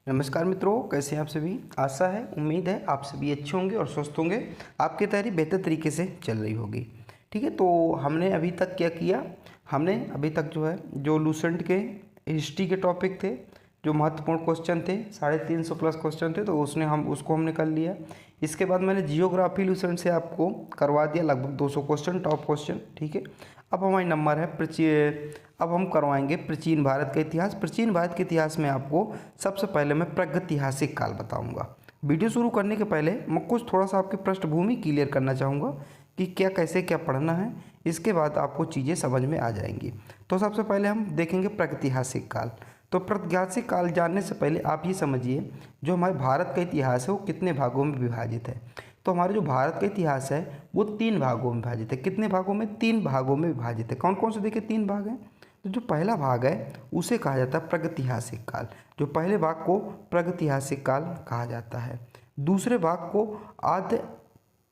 नमस्कार मित्रों, कैसे हैं आप सभी। आशा है, उम्मीद है आप सभी अच्छे होंगे और स्वस्थ होंगे। आपकी तैयारी बेहतर तरीके से चल रही होगी। ठीक है, तो हमने अभी तक क्या किया, हमने अभी तक जो लूसेंट के हिस्ट्री के टॉपिक थे, जो महत्वपूर्ण क्वेश्चन थे, 350 प्लस क्वेश्चन थे, तो उसको हमने कर लिया। इसके बाद मैंने जियोग्राफी लूसेंट से आपको करवा दिया लगभग 200 क्वेश्चन, टॉप क्वेश्चन। ठीक है, अब हमारी नंबर है अब हम करवाएंगे प्राचीन भारत का इतिहास। प्राचीन भारत के इतिहास में आपको सबसे पहले मैं प्रागैतिहासिक काल बताऊंगा। वीडियो शुरू करने के पहले मैं कुछ थोड़ा सा आपकी पृष्ठभूमि क्लियर करना चाहूँगा कि क्या कैसे क्या पढ़ना है। इसके बाद आपको चीज़ें समझ में आ जाएंगी। तो सबसे पहले हम देखेंगे प्रागैतिहासिक काल। तो प्रागैतिहासिक काल जानने से पहले आप ये समझिए, जो हमारे भारत का इतिहास है वो कितने भागों में विभाजित है। तो हमारे जो भारत का इतिहास है वो 3 भागों में विभाजित है। कितने भागों में? 3 भागों में विभाजित है। कौन कौन से देखिए 3 भाग हैं। तो जो पहला भाग है उसे कहा जाता है प्रागैतिहासिक काल। जो पहले भाग को प्रागैतिहासिक काल कहा जाता है। दूसरे भाग को आद्य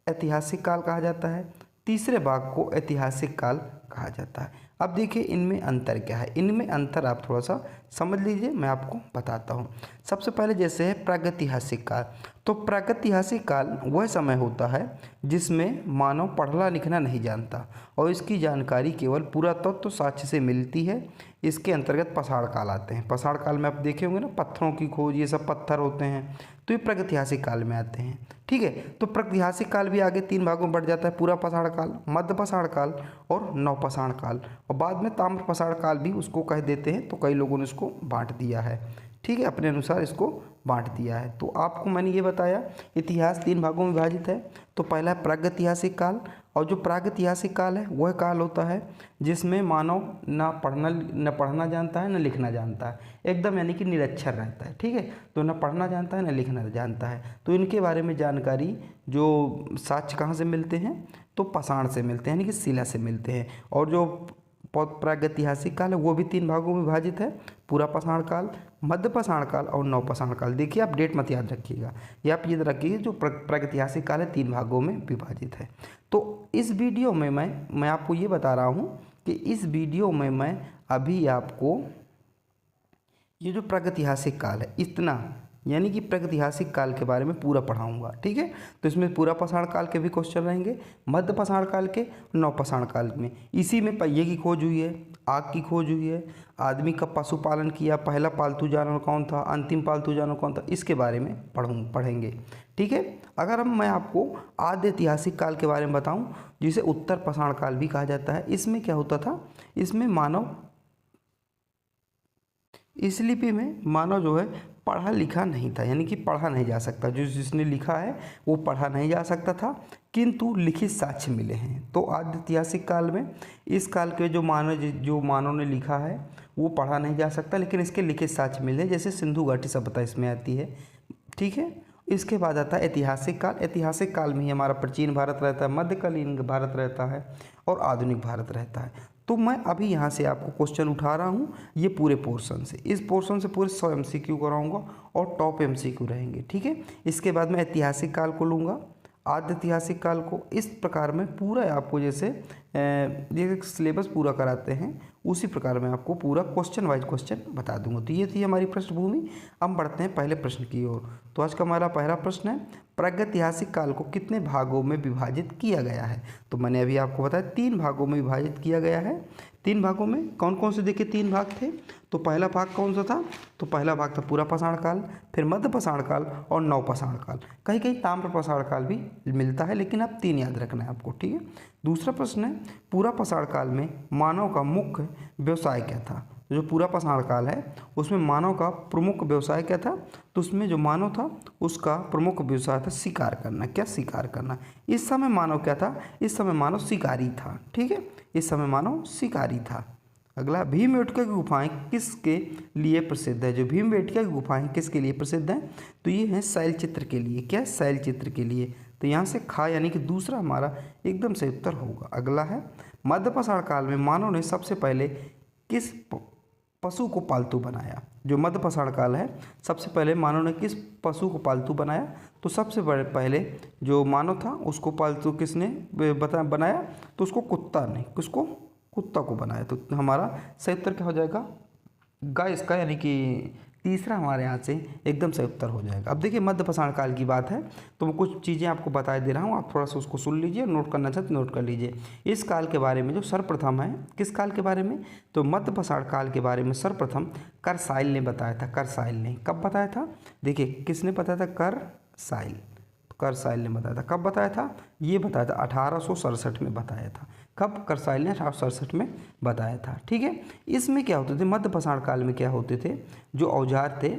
ऐतिहासिक काल कहा जाता है। तीसरे भाग को ऐतिहासिक काल कहा जाता है। अब देखिए इनमें अंतर क्या है। इनमें अंतर आप थोड़ा सा समझ लीजिए, मैं आपको बताता हूँ। सबसे पहले जैसे है प्रागैतिहासिक काल। तो प्रागैतिहासिक काल वह समय होता है जिसमें मानव पढ़ना लिखना नहीं जानता और इसकी जानकारी केवल पुरातत्व साक्ष्य से मिलती है। इसके अंतर्गत पाषाण काल आते हैं। पाषाण काल में आप देखे होंगे ना, पत्थरों की खोज, ये सब पत्थर होते हैं, तो ये प्रागैतिहासिक काल में आते हैं। ठीक है, तो प्रागैतिहासिक काल भी आगे 3 भागों में बढ़ जाता है। पूरा पाषाण काल, मध्य पाषाण काल और नवपाषाण काल, और बाद में ताम्र पाषाण काल भी उसको कह देते हैं। तो कई लोगों ने इसको बांट दिया है। ठीक है, अपने अनुसार इसको बांट दिया है। तो आपको मैंने ये बताया इतिहास 3 भागों में विभाजित है। तो पहला है प्रागैतिहासिक काल, और जो प्रागैतिहासिक काल है वह काल होता है जिसमें मानव न पढ़ना जानता है न लिखना जानता है, एकदम यानी कि निरक्षर रहता है। ठीक है, तो न पढ़ना जानता है न लिखना जानता है। तो इनके बारे में जानकारी जो साक्ष्य कहाँ से मिलते हैं, तो पाषाण से मिलते हैं, यानी कि शिला से मिलते हैं। और जो प्रागैतिहासिक काल है वो भी 3 भागों में विभाजित है। पूरा पाषाण काल, मध्य पाषाण काल और नवपाषाण काल। देखिए आप डेट मत याद रखिएगा, या आप ये रखिए जो प्रागैतिहासिक काल है 3 भागों में विभाजित है। तो इस वीडियो में मैं आपको ये बता रहा हूँ कि इस वीडियो में मैं अभी आपको ये जो प्रागैतिहासिक काल है इतना, यानी कि प्रागैतिहासिक काल के बारे में पूरा पढ़ाऊंगा। ठीक है, तो इसमें पूरा पाषाण काल के भी क्वेश्चन रहेंगे, मध्य पाषाण काल के, नवपाषाण काल में। इसी में पहिए की खोज हुई है, आग की खोज हुई है, आदमी का पशुपालन किया, पहला पालतू जानवर कौन था, अंतिम पालतू जानवर कौन था, इसके बारे में पढ़ेंगे। ठीक है, अगर मैं आपको आद्य ऐतिहासिक काल के बारे में बताऊं, जिसे उत्तर पाषाण काल भी कहा जाता है, इसमें क्या होता था, इसमें इस लिपि में मानव जो है पढ़ा लिखा नहीं था, यानी कि पढ़ा नहीं जा सकता। जो जिसने लिखा है वो पढ़ा नहीं जा सकता था, किंतु लिखित साक्ष्य मिले हैं। तो आद्य ऐतिहासिक काल में इस काल के जो मानव ने लिखा है वो पढ़ा नहीं जा सकता, लेकिन इसके लिखित साक्ष्य मिले, जैसे सिंधु घाटी सभ्यता इसमें आती है। ठीक है, इसके बाद आता है ऐतिहासिक काल। ऐतिहासिक काल में ही हमारा प्राचीन भारत रहता है, मध्यकालीन भारत रहता है और आधुनिक भारत रहता है। तो मैं अभी यहाँ से आपको क्वेश्चन उठा रहा हूँ, ये पूरे पोर्शन से, इस पोर्शन से पूरे 100 MCQ कराऊंगा और टॉप MCQ रहेंगे। ठीक है, इसके बाद मैं ऐतिहासिक काल को लूँगा, आद्य ऐतिहासिक काल को। इस प्रकार में पूरा आपको जैसे ये सिलेबस पूरा कराते हैं उसी प्रकार में आपको पूरा क्वेश्चन वाइज क्वेश्चन बता दूंगा। तो ये थी हमारी पृष्ठभूमि। अब बढ़ते हैं पहले प्रश्न की ओर। तो आज का हमारा पहला प्रश्न है, प्रागैतिहासिक काल को कितने भागों में विभाजित किया गया है। तो मैंने अभी आपको बताया 3 भागों में विभाजित किया गया है। 3 भागों में कौन कौन से देखिए 3 भाग थे। तो पहला भाग कौन सा था, तो पहला भाग था पूरा पाषाण काल, फिर मध्य पाषाण काल और नवपाषाण काल। कहीं कहीं ताम्र पाषाण काल भी मिलता है, लेकिन आप 3 याद रखना है आपको। ठीक है, दूसरा प्रश्न है, पूरा पाषाण काल में मानव का मुख्य व्यवसाय क्या था। जो पूरा पाषाण काल है उसमें मानव का प्रमुख व्यवसाय क्या था, तो उसमें जो मानव था उसका प्रमुख व्यवसाय था शिकार करना। क्या? शिकार करना। इस समय मानव क्या था, इस समय मानव शिकारी था। ठीक है, इस समय मानव शिकारी था। अगला, भीमबेटका की गुफाएं किसके लिए प्रसिद्ध है। जो भीमबेटका की गुफाएं किसके लिए प्रसिद्ध हैं, तो ये हैं शैल चित्र के लिए। क्या? शैल चित्र के लिए। तो यहाँ से खा यानी कि दूसरा हमारा एकदम सही उत्तर होगा। अगला है, मध्य पाषाण काल में मानव ने सबसे पहले किस पशु को पालतू बनाया। जो मध्य पाषाण काल है, सबसे पहले मानव ने किस पशु को पालतू बनाया, तो सबसे पहले जो मानव था उसको पालतू किसने बनाया, तो उसको कुत्ता ने, किसको? कुत्ता को बनाया। तो हमारा सही उत्तर क्या हो जाएगा? गाय इसका, यानी कि तीसरा हमारे यहाँ से एकदम सही उत्तर हो जाएगा। अब देखिए मध्य पाषाण काल की बात है तो मैं कुछ चीज़ें आपको बता दे रहा हूँ, आप थोड़ा सा उसको सुन लीजिए, नोट करना चाहते नोट कर लीजिए। इस काल के बारे में जो सर्वप्रथम है, किस काल के बारे में, तो मध्य पाषाण काल के बारे में सर्वप्रथम करसाइल ने बताया था। करसाइल ने कब बताया था, देखिए किसने बताया था, करसाइल ने बताया था। कब बताया था, ये बताया था 1867 में बताया था। कब, करसाइल ने 1867 में बताया था। ठीक है, इसमें क्या होते थे, मध्य पाषाण काल में क्या होते थे, जो औजार थे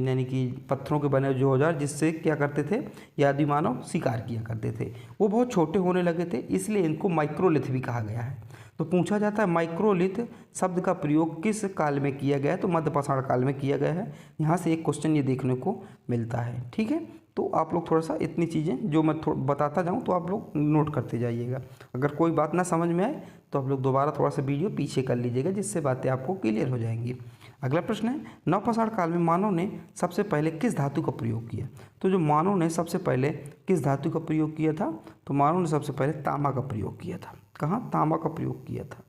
यानी कि पत्थरों के बने जो औजार जिससे क्या करते थे, ये आदि मानव शिकार किया करते थे, वो बहुत छोटे होने लगे थे, इसलिए इनको माइक्रोलिथ भी कहा गया है। तो पूछा जाता है माइक्रोलिथ शब्द का प्रयोग किस काल में किया गया है, तो मध्य पाषाण काल में किया गया है। यहाँ से एक क्वेश्चन ये देखने को मिलता है। ठीक है, तो आप लोग थोड़ा सा इतनी चीज़ें जो मैं बताता जाऊँ तो आप लोग नोट करते जाइएगा। अगर कोई बात ना समझ में आए तो आप लोग दोबारा थोड़ा सा वीडियो पीछे कर लीजिएगा, जिससे बातें आपको क्लियर हो जाएंगी। अगला प्रश्न है, नवपाषाण काल में मानव ने सबसे पहले किस धातु का प्रयोग किया। तो जो मानव ने सबसे पहले किस धातु का प्रयोग किया था, तो मानव ने सबसे पहले तांबा का प्रयोग किया था। कहाँ, तांबा का प्रयोग किया था।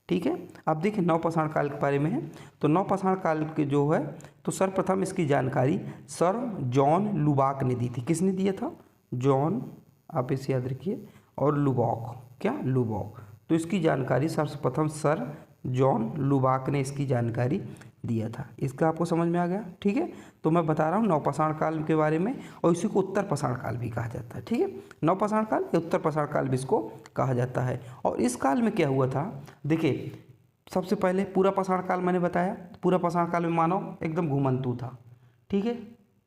ठीक है, अब देखिए नवपाषाण काल के बारे में है, तो नवपाषाण काल के जो है तो सर्वप्रथम इसकी जानकारी सर जॉन लुबाक ने दी थी। किसने दिया था, जॉन, आप इसे याद रखिए, और लुबाक, क्या, लुबाक। तो इसकी जानकारी सर्वप्रथम सर जॉन लुबाक ने इसकी जानकारी दिया था। इसका आपको समझ में आ गया। ठीक है, तो मैं बता रहा हूँ नवपाषाण काल के बारे में, और इसी को उत्तर पाषाण काल भी कहा जाता है। ठीक है, नवपाषाण काल या उत्तर पाषाण काल भी इसको कहा जाता है। और इस काल में क्या हुआ था, देखिए सबसे पहले पूरा पाषाण काल मैंने बताया, पूरा पाषाण काल में मानव एकदम घुमंतू था। ठीक है,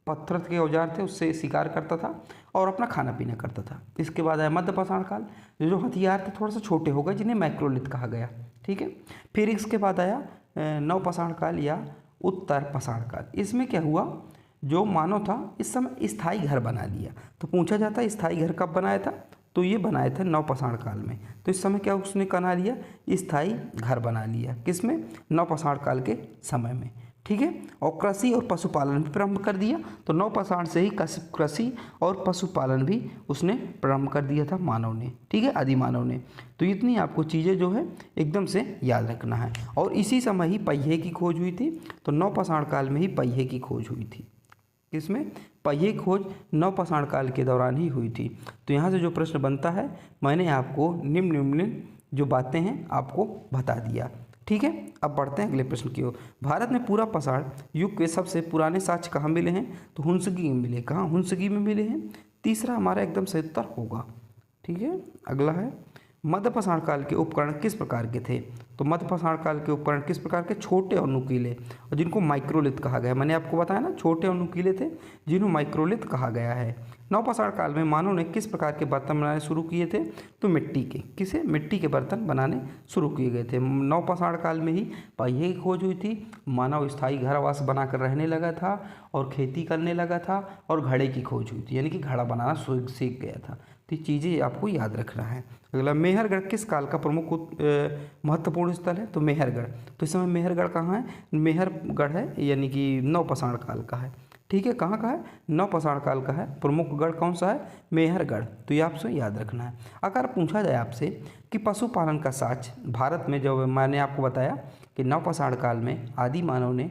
पत्थर के औजार थे उससे शिकार करता था और अपना खाना पीना करता था। इसके बाद आया मध्य पाषाण काल, जो हथियार थे थोड़ा सा छोटे हो गए, जिन्हें माइक्रोलिथ कहा गया। ठीक है, फिर इसके बाद आया नवपाषाण काल या उत्तर पाषाण काल। इसमें क्या हुआ, जो मानव था इस समय स्थायी घर बना लिया। तो पूछा जाता है स्थायी घर कब बनाया था, तो ये बनाए थे नवपाषाण काल में। तो इस समय क्या उसने बना लिया, स्थायी घर बना लिया, किसमें, नवपाषाण काल के समय में। ठीक है, और कृषि और पशुपालन भी प्रारंभ कर दिया। तो नवपाषाण से ही कृषि और पशुपालन भी उसने प्रारंभ कर दिया था मानव ने। ठीक है, आदि मानव ने। तो इतनी आपको चीज़ें जो है एकदम से याद रखना है। और इसी समय ही पहिए की खोज हुई थी। तो नवपाषाण काल में ही पहिए की खोज हुई थी। किसमें, पहिए की खोज नवपाषाण काल के दौरान ही हुई थी। तो यहाँ से जो प्रश्न बनता है, मैंने आपको निम्न जो बातें हैं आपको बता दिया। ठीक है, अब बढ़ते हैं अगले प्रश्न की ओर। भारत में पूरा पाषाण युग के सबसे पुराने साक्ष्य कहाँ मिले हैं, तो हुंसगी में मिले। कहाँ, हुंसगी में मिले हैं। तीसरा हमारा एकदम सही उत्तर होगा। ठीक है, अगला है, मध्य पाषाण काल के उपकरण किस प्रकार के थे। तो मध्य पाषाण काल के उपकरण किस प्रकार के, छोटे और नुकीले, और जिनको माइक्रोलिथ कहा गया। मैंने आपको बताया ना, छोटे और नुकीले थे, जिन्हों माइक्रोलिथ कहा गया है। नवपाषाण काल में मानव ने किस प्रकार के बर्तन बनाने शुरू किए थे, तो मिट्टी के, किसे, मिट्टी के बर्तन बनाने शुरू किए गए थे। नवपाषाण काल में ही पहिए की खोज हुई थी, मानव स्थायी घर आवास बनाकर रहने लगा था और खेती करने लगा था, और घड़े की खोज हुई थी, यानी कि घड़ा बनाना सीख गया था। तो ये चीज़ें आपको याद रखना है। अगला, मेहरगढ़ किस काल का प्रमुख महत्वपूर्ण स्थल है, तो मेहरगढ़। तो इस समय मेहरगढ़ कहाँ है, मेहरगढ़ है यानी कि नवपाषाण काल का है। ठीक है, कहाँ का है, नवपाषाण काल का है। प्रमुख गढ़ कौन सा है, मेहरगढ़। तो ये आपसे याद रखना है। अगर पूछा जाए आपसे कि पशुपालन का साक्ष्य भारत में, जब मैंने आपको बताया कि नवपाषाण काल में आदि मानव ने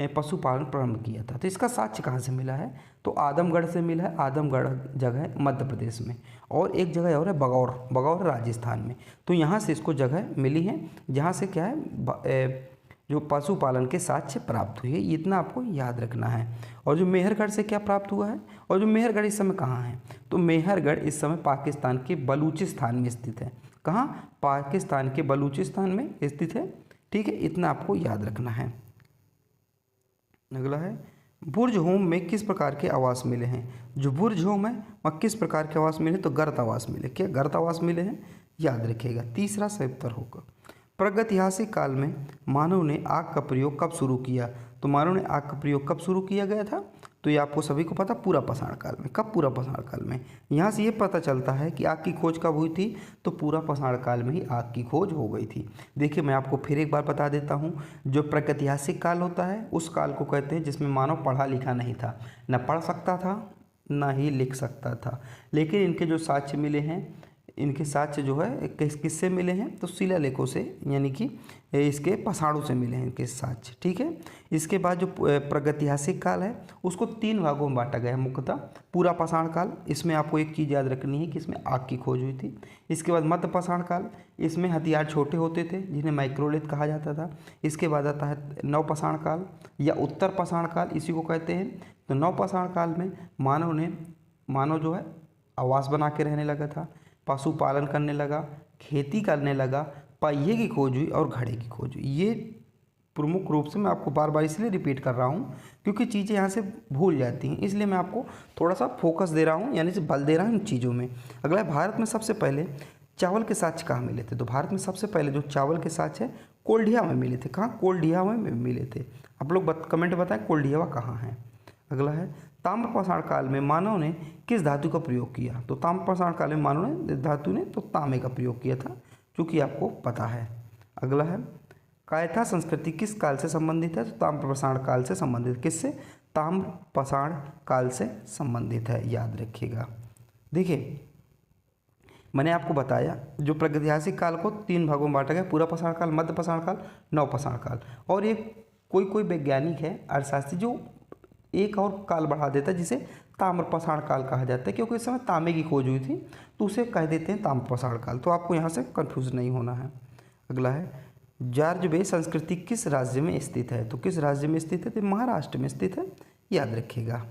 पशुपालन प्रारंभ किया था, तो इसका साक्ष्य कहाँ से मिला है, तो आदमगढ़ से मिला है। आदमगढ़ जगह है मध्य प्रदेश में, और एक जगह और है बगौर, बगौर राजस्थान में। तो यहाँ से इसको जगह मिली है जहाँ से क्या है, जो पशुपालन के साक्ष्य प्राप्त हुए। इतना आपको याद रखना है। और जो मेहरगढ़ से क्या प्राप्त हुआ है, और जो मेहरगढ़ इस समय कहाँ है, तो मेहरगढ़ इस समय पाकिस्तान के बलूचिस्तान में स्थित है। कहाँ, पाकिस्तान के बलूचिस्तान में स्थित है। ठीक है, इतना आपको याद रखना है। अगला है, बुर्ज होम में किस प्रकार के आवास मिले हैं। जो बुर्ज होम है वह किस प्रकार के आवास मिले, तो गर्त आवास मिले। क्या, गर्त आवास मिले हैं, याद रखिएगा। तीसरा सही उत्तर होगा। प्रागैतिहासिक काल में मानव ने आग का प्रयोग कब शुरू किया, तो मानव ने आग का प्रयोग कब शुरू किया गया था, तो ये आपको सभी को पता, पूरा पाषाण काल में। कब, पूरा पाषाण काल में। यहाँ से ये पता चलता है कि आग की खोज कब हुई थी, तो पूरा पाषाण काल में ही आग की खोज हो गई थी। देखिए मैं आपको फिर एक बार बता देता हूँ, जो प्रागैतिहासिक काल होता है उस काल को कहते हैं जिसमें मानव पढ़ा लिखा नहीं था, न पढ़ सकता था न ही लिख सकता था, लेकिन इनके जो साक्ष्य मिले हैं इनके साक्ष्य जो है किससे मिले हैं, तो शिलालेखों से, यानी कि इसके पसाड़ों से मिले हैं इनके साक्ष्य। ठीक है, इसके बाद जो प्रागैतिहासिक काल है उसको 3 भागों में बांटा गया है मुख्यतः। पूरा पाषाण काल, इसमें आपको एक चीज़ याद रखनी है कि इसमें आग की खोज हुई थी। इसके बाद मध्य पाषाण काल, इसमें हथियार छोटे होते थे जिन्हें माइक्रोलिथ कहा जाता था। इसके बाद आता है नवपाषाण काल या उत्तर पाषाण काल, इसी को कहते हैं। तो नवपाषाण काल में मानव जो है आवास बना के रहने लगा था, पशुपालन करने लगा, खेती करने लगा, पहिए की खोज हुई और घड़े की खोज हुई। ये प्रमुख रूप से मैं आपको बार बार इसलिए रिपीट कर रहा हूँ क्योंकि चीज़ें यहाँ से भूल जाती हैं, इसलिए मैं आपको थोड़ा सा फोकस दे रहा हूँ, यानी से बल दे रहा हूँ इन चीज़ों में। अगला है, भारत में सबसे पहले चावल के साक्ष्य कहाँ मिले थे? तो भारत में सबसे पहले जो चावल के साक्ष्य है कोल्डिया में मिले थे। कहाँ? कोल्डिया में मिले थे। आप लोग कमेंट बताएं कोल्डिया कहाँ है। अगला है, ताम्रपाषाण काल में मानव ने किस धातु का प्रयोग किया? तो ताम्रपाषाण काल में मानव ने धातु ने तो तांबे का प्रयोग किया था, जो कि आपको पता है। अगला है, कायथा संस्कृति किस काल से संबंधित है? तो ताम्रपाषाण काल से संबंधित। किससे? ताम्रपाषाण काल से संबंधित है, याद रखिएगा। देखिए, मैंने आपको बताया जो प्रागैतिहासिक काल को 3 भागों में बांटा गया, पूरा पाषाण काल, मध्य पाषाण काल, नवपाषाण काल। और ये कोई वैज्ञानिक है, अर्थशास्त्री, जो एक और काल बढ़ा देता है जिसे ताम्रपाषाण काल कहा जाता है, क्योंकि इस समय तांबे की खोज हुई थी तो उसे कह देते हैं ताम्रपाषाण काल। तो आपको यहाँ से कंफ्यूज नहीं होना है। अगला है, जार्जबे संस्कृति किस राज्य में स्थित है? तो किस राज्य में स्थित है? तो महाराष्ट्र में स्थित है, याद रखिएगा।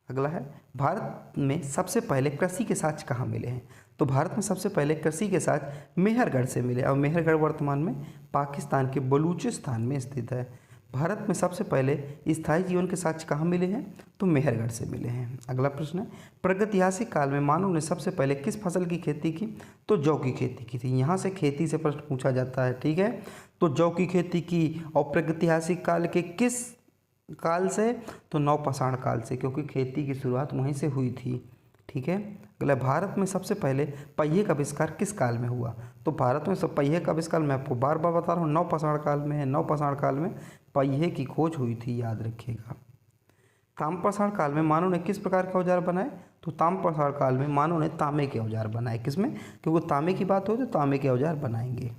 अगला है, भारत में सबसे पहले कृषि के साक्ष्य कहाँ मिले हैं? तो भारत में सबसे पहले कृषि के साक्ष्य मेहरगढ़ से मिले, और मेहरगढ़ वर्तमान में पाकिस्तान के बलूचिस्तान में स्थित है। भारत में सबसे पहले स्थायी जीवन के साक्ष्य कहाँ मिले हैं? तो मेहरगढ़ से मिले हैं। अगला प्रश्न है, प्रागैतिहासिक काल में मानव ने सबसे पहले किस फसल की खेती की? तो जौ की खेती की थी। यहाँ से खेती से प्रश्न पूछा जाता है, ठीक है। तो जौ की खेती की, और प्रागैतिहासिक काल के किस काल से? तो नवपाषाण काल से, क्योंकि खेती की शुरुआत वहीं से हुई थी, ठीक है। अगला, भारत में सबसे पहले पहिए का आविष्कार किस काल में हुआ? तो भारत में सब पहिए का आविष्कार मैं आपको बार बार बता रहा हूँ नवपाषाण काल में है। नवपाषाण काल में पहिए की खोज हुई थी, याद रखिएगा। ताम्रपाषाण काल में मानव ने किस प्रकार के औजार बनाए? तो ताम्रपाषाण काल में मानव ने तांबे के औजार बनाए। किसमें? क्योंकि तांबे की बात हो तो तांबे के औजार बनाएंगे।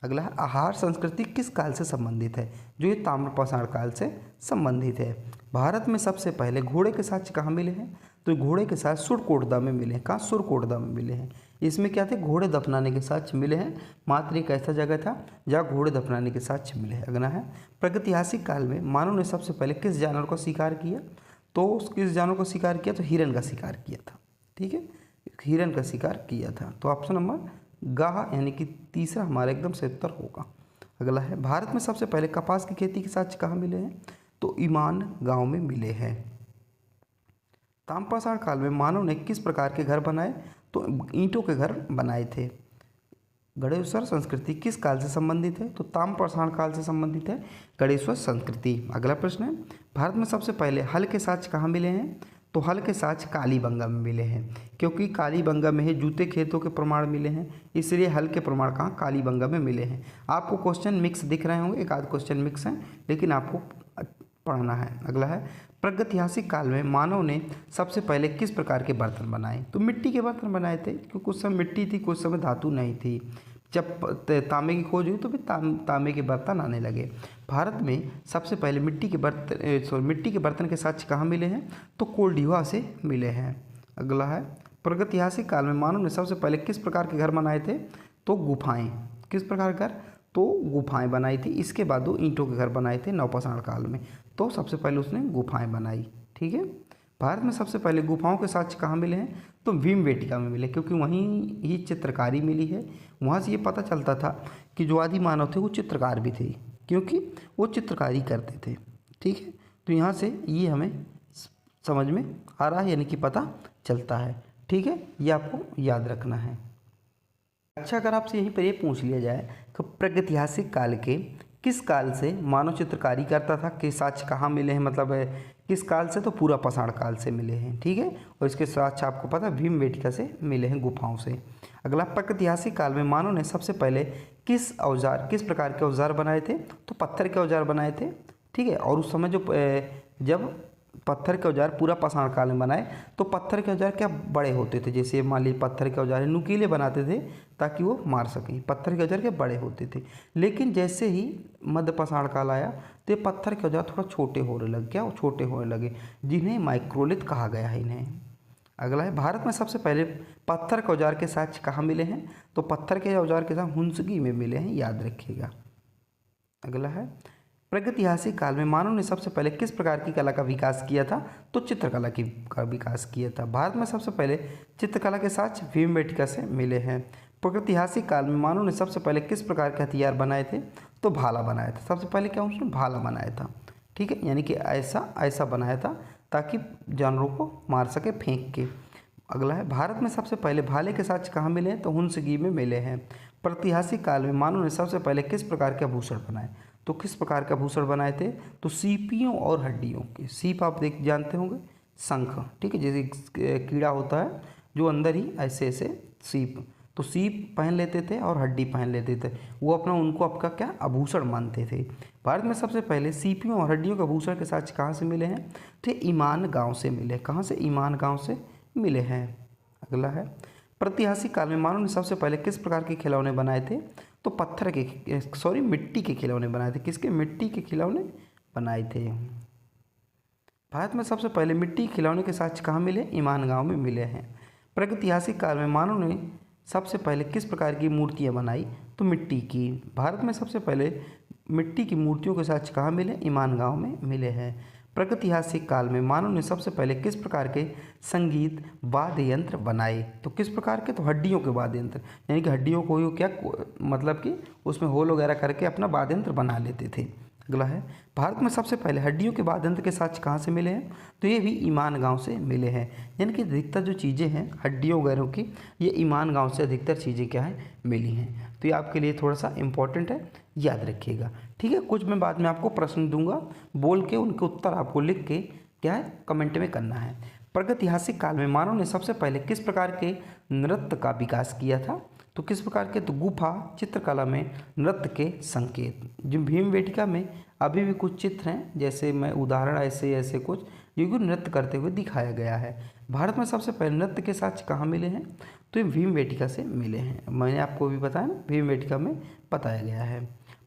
अगला है, आहार संस्कृति किस काल से संबंधित है? जो ये ताम्रपाषाण काल से संबंधित है। भारत में सबसे पहले घोड़े के साक्ष्य कहाँ मिले हैं? तो घोड़े के साथ सुरकोटदा में मिले हैं। कहाँ? सुरकोटदा में मिले हैं। इसमें क्या थे? घोड़े दफनाने के साक्ष्य मिले हैं। मात्र एक ऐसा जगह था जहाँ घोड़े दफनाने के साक्ष्य मिले हैं। अगला है, प्रागैतिहासिक काल में मानव ने सबसे पहले किस जानवर का शिकार किया? तो किस जानवर का शिकार किया? तो हिरन का शिकार किया था, ठीक है, हिरन का शिकार किया था। तो ऑप्शन नंबर गा, यानी कि तीसरा हमारा एकदम से उत्तर होगा। अगला है, भारत में सबसे पहले कपास की खेती के साक्ष्य कहाँ मिले हैं? तो ईमान गांव में मिले हैं। ताम्रपाषाण काल में मानव ने किस प्रकार के घर बनाए? तो ईंटों के घर बनाए थे। गणेश्वर संस्कृति किस काल से संबंधित है? तो ताम्रपाषाण काल से संबंधित है गणेश्वर संस्कृति। अगला प्रश्न है, भारत में सबसे पहले हल के साक्ष्य कहाँ मिले हैं? तो हल के साक्ष्य कालीबंगा में मिले हैं, क्योंकि कालीबंगा में ही जूते खेतों के प्रमाण मिले हैं, इसलिए हल के प्रमाण कहाँ? कालीबंगा में मिले हैं। आपको क्वेश्चन मिक्स दिख रहे होंगे, एक आध क्वेश्चन मिक्स हैं, लेकिन आपको पढ़ना है। अगला है, प्रागैतिहासिक काल में मानव ने सबसे पहले किस प्रकार के बर्तन बनाए? तो मिट्टी के बर्तन बनाए थे, क्योंकि उस समय मिट्टी थी, कुछ समय धातु नहीं थी। जब तांबे की खोज हुई तो फिर तांबे के बर्तन आने लगे। भारत में सबसे पहले मिट्टी के बर्तन के साक्ष्य कहाँ मिले हैं? तो कोल्डिया से मिले हैं। अगला है, प्रागैतिहासिक काल में मानव ने सबसे पहले किस प्रकार के घर बनाए थे? तो गुफाएं। किस प्रकार के घर? तो गुफाएं बनाई थी। इसके बाद 2 ईंटों के घर बनाए थे नवपाषाण काल में, तो सबसे पहले उसने गुफाएं बनाई, ठीक है। भारत में सबसे पहले गुफाओं के साक्ष्य कहाँ मिले हैं? तो भीमबेटका में मिले, क्योंकि वहीं ही चित्रकारी मिली है। वहाँ से ये पता चलता था कि जो आदि मानव थे वो चित्रकार भी थे, क्योंकि वो चित्रकारी करते थे, ठीक है। तो यहाँ से ये हमें समझ में आ रहा है, यानी कि पता चलता है, ठीक है। ये आपको याद रखना है। अच्छा, अगर आपसे यहीं पर ये पूछ लिया जाए तो प्रागैतिहासिक काल के किस काल से मानव चित्रकारी करता था, के साक्ष्य कहाँ मिले हैं? मतलब किस काल से? तो पूरा पाषाण काल से मिले हैं, ठीक है। और इसके साक्ष्य आपको पता है भीमबेटका से मिले हैं, गुफाओं से। अगला, प्रागैतिहासिक काल में मानव ने सबसे पहले किस प्रकार के औजार बनाए थे? तो पत्थर के औजार बनाए थे, ठीक है। और उस समय जब पत्थर के औजार पूरा पाषाण काल में बनाए तो पत्थर के औजार क्या बड़े होते थे, जैसे मान लीजिए पत्थर के औजार नुकीले बनाते थे ताकि वो मार सकें, पत्थर के औजार क्या बड़े होते थे। लेकिन जैसे ही मध्य पाषाण काल आया तो ये पत्थर के औजार थोड़ा छोटे होने लगे, क्या वो छोटे होने लगे, जिन्हें माइक्रोलिथ कहा गया है इन्हें। अगला है, भारत में सबसे पहले पत्थर के औजार के साक्ष्य कहाँ मिले हैं, तो पत्थर के औजार के साथ हुंसगी में मिले हैं, याद रखिएगा। अगला है, प्रागैतिहासिक काल में मानव ने सबसे पहले किस प्रकार की कला का विकास किया था, तो चित्रकला का विकास किया था। भारत में सबसे पहले चित्रकला के साक्ष्य भीमबेटका से मिले हैं। प्रागैतिहासिक काल में मानव ने सबसे पहले किस प्रकार के हथियार बनाए थे, तो भाला बनाया था। सबसे पहले क्या उसने भाला बनाया था, ठीक है, यानी कि ऐसा बनाया था ताकि जानवरों को मार सके फेंक के। अगला है, भारत में सबसे पहले भाले के साक्ष्य कहाँ मिले हैं, तो हुंसगी में मिले हैं। प्रागैतिहासिक काल में मानव ने सबसे पहले किस प्रकार के आभूषण बनाए, तो किस प्रकार के आभूषण बनाए थे, तो सीपियों और हड्डियों के। सीप आप जानते होंगे, शंख, ठीक है, जैसे कीड़ा होता है जो अंदर ही ऐसे सीप, तो सीप पहन लेते थे और हड्डी पहन लेते थे, वो अपना उनको आपका क्या आभूषण मानते थे। भारत में सबसे पहले सीपियों और हड्डियों के आभूषण के साक्ष्य कहाँ से मिले हैं, तो ईमान गांव से मिले। कहाँ से, ईमान गांव से मिले हैं। अगला है, प्रागैतिहासिक काल में मानव ने सबसे पहले किस प्रकार के खिलौने बनाए थे, तो मिट्टी के खिलौने बनाए थे। किसके, मिट्टी के खिलौने बनाए थे। भारत में सबसे पहले मिट्टी के खिलौने के साक्ष्य कहाँ मिले, ईमान गांव में मिले हैं। प्रागैतिहासिक काल में मानव ने सबसे पहले किस प्रकार की मूर्तियां बनाई, तो मिट्टी की। भारत में सबसे पहले मिट्टी की मूर्तियों के साक्ष्य कहाँ मिले, ईमान गांव में मिले हैं। प्रागैतिहासिक काल में मानव ने सबसे पहले किस प्रकार के संगीत वाद्य यंत्र बनाए, तो किस प्रकार के, तो हड्डियों के वाद्य यंत्र, यानी कि हड्डियों को ही क्या मतलब कि उसमें होल वगैरह करके अपना वाद्य यंत्र बना लेते थे। अगला है, भारत में सबसे पहले हड्डियों के वाद्य यंत्र के साक्ष्य कहाँ से मिले हैं, तो ये भी ईमान गांव से मिले हैं। यानी कि अधिकतर जो चीज़ें हैं हड्डियों वगैरह की, ये ईमान गांव से अधिकतर चीज़ें क्या है मिली हैं। तो ये आपके लिए थोड़ा सा इंपॉर्टेंट है, याद रखिएगा, ठीक है। कुछ मैं बाद में आपको प्रश्न दूंगा, बोल के उनके उत्तर आपको लिख के क्या है कमेंट में करना है। प्रागैतिहासिक काल में मानव ने सबसे पहले किस प्रकार के नृत्य का विकास किया था, तो किस प्रकार के, तो गुफा चित्रकला में नृत्य के संकेत। जो भीमबेटका में अभी भी कुछ चित्र हैं, जैसे मैं उदाहरण ऐसे कुछ जो नृत्य करते हुए दिखाया गया है। भारत में सबसे पहले नृत्य के साक्ष्य कहाँ मिले हैं, तो ये भीमबेटका से मिले हैं। मैंने आपको भी बताया ना, भीमबेटका में बताया गया है।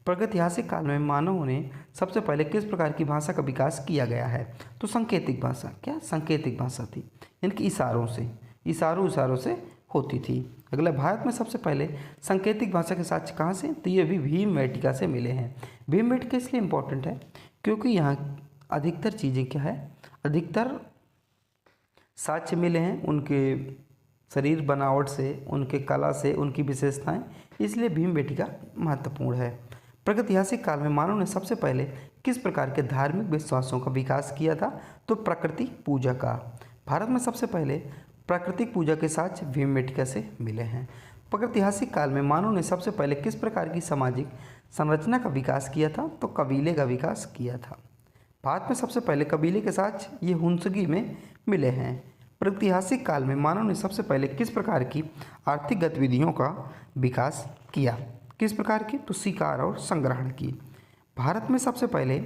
प्रागैतिहासिक काल में मानवों ने सबसे पहले किस प्रकार की भाषा का विकास किया गया है, तो सांकेतिक भाषा। क्या, सांकेतिक भाषा थी, यानी कि इशारों से होती थी। अगला, भारत में सबसे पहले सांकेतिक भाषा के साक्ष्य कहाँ से, तो ये भी भीमबेटका से मिले हैं। भीमबेटका इसलिए इम्पोर्टेंट है क्योंकि यहाँ अधिकतर चीज़ें क्या है, अधिकतर साक्ष्य मिले हैं उनके शरीर बनावट से, उनके कला से, उनकी विशेषताएं, इसलिए भीमबेटका महत्वपूर्ण है। प्रागैतिहासिक काल में मानव ने सबसे पहले किस प्रकार के धार्मिक विश्वासों का विकास किया था, तो प्राकृतिक पूजा का। भारत में सबसे पहले प्राकृतिक पूजा के साक्ष्य भीमबेटका से मिले हैं। प्रागैतिहासिक काल में मानव ने सबसे पहले किस प्रकार की सामाजिक संरचना का विकास किया था, तो कबीले का विकास किया था। भारत में सबसे पहले कबीले के साक्ष्य ये हुंसगी में मिले हैं। प्रागैतिहासिक काल में मानव ने सबसे पहले किस प्रकार की आर्थिक गतिविधियों का विकास किया, किस प्रकार की, तो शिकार और संग्रहण की। भारत में सबसे पहले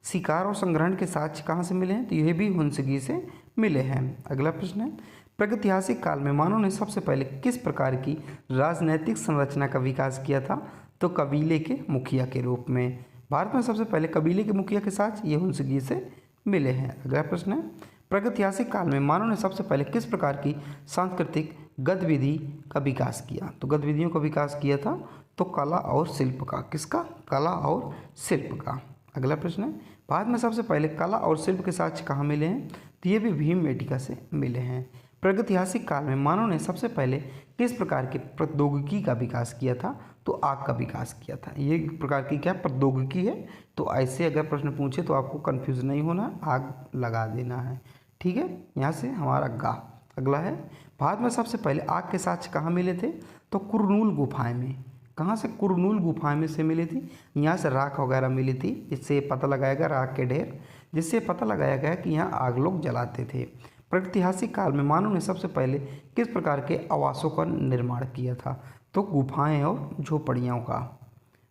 शिकार और संग्रहण के साक्ष्य कहाँ से मिले हैं, तो यह भी हुंसगी से मिले हैं। अगला प्रश्न है, प्रागैतिहासिक काल में मानव ने सबसे पहले किस प्रकार की राजनैतिक संरचना का विकास किया था, तो कबीले के मुखिया के रूप में। भारत में सबसे पहले कबीले के मुखिया के साक्ष्य ये हुंसगी से मिले हैं। अगला प्रश्न है, प्रागैतिहासिक काल में मानव ने सबसे पहले किस प्रकार की सांस्कृतिक गतिविधि का विकास किया, तो गतिविधियों का विकास किया था, तो कला और शिल्प का। किसका, कला और शिल्प का। अगला प्रश्न है, भारत में सबसे पहले कला और शिल्प के साक्ष्य कहाँ मिले हैं, तो ये भी भीमबेटका से मिले हैं। प्रागैतिहासिक काल में मानव ने सबसे पहले किस प्रकार की प्रौद्योगिकी का विकास किया था, तो आग का विकास किया था। ये एक प्रकार की क्या प्रौद्योगिकी है, तो ऐसे अगर प्रश्न पूछे तो आपको कंफ्यूज नहीं होना, आग लगा देना है, ठीक है। यहाँ से हमारा गा। अगला है, भारत में सबसे पहले आग के साक्ष्य कहाँ मिले थे, तो कुरनूल गुफाएं में। कहाँ से, कुरनूल गुफाएं में से मिली थी। यहाँ से राख वगैरह मिली थी, जिससे पता लगाया गया, राख के ढेर, जिससे पता लगाया गया कि यहाँ आग लोग जलाते थे। प्रागैतिहासिक काल में मानव ने सबसे पहले किस प्रकार के आवासों का निर्माण किया था, तो गुफाएं और झोपड़ियों का।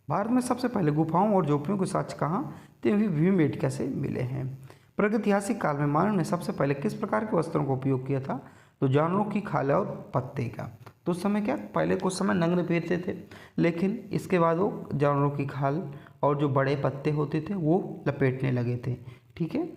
भारत में सबसे पहले गुफाओं और झोपड़ियों के साक्ष्य कहाँ, तो ये भी भीमबेटका से मिले हैं। प्रागैतिहासिक काल में मानव ने सबसे पहले किस प्रकार के वस्त्रों का उपयोग किया था? तो जानवरों की खाल और पत्ते का। तो उस समय क्या, पहले कुछ समय नग्न पहनते थे, लेकिन इसके बाद वो जानवरों की खाल और जो बड़े पत्ते होते थे वो लपेटने लगे थे। ठीक है,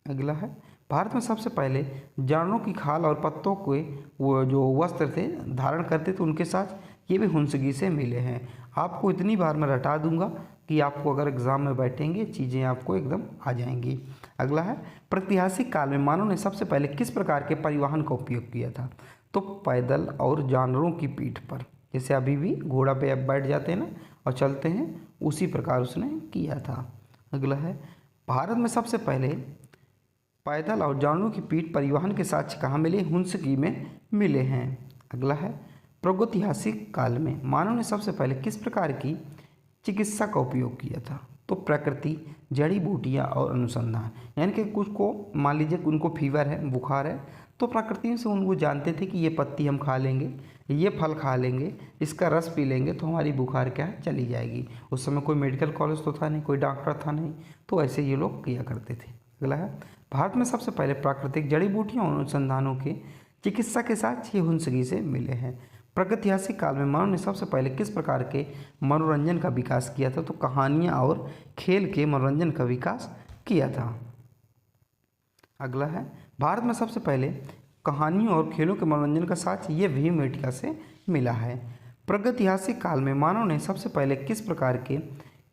अगला है, भारत में सबसे पहले जानवरों की खाल और पत्तों के वो जो वस्त्र थे धारण करते थे, उनके साथ ये भी हुंसगी से मिले हैं। आपको इतनी बार मैं रटा दूंगा कि आपको अगर एग्जाम में बैठेंगे चीज़ें आपको एकदम आ जाएंगी। अगला है, प्रागैतिहासिक काल में मानव ने सबसे पहले किस प्रकार के परिवहन का उपयोग किया था? तो पैदल और जानवरों की पीठ पर, जैसे अभी भी घोड़ा पे अब बैठ जाते हैं ना और चलते हैं, उसी प्रकार उसने किया था। अगला है, भारत में सबसे पहले पैदल और जानवरों की पीठ परिवहन के साक्ष्य कहाँ मिले? हुंसगी में मिले हैं। अगला है, प्रागैतिहासिक काल में मानव ने सबसे पहले किस प्रकार की चिकित्सा का उपयोग किया था? तो प्रकृति, जड़ी बूटियाँ और अनुसंधान। यानी कि कुछ को मान लीजिए उनको फीवर है, बुखार है, तो प्रकृति से उनको जानते थे कि ये पत्ती हम खा लेंगे, ये फल खा लेंगे, इसका रस पी लेंगे तो हमारी बुखार क्या है, चली जाएगी। उस समय कोई मेडिकल कॉलेज तो था नहीं, कोई डॉक्टर था नहीं, तो ऐसे ये लोग किया करते थे। अगला है, भारत में सबसे पहले प्राकृतिक जड़ी बूटियों और अनुसंधानों के चिकित्सा के साथ ये हुंसगी से मिले हैं। प्रागैतिहासिक काल में मानव ने सबसे पहले किस प्रकार के मनोरंजन का विकास किया था? तो कहानियाँ और खेल के मनोरंजन का विकास किया था। अगला है, भारत में सबसे पहले कहानियों और खेलों के मनोरंजन का साक्ष्य ये भीमबेटका से मिला है। प्रागैतिहासिक काल में मानव ने सबसे पहले किस प्रकार के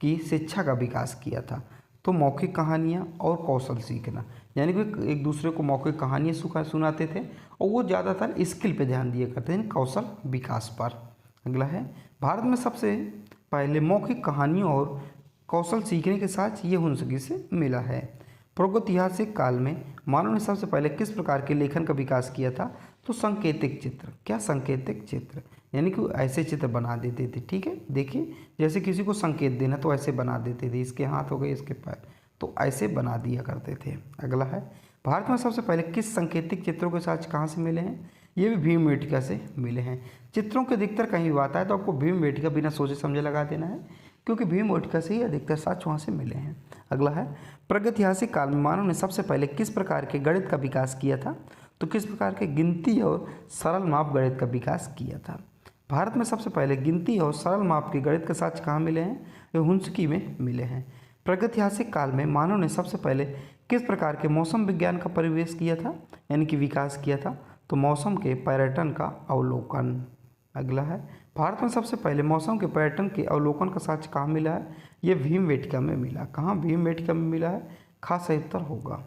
की शिक्षा का विकास किया था? तो मौखिक कहानियाँ और कौशल सीखना, यानी कि एक दूसरे को मौखिक कहानियाँ सुनाते थे और वो ज़्यादातर स्किल पे ध्यान दिया करते थे, कौशल विकास पर। अगला है, भारत में सबसे पहले मौखिक कहानियों और कौशल सीखने के साथ ये हुंसगी से मिला है। प्रागैतिहासिक काल में मानव ने सबसे पहले किस प्रकार के लेखन का विकास किया था? तो संकेतिक चित्र। क्या संकेतिक चित्र? यानी कि ऐसे चित्र बना देते थे। ठीक है, देखिए जैसे किसी को संकेत देना तो ऐसे बना देते थे, इसके हाथ हो गए, इसके पैर, तो ऐसे बना दिया करते थे। अगला है, भारत में सबसे पहले किस संकेतिक चित्रों के साथ कहाँ से मिले हैं? ये भी भीमबेटका से मिले हैं। चित्रों के अधिकतर कहीं भी आता है तो आपको भीमबेटका बिना सोचे समझे लगा देना है, क्योंकि भीमबेटका से ही अधिकतर साक्ष्य वहाँ से मिले हैं। अगला है, प्रागैतिहासिक काल में मानव ने सबसे पहले किस प्रकार के गणित का विकास किया था? तो किस प्रकार के गिनती और सरल माप गणित का विकास किया था? भारत में सबसे पहले गिनती और सरल माप के गणित के साक्ष्य कहाँ मिले हैं? ये हुंसकी में मिले हैं। प्रागैतिहासिक काल में मानव ने सबसे पहले किस प्रकार के मौसम विज्ञान का परिवेश किया था, यानी कि विकास किया था? तो मौसम के पर्यटन का अवलोकन। अगला है, भारत में सबसे पहले मौसम के पर्यटन के अवलोकन का साक्ष्य कहाँ मिला है? ये भीमबेटका में मिला। कहाँ? भीमबेटका में मिला है, खा सही उत्तर होगा।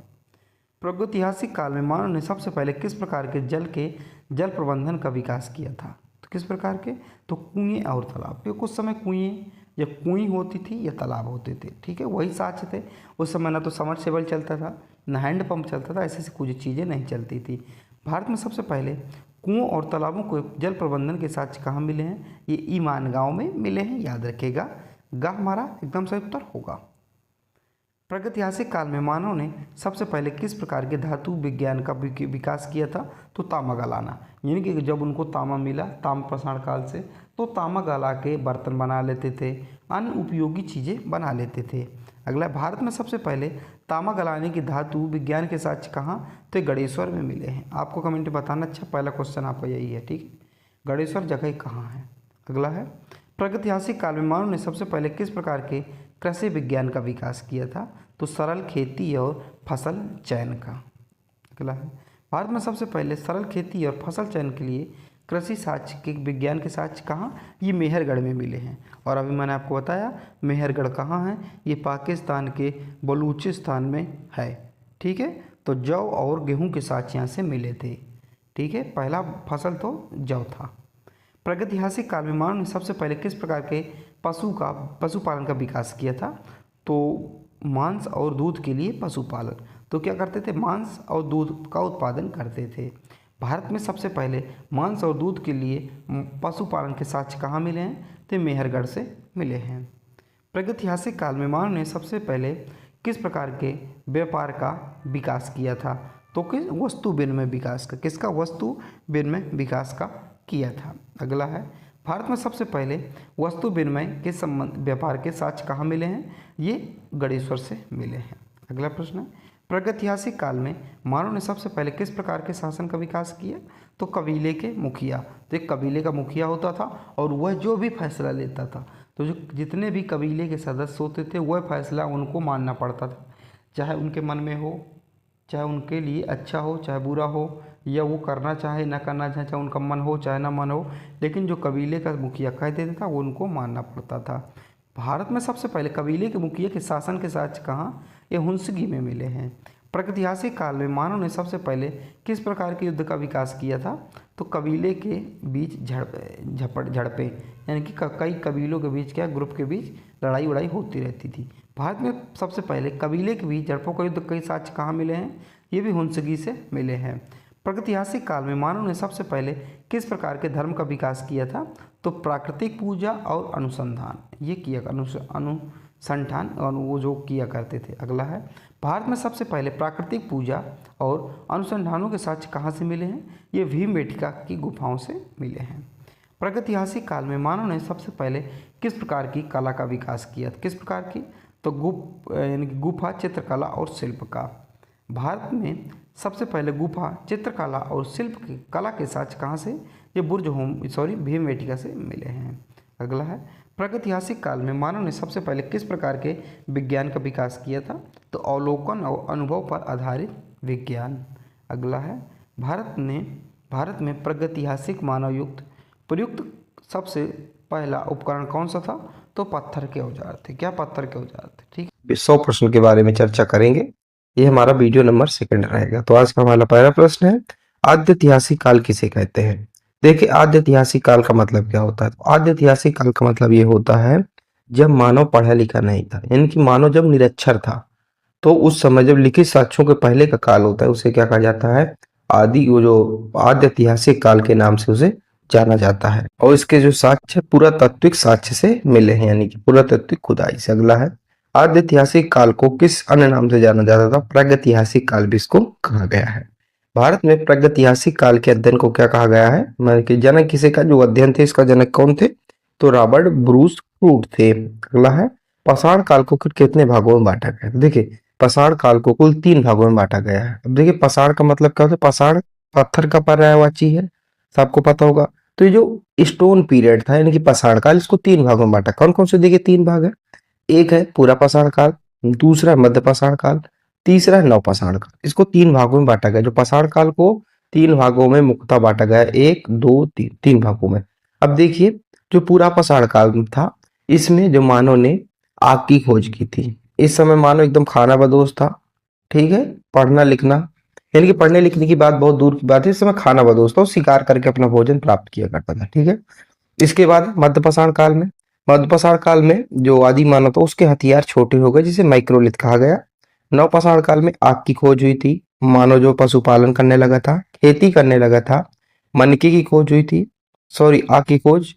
प्रागैतिहासिक काल में मानव ने सबसे पहले किस प्रकार के जल प्रबंधन का विकास किया था? तो किस प्रकार के? तो कुएं और तालाब। क्योंकि कुछ समय कुएं होती थी या तालाब होते थे। ठीक है, वही साक्ष्य थे। उस समय ना तो समरसेबल चलता था, ना हैंडपम्प चलता था, ऐसी कुछ चीज़ें नहीं चलती थी। भारत में सबसे पहले कुओं और तालाबों को जल प्रबंधन के साक्ष्य कहाँ मिले हैं? ये ईमान गाँव में मिले हैं, याद रखिएगा। गा हमारा एकदम सही उत्तर होगा। प्रागैतिहासिक काल में मानव ने सबसे पहले किस प्रकार के धातु विज्ञान का विकास किया था? तो तामा गलाना। यानी कि जब उनको तामा मिला ताम्रपाषाण काल से, तो तामा गला के बर्तन बना लेते थे, अन्य उपयोगी चीज़ें बना लेते थे। अगला, भारत में सबसे पहले तामा गलाने की धातु विज्ञान के साक्ष्य कहाँ? तो गणेश्वर में मिले हैं। आपको कमेंट में बताना। अच्छा, पहला क्वेश्चन आपका यही है। ठीक है, गणेश्वर जगह कहाँ है? अगला है, प्रागैतिहासिक काल में मानव ने सबसे पहले किस प्रकार के कृषि विज्ञान का विकास किया था? तो सरल खेती और फसल चयन का। अगला है, भारत में सबसे पहले सरल खेती और फसल चयन के लिए कृषि साक्ष्य के विज्ञान के साक्ष्य कहाँ? ये मेहरगढ़ में मिले हैं। और अभी मैंने आपको बताया मेहरगढ़ कहाँ है, ये पाकिस्तान के बलूचिस्तान में है। ठीक है, तो जौ और गेहूँ के साक्ष्य यहाँ से मिले थे। ठीक है, पहला फसल तो जौ था। प्रागैतिहासिक काल में मानव ने सबसे पहले किस प्रकार के पशुपालन का विकास किया था? तो मांस और दूध के लिए पशुपालन। तो क्या करते थे? मांस और दूध का उत्पादन करते थे। भारत में सबसे पहले मांस और दूध के लिए पशुपालन के साक्ष्य कहाँ मिले हैं? तो मेहरगढ़ से मिले हैं। प्रागैतिहासिक काल में मानव ने सबसे पहले किस प्रकार के व्यापार का विकास किया था? तो किस वस्तु विनिमय विकास का। किसका? वस्तु विनिमय विकास का किया था। अगला है, भारत में सबसे पहले वस्तु विनिमय के संबंध व्यापार के साक्ष्य कहाँ मिले हैं? ये गणेश्वर से मिले हैं। अगला प्रश्न है, प्रागैतिहासिक काल में मानव ने सबसे पहले किस प्रकार के शासन का विकास किया? तो कबीले के मुखिया। तो एक कबीले का मुखिया होता था और वह जो भी फैसला लेता था, तो जो जितने भी कबीले के सदस्य होते थे वह फैसला उनको मानना पड़ता था, चाहे उनके मन में हो, चाहे उनके लिए अच्छा हो चाहे बुरा हो, या वो करना चाहे ना करना चाहे, चाहे उनका मन हो चाहे ना मन हो, लेकिन जो कबीले का मुखिया कह देता था वो उनको मानना पड़ता था। भारत में सबसे पहले कबीले के मुखिया के शासन के साक्ष्य कहाँ? ये हुंसगी में मिले हैं। प्रागैतिहासिक काल में मानव ने सबसे पहले किस प्रकार के युद्ध का विकास किया था? तो कबीले के बीच झड़पें, यानी कि कई कबीलों के बीच क्या, ग्रुप के बीच लड़ाई वड़ाई होती रहती थी। भारत में सबसे पहले कबीले के बीच झड़पों का युद्ध कई साक्ष्य कहाँ मिले हैं? ये भी हुंसगी से मिले हैं। प्रागैतिहासिक काल में मानव ने सबसे पहले किस प्रकार के धर्म का विकास किया था? तो प्राकृतिक पूजा और अनुसंधान, ये किया अनुसंधान और वो जो किया करते थे। अगला है, भारत में सबसे पहले प्राकृतिक पूजा और अनुसंधानों के साक्ष्य कहाँ से मिले हैं? ये भीमबेटका की गुफाओं से मिले हैं। प्रागैतिहासिक काल में मानव ने सबसे पहले किस प्रकार की कला का विकास किया? किस प्रकार की? तो यानी गुफा चित्रकला और शिल्प का। भारत में सबसे पहले गुफा चित्रकला और शिल्प की कला के साक्ष्य कहाँ से? ये भीमबेटका से मिले हैं। अगला है, प्रागैतिहासिक काल में मानव ने सबसे पहले किस प्रकार के विज्ञान का विकास किया था? तो अवलोकन और अनुभव पर आधारित विज्ञान। अगला है, भारत में प्रागैतिहासिक मानव युग प्रयुक्त सबसे पहला उपकरण कौन सा था? तो पत्थर के औजार थे। क्या पत्थर के औजार थे? ठीक, 100 प्रश्न के बारे में चर्चा करेंगे। ये हमारा वीडियो नंबर 2 रहेगा। तो आज का हमारा पहला प्रश्न है, आद्य ऐतिहासिक काल किसे कहते हैं? देखिए, आद्य ऐतिहासिक काल का मतलब क्या होता है? तो आद्य ऐतिहासिक काल का मतलब ये होता है जब मानव पढ़ा लिखा नहीं था, यानी कि मानव जब निरक्षर था, तो उस समय जब लिखित साक्ष्यों के पहले का काल होता है उसे क्या कहा जाता है? वो जो आद्य ऐतिहासिक काल के नाम से उसे जाना जाता है। और इसके जो साक्ष्य पुरातात्विक साक्ष्य से मिले हैं, यानी कि पुरातात्विक खुदाई से। अगला है, आद्य ऐतिहासिक काल को किस अन्य नाम से जाना जाता था? प्रागैतिहासिक काल भी इसको कहा गया है। भारत में प्रागैतिहासिक काल के अध्ययन को क्या कहा गया है? मतलब कि जनक किसे का जो अध्ययन थे, इसका जनक कौन थे? तो रॉबर्ट ब्रूस क्रूट थे। अगला है, पाषाण काल को कितने भागों में बांटा गया? देखिए, पाषाण काल को कुल 3 भागों में बांटा गया है। अब देखिए, पाषाण का मतलब क्या होता है? पाषाण पत्थर का पर्यायवाची है, सबको पता होगा। तो ये जो स्टोन पीरियड था, यानी कि पाषाण काल, इसको 3 भागों में बांटा। कौन कौन से? देखिए 3 भाग है। एक है पूरा पाषाण काल, दूसरा मध्य पाषाण काल, तीसरा नव पाषाण काल। इसको 3 भागों में बांटा गया। जो पाषाण काल को 3 भागों में मुख्यतः बांटा गया, 1 2 3, 3 भागों में। अब देखिए, जो पूरा पाषाण काल था, इसमें जो मानव ने आग की खोज की थी। इस समय मानव एकदम खानाबदोश था, ठीक है, पढ़ना लिखना, यानी कि पढ़ने लिखने की बात बहुत दूर की बात है, इस समय खानाबदोश था, शिकार करके अपना भोजन प्राप्त किया करता था, ठीक है। इसके बाद मध्यपाषाण काल में, मध्यपाषाण काल में जो आदि मानव था उसके हथियार छोटे हो गए, जिसे माइक्रोलिथ कहा गया। नवपाषाण काल में आग की खोज हुई थी, मानव जो पशुपालन करने लगा था, खेती करने लगा था, मनकी की खोज हुई थी, आग की खोज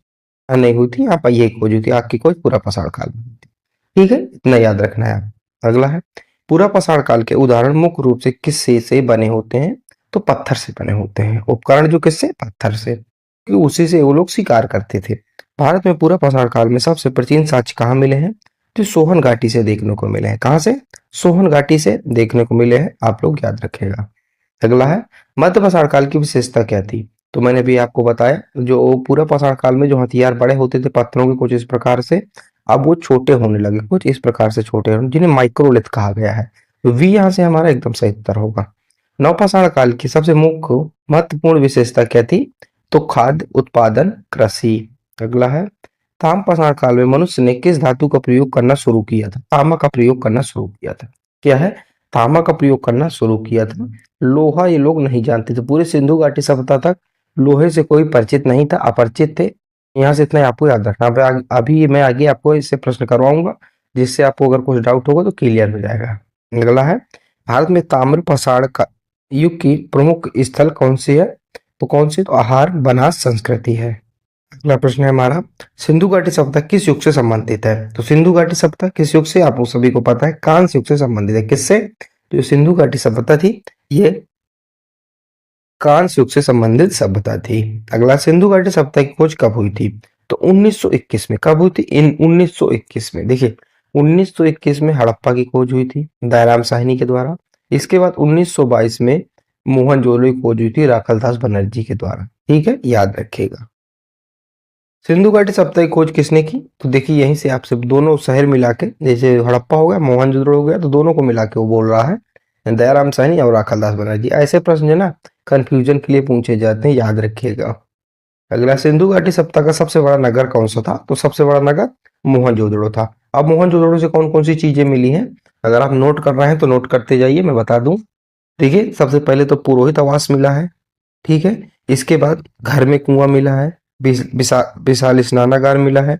नहीं हुई थी, यहाँ पहिए की खोज हुई थी। आग की खोज पूरा पाषाण काल में हुई थी, ठीक है, इतना याद रखना है। अगला है, पूरा पाषाण काल के उदाहरण मुख्य रूप से किससे से बने होते हैं? तो पत्थर से बने होते हैं। उपकरण जो किससे? पत्थर से, क्योंकि उसी से वो लोग शिकार करते थे। भारत में पूरा पाषाण काल में सबसे प्राचीन साक्ष्य कहाँ मिले हैं? तो सोहन घाटी से देखने को मिले हैं। कहाँ से? सोहन घाटी से देखने को मिले हैं, आप लोग याद रखिएगा। अगला है, मध्य पाषाण काल की विशेषता क्या थी? तो मैंने भी आपको बताया, जो पूरा पाषाण काल में जो हथियार बड़े होते थे पत्थरों के कुछ इस प्रकार से, अब वो छोटे होने लगे, कुछ इस प्रकार से छोटे होने, जिन्हें माइक्रोलिथ कहा गया है। तो वी यहाँ से हमारा एकदम सही उत्तर होगा। नवपाषाण काल की सबसे मुख्य महत्वपूर्ण विशेषता क्या थी? तो खाद्य उत्पादन, कृषि। अगला है, ताम्रपाषाण काल में मनुष्य ने किस धातु का प्रयोग करना शुरू किया था? तांबा का प्रयोग करना शुरू किया था। क्या है? तांबा का प्रयोग करना शुरू किया था। लोहा ये लोग नहीं जानते थे, पूरे सिंधु घाटी सभ्यता तक लोहे से कोई परिचित नहीं था, अपरिचित थे। यहाँ से इतना आपको याद रखना। अभी मैं आगे आपको इससे प्रश्न करवाऊंगा, जिससे आपको अगर कुछ डाउट होगा तो क्लियर हो जाएगा। अगला है, भारत में ताम्रपाषाण का युग की प्रमुख स्थल कौन सी है? तो कौन सी? तो आहार बनास संस्कृति है। अगला प्रश्न है हमारा, सिंधु घाटी सभ्यता किस युग से संबंधित है? तो सिंधु घाटी सभ्यता किस युग से? आप सभी को पता है, कांस्य युग से संबंधित है। किससे? जो सिंधु घाटी सभ्यता थी, ये कांस्य युग से संबंधित सभ्यता थी। अगला, सिंधु घाटी सभ्यता की खोज कब हुई थी? तो 1921 में। कब हुई थी? 1921 में। देखिए, 1921 में हड़प्पा की खोज हुई थी दयाराम साहनी के द्वारा। इसके बाद 1922 में मोहनजोदड़ो की खोज हुई थी राखालदास बनर्जी के द्वारा। ठीक है, याद रखिएगा। सिंधु घाटी सभ्यता की खोज किसने की? तो देखिए यहीं से आपसे दोनों शहर मिला के, जैसे हड़प्पा हो गया, मोहनजोदड़ो हो गया, तो दोनों को मिला के वो बोल रहा है दयाराम साहनी और राखालदास बनर्जी। ऐसे प्रश्न जो ना कंफ्यूजन के लिए पूछे जाते हैं, याद रखिएगा। अगला, सिंधु घाटी सभ्यता का सबसे बड़ा नगर कौन सा था? तो सबसे बड़ा नगर मोहनजोदड़ो था। अब मोहनजोदड़ो से कौन कौन सी चीजें मिली हैं, अगर आप नोट कर रहे हैं तो नोट करते जाइए, मैं बता दूं। देखिए सबसे पहले तो पुरोहित आवास मिला है। ठीक है, इसके बाद घर में कुआं मिला है, विशाल स्नानागार मिला है,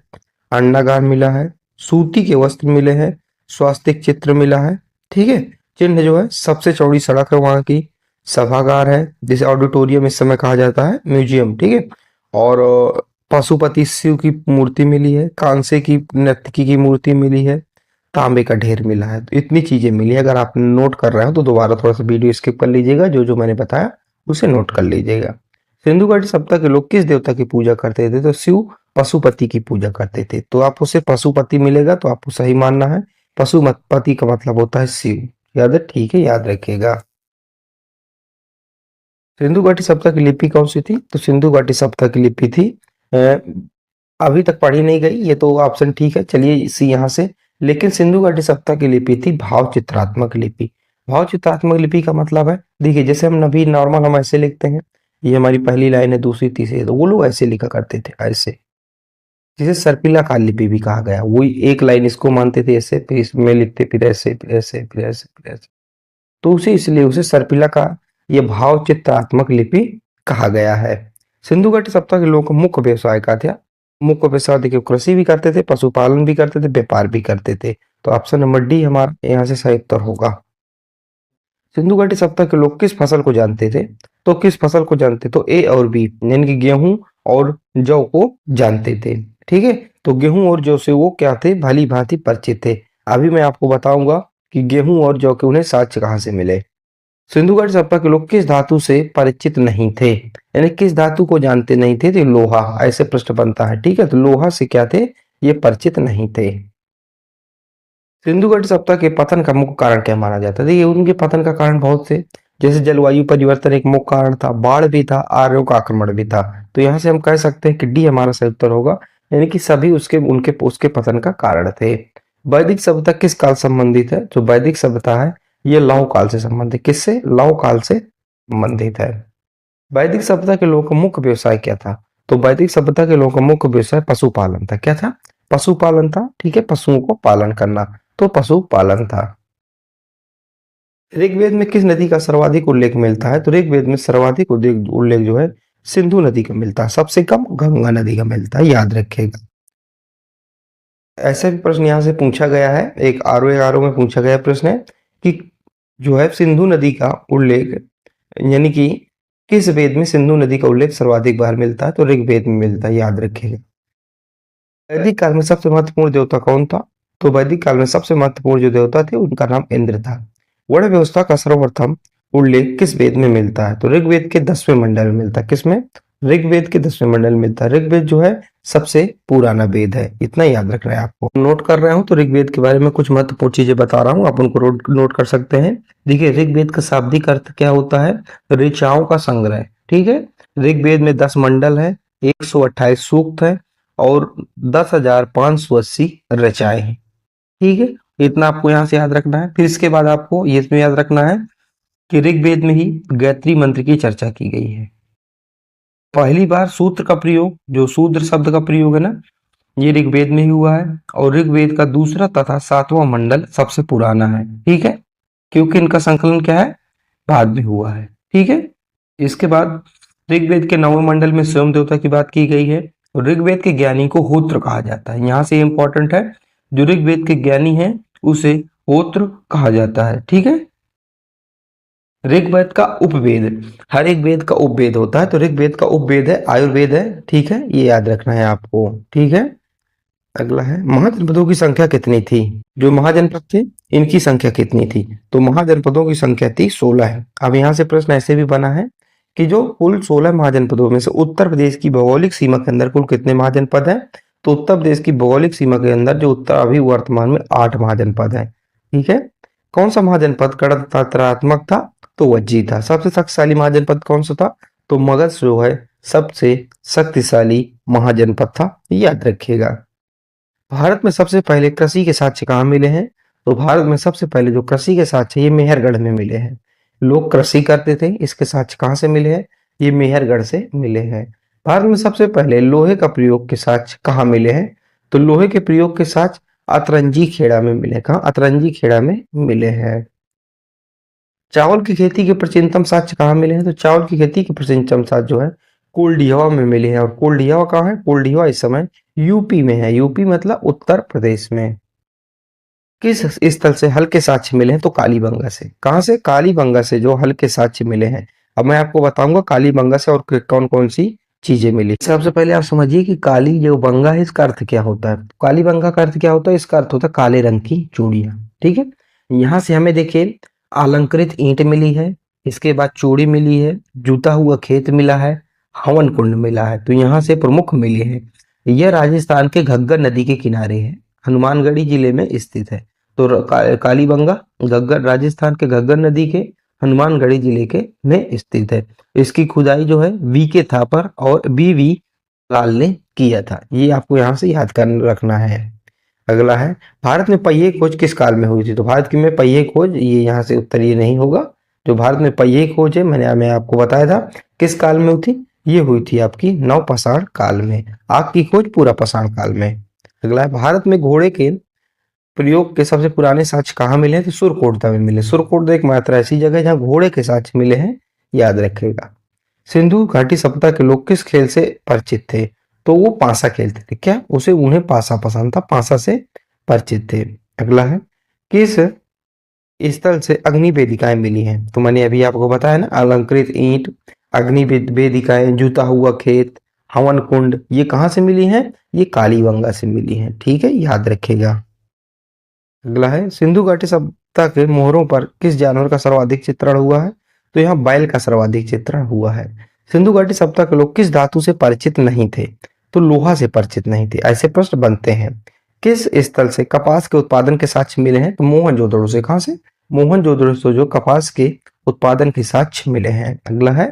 अंडागार मिला है, सूती के वस्त्र मिले हैं, स्वास्तिक चित्र मिला है। ठीक है, चिन्ह जो है, सबसे चौड़ी सड़क है वहां की, सभागार है जिसे ऑडिटोरियम इस समय कहा जाता है, म्यूजियम। ठीक है, और पशुपति शिव की मूर्ति मिली है, कांसे की नर्तकी की मूर्ति मिली है, तांबे का ढेर मिला है। तो इतनी चीजें मिली है। अगर आप नोट कर रहे हो तो दोबारा थोड़ा सा वीडियो स्किप कर लीजिएगा, जो जो मैंने बताया उसे नोट कर लीजिएगा। सिंधु घाटी सभ्यता के लोग किस देवता की पूजा करते थे? तो शिव पशुपति की पूजा करते थे। तो आप उसे पशुपति मिलेगा तो आपको सही मानना है, पशुपति का मतलब होता है शिव। याद है? ठीक है, याद रखिएगा। सिंधु घाटी सभ्यता की लिपि कौन सी थी? तो सिंधु घाटी सभ्यता की लिपि थी, अभी तक पढ़ी नहीं गई, ये तो ऑप्शन ठीक है, चलिए इसी यहाँ से। लेकिन सिंधु घाटी सभ्यता की लिपि थी भाव चित्रात्मक लिपि। भाव चित्रात्मक लिपि का मतलब है, देखिए जैसे हम नभी नॉर्मल हम ऐसे लिखते हैं, ये हमारी पहली लाइन है, दूसरी तीसरी, तो वो लोग ऐसे लिखा करते थे, ऐसे, जिसे सर्पिलाकार लिपि भी कहा गया। वही एक लाइन इसको मानते थे ऐसे, फिर इसमें लिखते, फिर ऐसे, फिर ऐसे, फिर ऐसे, फिर ऐसे, तो उसे इसलिए उसे सर्पिलाकार, ये भाव चित्रात्मक लिपि कहा गया है। सिंधु घाटी सभ्यता के लोगों का मुख्य व्यवसाय का था, मुख्य व्यवसाय देखिए कृषि भी करते थे, पशुपालन भी करते थे, व्यापार भी करते थे। तो ऑप्शन नंबर डी हमारा यहाँ से सही उत्तर होगा। सिंधु घाटी सभ्यता के लोग किस फसल को जानते थे? तो किस फसल को जानते? तो ए और बी, यानी कि गेहूं और जौ को जानते थे। ठीक है, तो गेहूं और जौ से वो क्या थे? भली भांति परिचित थे। अभी मैं आपको बताऊंगा कि गेहूं और जौ के उन्हें साक्ष्य कहाँ से मिले। सिंधु घाटी सभ्यता के लोग किस धातु से परिचित नहीं थे, यानी किस धातु को जानते नहीं थे? तो लोहा, ऐसे प्रश्न बनता है। ठीक है, तो लोहा से क्या थे? ये परिचित नहीं थे। सिंधु घाटी सभ्यता के पतन का मुख्य कारण क्या माना जाता है? देखिए उनके पतन का कारण बहुत से, जैसे जलवायु परिवर्तन एक मुख्य कारण था, बाढ़ भी था, आर्यों का आक्रमण भी था। तो यहाँ से हम कह सकते हैं कि डी हमारा सही उत्तर होगा, यानी कि सभी उसके उनके उसके पतन का कारण थे। वैदिक सभ्यता किस काल संबंधित है? जो वैदिक सभ्यता है ये लौह काल से संबंधित, किससे? लौह काल से संबंधित है। वैदिक सभ्यता के लोगों का मुख्य व्यवसाय क्या था? तो वैदिक सभ्यता के लोगों का मुख्य व्यवसाय पशुपालन था। क्या था? पशुपालन था। ठीक है, पशुओं को पालन करना, तो पशुपालन था। ऋग्वेद में किस नदी का सर्वाधिक उल्लेख मिलता है? तो ऋग्वेद में सर्वाधिक उल्लेख जो है सिंधु नदी का मिलता है, सबसे कम गंगा नदी का मिलता है, याद रखिएगा। ऐसा भी प्रश्न यहाँ से पूछा गया है, एक आरओ में पूछा गया प्रश्न है कि जो है सिंधु नदी का उल्लेख, यानी कि किस वेद में सिंधु नदी का उल्लेख सर्वाधिक बार मिलता है? तो ऋग्वेद में मिलता है, याद रखिएगा। वैदिक काल में सबसे महत्वपूर्ण देवता कौन था? तो वैदिक काल में सबसे महत्वपूर्ण जो देवता थे उनका नाम इंद्र था। वर्ण व्यवस्था का सर्वप्रथम उल्लेख किस वेद में मिलता है? तो ऋग्वेद के 10वें मंडल में मिलता है। किसमें? ऋग्वेद के 10वें मंडल में मिलता है। ऋग्वेद जो है सबसे पुराना वेद है, इतना याद रखना है आपको। नोट कर रहे हो तो ऋग्वेद के बारे में कुछ महत्वपूर्ण चीजें बता रहा हूँ, आप उनको नोट कर सकते हैं। देखिए ऋग्वेद का शाब्दिक अर्थ क्या होता है? ऋचाओं का संग्रह। ठीक है, ऋग्वेद में 10 मंडल है, 128 सूक्त है और 10,580 ऋचाएं हैं। ठीक है, इतना आपको यहाँ से याद रखना है। फिर इसके बाद आपको ये इसमें याद रखना है कि ऋग्वेद में ही गायत्री मंत्र की चर्चा की गई है। पहली बार सूत्र का प्रयोग, जो शूद्र शब्द का प्रयोग है ना, ये ऋग्वेद में ही हुआ है। और ऋग्वेद का दूसरा तथा 7वां मंडल सबसे पुराना है। ठीक है, क्योंकि इनका संकलन क्या है? बाद में हुआ है। ठीक है, इसके बाद ऋग्वेद के 9वें मंडल में स्वयं देवता की बात की गई है। ऋग्वेद के ज्ञानी को होत्र कहा जाता है। यहाँ से इंपॉर्टेंट है, जो ऋग्वेद के ज्ञानी है उसे होत्र कहा जाता है। ठीक है, ऋग्वेद का उपवेद, हर एक वेद का उपवेद होता है, तो ऋग्वेद का उपवेद है आयुर्वेद है। ठीक है, ये याद रखना है आपको। ठीक है, अगला है महाजनपदों की संख्या कितनी थी? जो महाजनपद थे इनकी संख्या कितनी थी? तो महाजनपदों की संख्या थी 16 है। अब यहाँ से प्रश्न ऐसे भी बना है कि जो कुल 16 महाजनपदों में से उत्तर प्रदेश की भौगोलिक सीमा के अंदर कुल कितने महाजनपद है? तो उत्तर प्रदेश की भौगोलिक सीमा के अंदर जो उत्तर अभी वर्तमान में 8 महाजनपद है। ठीक है, कौन सा महाजनपद गणतंत्रात्मक था? तो वज्जी था। सबसे शक्तिशाली महाजनपद कौन सा था? तो मगध जो है सबसे शक्तिशाली महाजनपद था, याद रखिएगा। भारत में सबसे पहले कृषि के साक्ष्य कहाँ मिले हैं? तो भारत में सबसे पहले जो कृषि के साक्ष्य ये मेहरगढ़ में मिले हैं। लोग कृषि करते थे, इसके साक्ष्य कहाँ से मिले हैं? ये मेहरगढ़ से मिले हैं। भारत में सबसे पहले लोहे का प्रयोग के साक्ष्य कहाँ मिले हैं? तो लोहे के प्रयोग के साक्ष्य अतरंजी खेड़ा में मिले। कहाँ? अतरंजी खेड़ा में मिले हैं। चावल की खेती के प्राचीनतम साक्ष्य कहाँ मिले हैं? तो चावल की खेती के प्राचीनतम साक्ष्य जो है कोल्डिहवा में मिले हैं। और कोल्डिहवा कहाँ है? कोल्डिहवा इस समय यूपी में है। यूपी मतलब उत्तर प्रदेश में। किस स्थल से हल्के साक्ष्य मिले हैं? तो कालीबंगा से। कहाँ से? कालीबंगा से जो हल्के साक्ष्य मिले हैं। अब मैं आपको बताऊंगा कालीबंगा से और कौन कौन सी चीजें मिली। सबसे पहले आप समझिए कि काली जो बंगा है इसका अर्थ क्या होता है। कालीबंगा का अर्थ क्या होता है? इसका अर्थ होता है काले रंग की चूड़ियां। ठीक है, यहाँ से हमें देखिए अलंकृत ईंट मिली है, इसके बाद चूड़ी मिली है, जूता हुआ खेत मिला है, हवन कुंड मिला है। तो यहाँ से प्रमुख मिले हैं। यह राजस्थान के घग्गर नदी के किनारे है, हनुमानगढ़ी जिले में स्थित है। तो कालीबंगा घग्गर राजस्थान के घग्गर नदी के हनुमानगढ़ी जिले के में स्थित है। इसकी खुदाई जो है वी के थापर और बी वी लाल ने किया था। ये आपको यहाँ से याद कर रखना है। अगला है भारत में पहिए खोज किस काल में हुई थी? तो भारत की में पहिए खोज, ये यहाँ से उत्तर ये नहीं होगा। जो भारत में पहिए खोज है मैं आपको बताया था किस काल में हुई थी, ये हुई थी आपकी नवपाषाण काल में। आग की खोज पूरा पाषाण काल में। अगला है भारत में घोड़े के प्रयोग के सबसे पुराने साक्ष्य कहाँ मिले हैं? तो सुरकोटदा में मिले। सुरकोटदा एक मात्र ऐसी जगह है जहाँ घोड़े के साक्ष्य मिले हैं, याद रखेगा। सिंधु घाटी सभ्यता के लोग किस खेल से परिचित थे? तो वो पासा खेलते थे। क्या? उन्हें पासा पसंद था, पासा से परिचित थे। अगला है किस स्थल से अग्नि वेदिकाएं मिली हैं? तो मैंने अभी आपको बताया ना, अलंकृत ईंट, अग्नि वेदिकाएं, जूता हुआ खेत, हवन कुंड, ये कहाँ से मिली हैं? ये कालीबंगा से मिली हैं। ठीक है, याद रखेगा। अगला है सिंधु घाटी सभ्यता के मोहरों पर किस जानवर का सर्वाधिक चित्रण हुआ है? तो यहाँ बैल का सर्वाधिक चित्रण हुआ है। सिंधु घाटी सभ्यता के लोग किस धातु से परिचित नहीं थे? तो लोहा से परिचित नहीं थे। ऐसे प्रश्न बनते हैं। किस स्थल से कपास के उत्पादन के साक्ष्य मिले हैं? तो मोहनजोदड़ो से। कहाँ से? मोहनजोदड़ो से जो कपास के उत्पादन के साक्ष्य मिले हैं। अगला है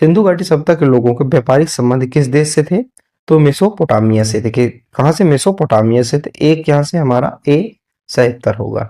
सिंधु घाटी सभ्यता के लोगों के व्यापारिक संबंध किस देश से थे? तो मेसोपोटामिया से थे। कहाँ से? मेसोपोटामिया से थे। एक यहाँ से हमारा ए सही उत्तर होगा।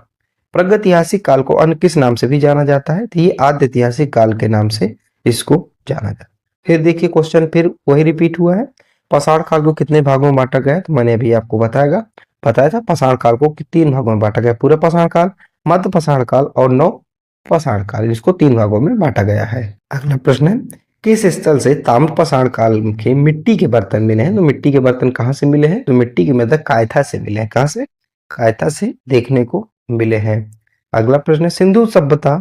प्रागैतिहासिक काल को अन्य किस नाम से भी जाना जाता है? तो ये आद्य ऐतिहासिक काल के नाम से इसको जाना जाता है। फिर देखिए क्वेश्चन फिर वही रिपीट हुआ है। पाषाण काल को कितने भागों में बांटा गया है? तो मैंने अभी आपको बताया था पाषाण काल को 3 भागों में बांटा गया। पूरा पाषाण काल, मध्य पाषाण काल और नव पाषाण काल, इसको 3 भागों में बांटा गया है। अगला प्रश्न है किस स्थल से ताम्र पाषाण काल के मिट्टी के बर्तन मिले हैं? तो मिट्टी के बर्तन कहाँ से मिले हैं? तो मिट्टी के मतलब कायथा से मिले हैं। कहाँ से? कायथा से देखने को मिले हैं। अगला प्रश्न है सिंधु सभ्यता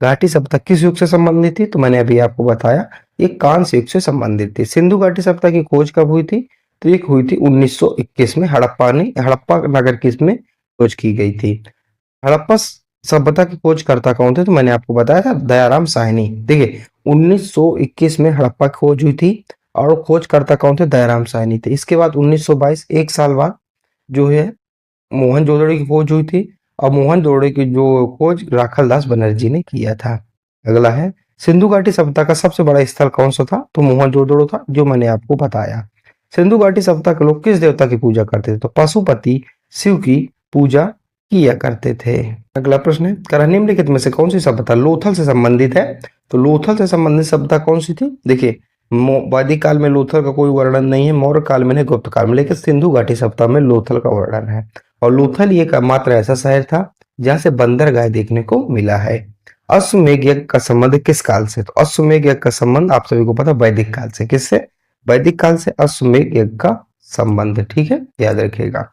घाटी सभ्यता किस युग से संबंधित थी? तो मैंने अभी आपको बताया ये कांस्य युग से संबंधित थी। सिंधु घाटी सभ्यता की खोज कब हुई थी? तो ये हुई थी 1921 में। हड़प्पा नगर किसमें खोज की गई थी? हड़प्पा सभ्यता की खोजकर्ता कौन थे? तो मैंने आपको बताया था दयाराम साहनी। देखिए 1921 में हड़प्पा की खोज हुई थी और खोजकर्ता कौन थे? दयाराम साहनी थे। इसके बाद 1922 एक साल बाद जो है मोहनजोदड़ो की खोज हुई थी और मोहनजोदड़ो की जो खोज राखलदास बनर्जी ने किया था। अगला है सिंधु घाटी सभ्यता का सबसे बड़ा स्थल कौन सा था? तो मोहनजोदड़ो था, जो मैंने आपको बताया। सिंधु घाटी सभ्यता के लोग किस देवता की पूजा करते थे? तो पशुपति शिव की पूजा किया करते थे। अगला प्रश्न है करा निम्नलिखित में से कौन सी सभ्यता लोथल से संबंधित है? तो लोथल से संबंधित सभ्यता कौन सी थी? देखिए वैदिक काल में लोथल का कोई वर्णन नहीं है, मौर्य काल में नहीं, गुप्त काल में, लेकिन सिंधु घाटी सभ्यता में लोथल का वर्णन है। और लोथल ये मात्र ऐसा शहर था जहां से बंदरगाह देखने को मिला है। अश्वमेध यज्ञ का संबंध किस काल से? तो अश्वमेध यज्ञ का संबंध आप सभी को पता वैदिक काल से। किससे? वैदिक काल से अश्वमेध यज्ञ का संबंध। ठीक है, याद रखिएगा।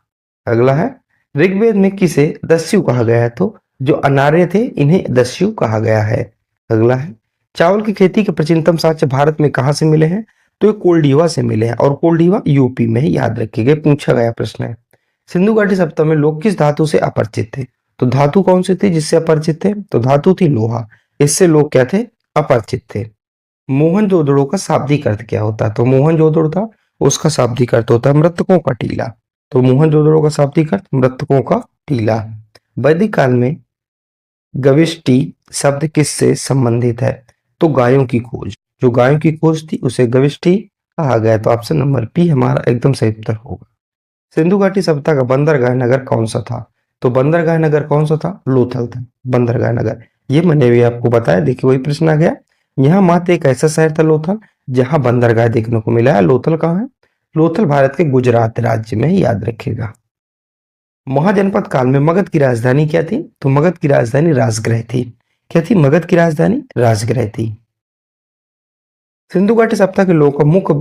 अगला है ऋग्वेद में किसे दस्यु कहा गया है? तो जो अनार्य थे इन्हें दस्यु कहा गया है। अगला है चावल की खेती के प्राचीनतम साक्ष्य भारत में कहां से मिले हैं? तो ये कोल्डिवा से मिले हैं और कोल्डिवा यूपी में ही, याद रखिएगा, पूछा गया प्रश्न है। सिंधु घाटी सभ्यता में लोग किस धातु से अपरिचित थे? तो धातु कौन सी थी जिससे अपरिचित थे? तो धातु थी लोहा। इससे लोग क्या थे? अपरिचित थे। मोहनजोदड़ो का शाब्दिक अर्थ क्या होता है? तो मोहनजोदड़ो था, उसका शाब्दिक अर्थ होता है मृतकों का टीला। तो मोहनजोदड़ो का शाब्दिक अर्थ मृतकों का टीला। वैदिक काल में गविष्टि शब्द किससे संबंधित है? तो गायों की खोज, जो गायों की खोज थी उसे गविष्टि कहा गया। तो ऑप्शन नंबर बी हमारा एकदम सही उत्तर होगा। सिंधु घाटी सभ्यता का बंदरगाह नगर कौन सा था? तो बंदरगाह नगर कौन सा था? लोथल था बंदरगाह नगर। ये मैंने भी आपको बताया, देखिए वही प्रश्न आ गया। यहाँ मात्र एक ऐसा शहर था लोथल जहां बंदरगाह देखने को मिला है। लोथल कहाँ है? लोथल भारत के गुजरात राज्य में है, याद रखिएगा। महाजनपद काल में मगध की राजधानी क्या थी? तो मगध की राजधानी राजगृह थी। क्या थी मगध की राजधानी? राजगृह थी। सिंधु घाटी सभ्यता के लोगों का मुख्य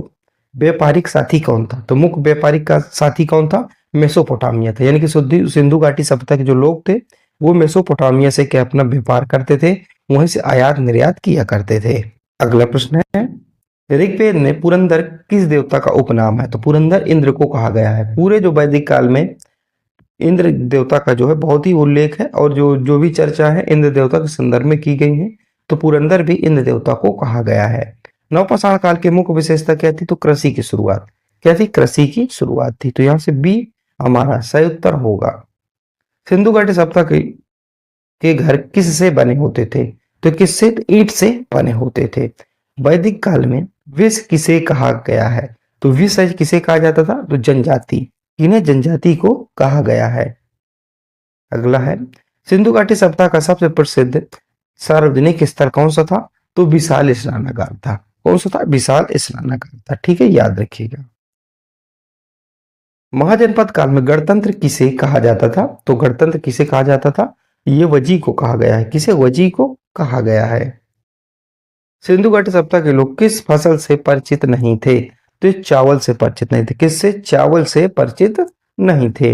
व्यापारिक साथी कौन था? तो मुख्य व्यापारिक का साथी कौन था? मेसोपोटामिया था। यानी कि सिंधु घाटी सभ्यता के जो लोग थे वो मेसोपोटामिया से क्या अपना व्यापार करते थे, वहीं से आयात निर्यात किया करते थे। अगला प्रश्न है, ऋग्वेद में पुरंदर किस देवता का उपनाम है? तो पुरंदर इंद्र को कहा गया है। पूरे जो वैदिक काल में इंद्र देवता का जो है बहुत ही उल्लेख है, और जो जो भी चर्चा है इंद्र देवता के संदर्भ में की गई है। तो पुरंदर भी इंद्र देवता को कहा गया है। नवपाषाण काल की मुख्य विशेषता क्या थी? तो कृषि की शुरुआत। क्या थी? कृषि की शुरुआत थी। तो यहाँ से बी हमारा सही उत्तर होगा। सिंधु घाटी सभ्यता के घर किससे बने होते थे? तो किससे? तो ईंट से बने होते थे। वैदिक काल में विष किसे कहा गया है? तो विष किसे कहा जाता था? तो जनजाति, किन्हें? जनजाति को कहा गया है। अगला है, सिंधु घाटी सभ्यता का सबसे प्रसिद्ध सार्वजनिक स्थल कौन सा था? तो विशाल स्नानागार था। कौन सा था? विशाल स्नानागार था। ठीक है, याद रखिएगा। महाजनपद काल में गणतंत्र किसे कहा जाता था? तो गणतंत्र किसे कहा जाता था? ये वजी को कहा गया है। किसे? वजी को कहा गया है। सिंधु घाटी सभ्यता के लोग किस फसल से परिचित नहीं थे? तो चावल से परिचित नहीं थे। किससे? चावल से परिचित नहीं थे।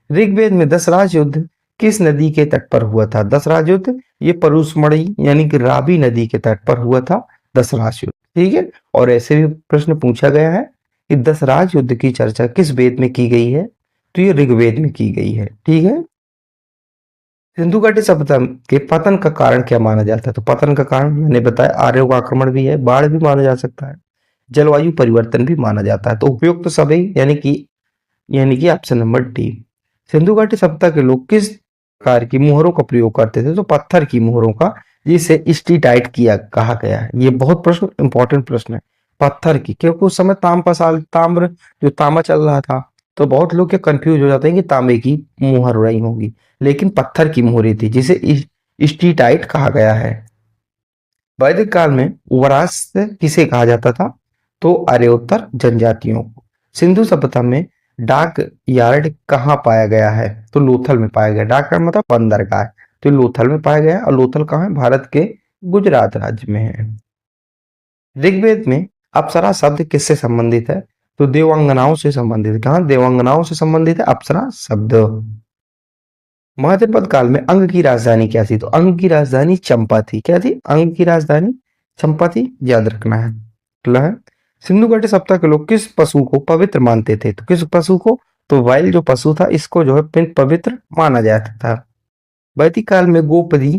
ऋग्वेद में दशराज युद्ध किस नदी के तट पर हुआ था? दशराज युद्ध ये परुसमढ़ी यानी कि रावी नदी के तट पर हुआ था दशराज युद्ध। ठीक है, और ऐसे भी प्रश्न पूछा गया है कि दशराज युद्ध की चर्चा किस वेद में की गई है? तो ये ऋग्वेद में की गई है। ठीक है, सिंधु घाटी सभ्यता के पतन का कारण क्या माना जाता है? तो पतन का कारण मैंने बताया आर्यों का आक्रमण भी है, बाढ़ भी माना जा सकता है, जलवायु परिवर्तन भी माना जाता है। तो उपयुक्त तो सभी यानी कि ऑप्शन नंबर डी। सिंधु घाटी सभ्यता के लोग किस प्रकार की मोहरों का प्रयोग करते थे? तो पत्थर की मोहरों का, जिसे स्टीटाइट किया कहा गया है। ये बहुत प्रश्न इंपॉर्टेंट प्रश्न है। पत्थर की, क्योंकि उस समय ताम्र जो तांबा चल रहा था, तो बहुत लोग क्या कंफ्यूज हो जाते हैं कि तांबे की मोहर उड़ाई होंगी, लेकिन पत्थर की मोहरी थी जिसे स्टीटाइट कहा गया है। वैदिक काल में वरास्त किसे कहा जाता था? तो आर्योत्तर जनजातियों को। सिंधु सभ्यता में डाक यार्ड कहाँ पाया गया है? तो लोथल में पाया गया। डाक यार्ड मतलब बंदरगाह, तो लोथल में पाया गया। और लोथल कहाँ है? भारत के गुजरात राज्य में है। ऋग्वेद में अप्सरा शब्द किससे संबंधित है? तो देवांगनाओं से संबंधित है। कहाँ? देवांगनाओं से संबंधित है अप्सरा शब्द। महाजनपद काल में अंग की राजधानी क्या थी? तो अंग की राजधानी चंपा थी। क्या थी? अंग की राजधानी चंपा थी, याद रखना है। अगला है, सिंधु घाटी सभ्यता के लोग किस पशु को पवित्र मानते थे? तो किस पशु को? तो वाइल जो पशु था इसको जो है पवित्र माना जाता था। वैदिक काल में गोपति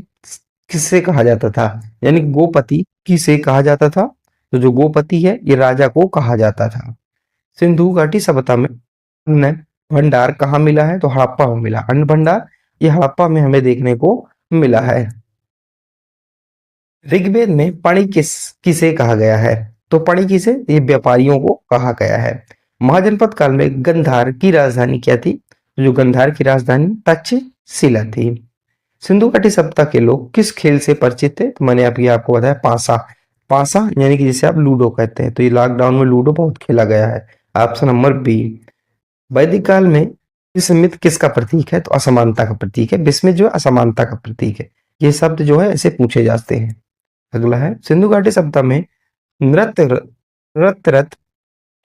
किससे कहा जाता था? यानी गोपति किसे कहा जाता था? तो जो गोपति है ये राजा को कहा जाता था। सिंधु घाटी सभ्यता में अन्न भंडार कहाँ मिला है? तो हड़प्पा में मिला। अन्न भंडार ये हड़प्पा में हमें देखने को मिला है। ऋग्वेद में पणि किसे कहा गया है? तो पणि किसे? ये व्यापारियों को कहा गया है। महाजनपद काल में गंधार की राजधानी क्या थी? जो गंधार की राजधानी तक्षशिला थी। सिंधु घाटी सभ्यता के लोग किस खेल से परिचित थे? तो मैंने अभी आपको बताया पासा। पासा यानी कि जिसे आप लूडो कहते हैं। तो ये लॉकडाउन में लूडो बहुत खेला गया है। Option number B. वैदिक काल में विस्मित किसका प्रतीक है? तो असमानता का प्रतीक है। विस्मित जो है असमानता का प्रतीक है। ये शब्द जो है ऐसे पूछे जाते हैं। अगला है, सिंधु घाटी सभ्यता में नृत्य नृत्यरत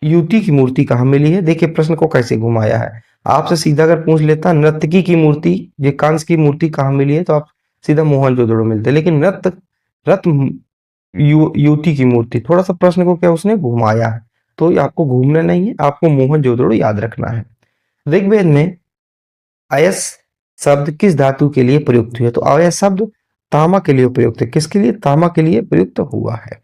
युवती की मूर्ति कहाँ मिली है? देखिए प्रश्न को कैसे घुमाया है। आपसे सीधा अगर पूछ लेता नर्तकी की मूर्ति, ये कांस की मूर्ति कहाँ मिली है, तो आप सीधा मोहनजोदड़ो मिलते, लेकिन रत्न युवती की मूर्ति, थोड़ा सा प्रश्न को क्या उसने घुमाया है। तो ये आपको घूमना नहीं है, आपको मोहनजोदड़ो याद रखना है। ऋग्वेद में अयस शब्द किस धातु के लिए प्रयुक्त हुआ है? तो अयस शब्द तामा के लिए प्रयुक्त है। किसके लिए? तामा के लिए प्रयुक्त हुआ है।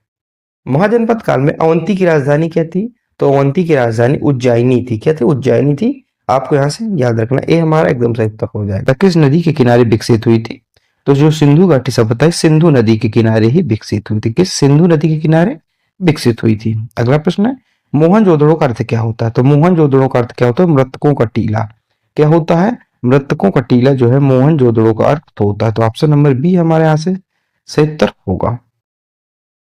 महाजनपद काल में अवंती की राजधानी क्या थी? तो अवंती की राजधानी उज्जैनी थी। क्या थी? उज्जैनी थी। आपको यहाँ से याद रखना, ये हमारा एकदम सही उत्तर हो जाएगा। किस नदी के किनारे विकसित हुई थी? तो जो सिंधु घाटी सभ्यता है सिंधु नदी के किनारे ही विकसित हुई थी। किस सिंधु नदी के किनारे विकसित हुई थी। अगला प्रश्न है मोहनजोदड़ो का अर्थ क्या होता है। तो मोहनजोदड़ो का अर्थ क्या होता है, मृतकों का टीला। क्या होता है, मृतकों का टीला जो है मोहनजोदड़ो का अर्थ होता है। तो ऑप्शन नंबर बी हमारे यहाँ से सही उत्तर होगा।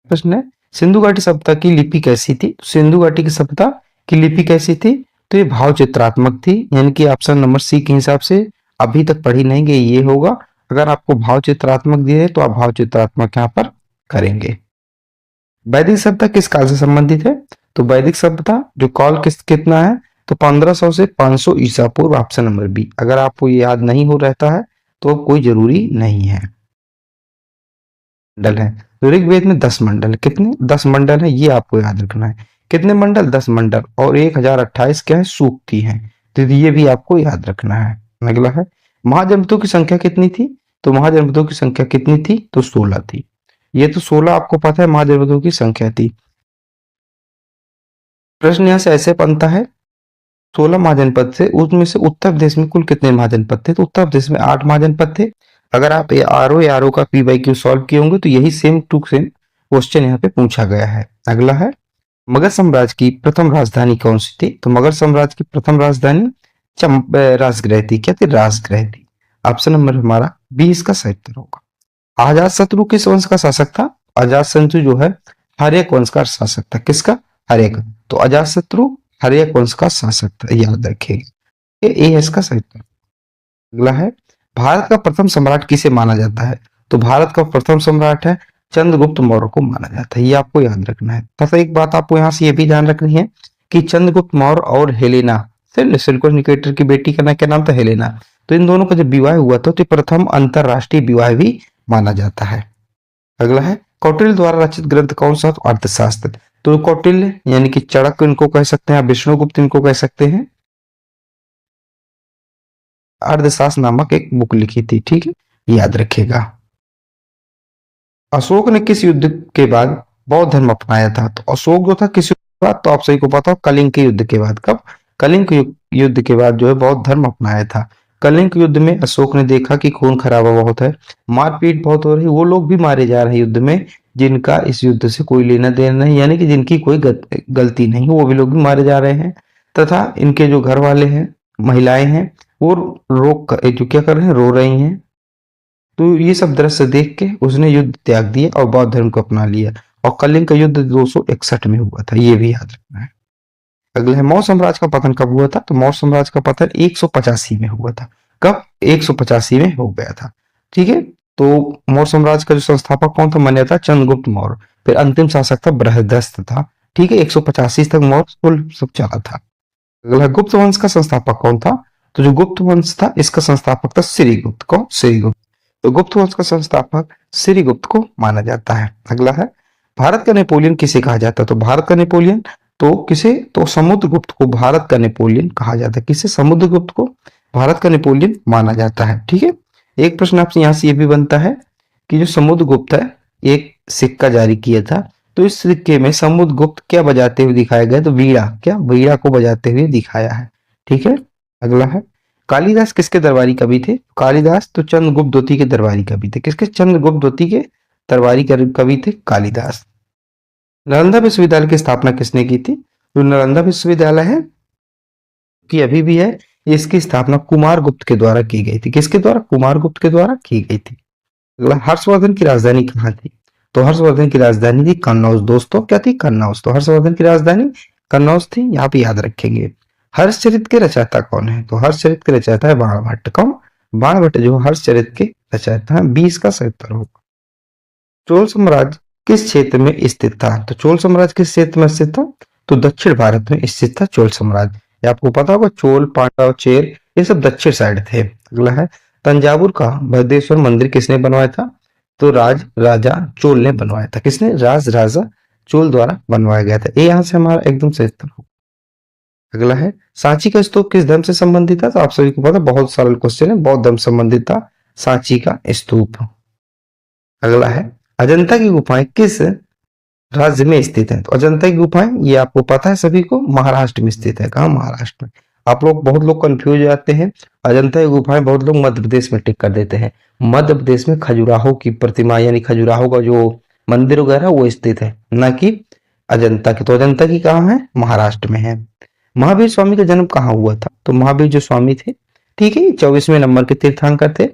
प्रश्न है सिंधु घाटी सभ्यता की लिपि कैसी थी। सिंधु घाटी की सभ्यता की लिपि कैसी थी, तो ये भाव चित्रात्मक थी, यानी कि ऑप्शन नंबर सी के हिसाब से अभी तक पढ़ी नहीं गई ये होगा। अगर आपको भाव चित्रात्मक दिए तो आप भाव चित्रात्मक यहाँ पर करेंगे। वैदिक सभ्यता किस काल से संबंधित है। तो वैदिक सभ्यता जो काल कितना है, तो 1500 से 500 ईसा पूर्व, ऑप्शन नंबर बी। अगर आपको ये याद नहीं हो रहता है तो कोई जरूरी नहीं है। मंडल है, तो ऋग्वेद में 10 मंडल, कितने 10 मंडल है ये आपको याद रखना है। कितने मंडल, 10 मंडल, और 1028 क्या है सूक्ति है, तो ये भी आपको याद रखना है। अगला है महाजनपदों की संख्या कितनी थी। तो महाजनपदों की संख्या कितनी थी, तो 16 थी। ये तो 16 आपको पता है महाजनपदों की संख्या थी। प्रश्न यहाँ से ऐसे बनता है 16 महाजनपद थे, उसमें से उत्तर प्रदेश में कुल कितने महाजनपद थे। तो उत्तर प्रदेश में 8 महाजनपद थे। अगर आप आर ओ का पी बाई क्यू सॉल्व किए होंगे तो यही सेम टू सेम क्वेश्चन यहाँ पे पूछा गया है। अगला है मगध साम्राज्य की प्रथम राजधानी कौन सी थी। तो मगध साम्राज्य की प्रथम राजधानी राजगृह थी। क्या थी, राजगृह थी। ऑप्शन नंबर हमारा 20 का सही उत्तर होगा। अजात शत्रु किस वंश का शासक था। अजात शत्रु जो है हर्यक वंश का शासक था। किसका, हर्यक। तो अजात शत्रु हर्यक वंश का शासक था, याद रखिएगा। ये ए इसका सही उत्तर। अगला है भारत का प्रथम सम्राट किसे माना जाता है। तो भारत का प्रथम सम्राट है चंद्रगुप्त मौर्य को माना जाता है, ये आपको याद रखना है। तथा एक बात आपको यहाँ से ये भी ध्यान रखनी है कि चंद्रगुप्त मौर्य और हेलेना, सिल्कोस निकेटर की बेटी का क्या नाम था, हेलेना। तो इन दोनों का जब विवाह हुआ था तो प्रथम अंतरराष्ट्रीय विवाह भी माना जाता है। अगला है कौटिल्य द्वारा रचित ग्रंथ कौन सा, तो अर्थशास्त्र। तो कौटिल्य यानी कि चाणक्य इनको कह सकते हैं, विष्णुगुप्त इनको कह सकते हैं, अर्थशास्त्र नामक एक बुक लिखी थी, ठीक है, याद रखिएगा। अशोक ने किस युद्ध के बाद बौद्ध धर्म अपनाया था। तो अशोक जो था किस युद्ध के बाद, तो आप सही को पता हो कलिंग के युद्ध के बाद। कब, कलिंग युद्ध के बाद जो है बौद्ध धर्म अपनाया था। कलिंग युद्ध में अशोक ने देखा कि खून खराबा बहुत है, मारपीट बहुत हो रही, वो लोग भी मारे जा रहे हैं युद्ध में जिनका इस युद्ध से कोई लेना देना नहीं, यानी कि जिनकी कोई गलती नहीं, वो भी लोग भी मारे जा रहे हैं। तथा इनके जो घर वाले हैं, महिलाएं हैं, वो जो क्या कर रहे हैं, रो रही हैं। तो ये सब दृश्य देख के उसने युद्ध त्याग दिया और बौद्ध धर्म को अपना लिया। और कलिंग का युद्ध 261 में हुआ था, ये भी याद रखना है। अगला है मौर्य साम्राज्य का पतन कब हुआ था। तो मौर्य साम्राज्य का पतन 185 में हुआ था। कब, 185 में हो गया था, ठीक है। तो मौर्य साम्राज्य का जो संस्थापक कौन था, मान्य था चंद्रगुप्त मौर्य। फिर अंतिम शासक था बृहदस्थ था, ठीक है। 185 तक मौर्य कुल सब चला था। अगला गुप्त वंश का संस्थापक कौन था। तो जो गुप्त वंश था इसका संस्थापक था श्रीगुप्त। कौन, श्रीगुप्त। तो गुप्त वंश का संस्थापक श्रीगुप्त को माना जाता है। अगला है भारत का नेपोलियन किसे कहा जाता है। तो भारत का नेपोलियन तो किसे, तो समुद्रगुप्त को भारत का नेपोलियन कहा जाता है। किसे, समुद्रगुप्त को भारत का नेपोलियन माना जाता है, ठीक है। एक प्रश्न आपसे यहाँ से ये भी बनता है कि जो समुद्रगुप्त है एक सिक्का जारी किया था, तो इस सिक्के में समुद्रगुप्त क्या बजाते हुए दिखाया गया, तो वीणा, क्या वीणा को बजाते हुए दिखाया है, ठीक है। अगला है कालिदास किसके दरबारी कवि थे। कालिदास तो चंद्रगुप्त द्वितीय के दरबारी कवि थे। किसके, चंद्रगुप्त द्वितीय के दरबारी कवि थे कालिदास। नालंदा विश्वविद्यालय की स्थापना किसने की थी। जो नालंदा विश्वविद्यालय है कि अभी भी है, इसकी स्थापना कुमार गुप्त के द्वारा की गई थी। किसके द्वारा, कुमार गुप्त के द्वारा की गई थी। अगला हर्षवर्धन की राजधानी कहाँ थी। तो हर्षवर्धन की राजधानी थी कन्नौज। दोस्तों क्या थी, कन्नौज। तो हर्षवर्धन की राजधानी कन्नौज थी, यहाँ पे याद रखेंगे। हर्षचरित के रचयिता कौन है। तो हर्षचरित के रचयिता है बाणभट्ट। कौन, बाणभट्ट जो हर्षचरित के रचयिता है, 20 का सही उत्तर होगा। चोल साम्राज्य किस क्षेत्र में स्थित था। तो चोल साम्राज्य किस क्षेत्र में स्थित था, तो दक्षिण भारत में स्थित था चोल साम्राज्य। ये आपको पता होगा, चोल, पांडव, चेर, ये सब दक्षिण साइड थे। अगला है तंजावुर का बृहदेश्वर मंदिर किसने बनवाया था। तो राजा चोल ने बनवाया था। किसने, राजा चोल द्वारा बनवाया गया था। ये यहाँ से हमारा एकदम सही उत्तर होगा। अगला है सांची का स्तूप किस धर्म से संबंधित था। तो आप सभी को पता, बहुत सरल क्वेश्चन है, बौद्ध धर्म संबंधित था सांची का स्तूप। अगला है अजंता की गुफाएं किस राज्य में स्थित है। तो अजंता की गुफाएं ये आपको पता है सभी को, महाराष्ट्र में स्थित है। कहाँ, महाराष्ट्र में। आप लोग बहुत लोग कंफ्यूज हो जाते हैं। अजंता की गुफाएं बहुत लोग मध्य प्रदेश में टिक कर देते हैं। मध्य प्रदेश में खजुराहो की प्रतिमा यानी खजुराहो का जो मंदिर वगैरह वो स्थित है, न कि अजंता की। तो अजंता की कहाँ है? महाराष्ट्र में है। महावीर स्वामी का जन्म कहाँ हुआ था? तो महावीर जो स्वामी थे, ठीक है, 24वें नंबर के तीर्थंकर थे।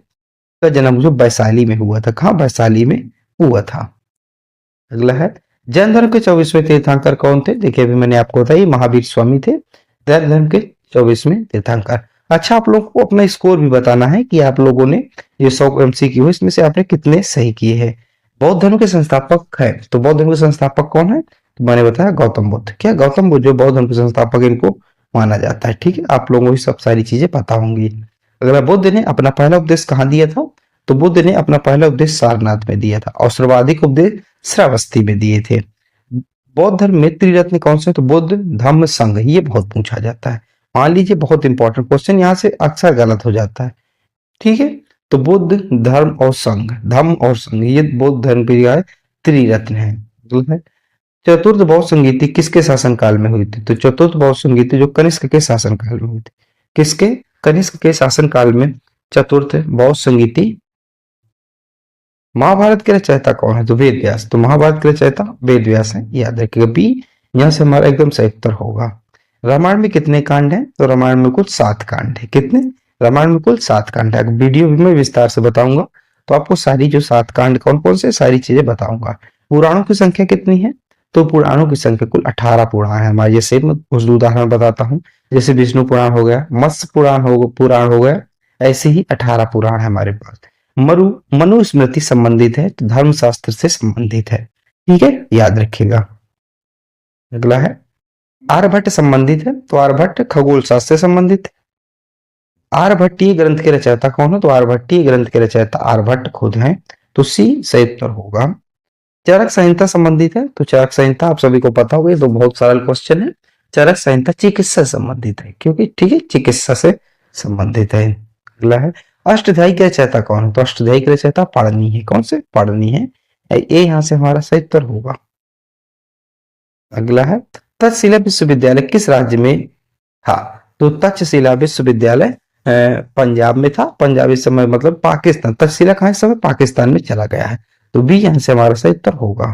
का जन्म जो वैशाली में हुआ था। कहाँ? वैशाली में हुआ था। अगला है, जैन धर्म के 24वें तीर्थंकर कौन थे? देखिए अभी मैंने आपको बताया महावीर स्वामी थे जैन धर्म के 24वें तीर्थंकर। अच्छा, आप लोगों को अपना स्कोर भी बताना है कि आप लोगों ने ये 100 MCQ है, इसमें से आपने कितने सही किए हैं। बौद्ध धर्म के संस्थापक है, तो बौद्ध धर्म के संस्थापक कौन है? तो मैंने बताया गौतम बुद्ध। क्या गौतम बुद्ध जो बौद्ध धर्म के संस्थापक इनको माना जाता है। ठीक है, आप लोगों को ये सब सारी चीजें पता होंगी। अगला, बुद्ध ने अपना पहला उपदेश कहाँ दिया था? तो बुद्ध ने अपना पहला उपदेश सारनाथ में दिया था और सर्वाधिक उपदेश श्रावस्ती में दिए थे। बौद्ध धर्म में त्रिरत्न कौन से? तो बुद्ध, धम्म, संघ। ये बहुत पूछा जाता है। मान लीजिए बहुत इंपॉर्टेंट क्वेश्चन, यहाँ से अक्सर गलत हो जाता है। ठीक है, तो बुद्ध, धर्म और संघ, धम्म और संघ, ये बौद्ध धर्म की क्या है? त्रिरत्न है। मतलब है। चतुर्थ बौद्ध संगीति किसके शासनकाल में हुई थी? तो चतुर्थ बौद्ध संगीति जो कनिष्क के शासनकाल में हुई थी। किसके? कनिष्क के शासनकाल में चतुर्थ बौद्ध संगीति। महाभारत के रचयिता कौन है? तो वेद व्यास। तो महाभारत के रचयिता वेद व्यास है, याद रखिएगा बी। यहां से हमारा एकदम सही उत्तर होगा। रामायण में कितने कांड हैं? तो रामायण में कुल 7 कांड है। कितने? रामायण में कुल 7 कांड है। वीडियो भी मैं विस्तार से बताऊंगा, तो आपको सारी जो 7 कांड कौन कौन से सारी चीजें बताऊंगा। पुराणों की संख्या कितनी है? तो पुराणों की संख्या कुल 18 पुराण है हमारे। जैसे मैं कुछ उदाहरण बताता हूँ, जैसे विष्णु पुराण हो गया, मत्स्य पुराण हो गया, ऐसे ही 18 पुराण है हमारे पास। मरु मनुस्मृति संबंधित है, तो धर्मशास्त्र से संबंधित है। ठीक है, याद रखिएगा। अगला है, आर्यभट्ट संबंधित है, तो आर्यभट्ट खगोल शास्त्र से संबंधित है। आर्यभट्टीय ग्रंथ के रचयिता कौन है? तो आर्यभट्टीय ग्रंथ के रचयिता आर्यभट्ट खुद हैं, तो सी सही उत्तर होगा। चरक संहिता संबंधित है, तो चरक संहिता आप सभी को पता होगा, ये तो बहुत सरल क्वेश्चन है। चरक संहिता चिकित्सा से संबंधित है, क्योंकि ठीक है चिकित्सा से संबंधित है। अगला है, अष्टाध्यायी के रचयिता कौन है? तो अष्टाध्यायी के रचयिता पाणिनि है। कौन से? पाणिनि है। ये यहां से हमारा सही उत्तर होगा। अगला है, तक्षशिला विश्वविद्यालय किस राज्य में? हाँ, तो तक्षशिला विश्वविद्यालय पंजाब में था। पंजाब इस समय मतलब पाकिस्तान, तक्षशिला कहाँ इस समय? पाकिस्तान में चला गया है। तो बी यहां से हमारा सही उत्तर होगा।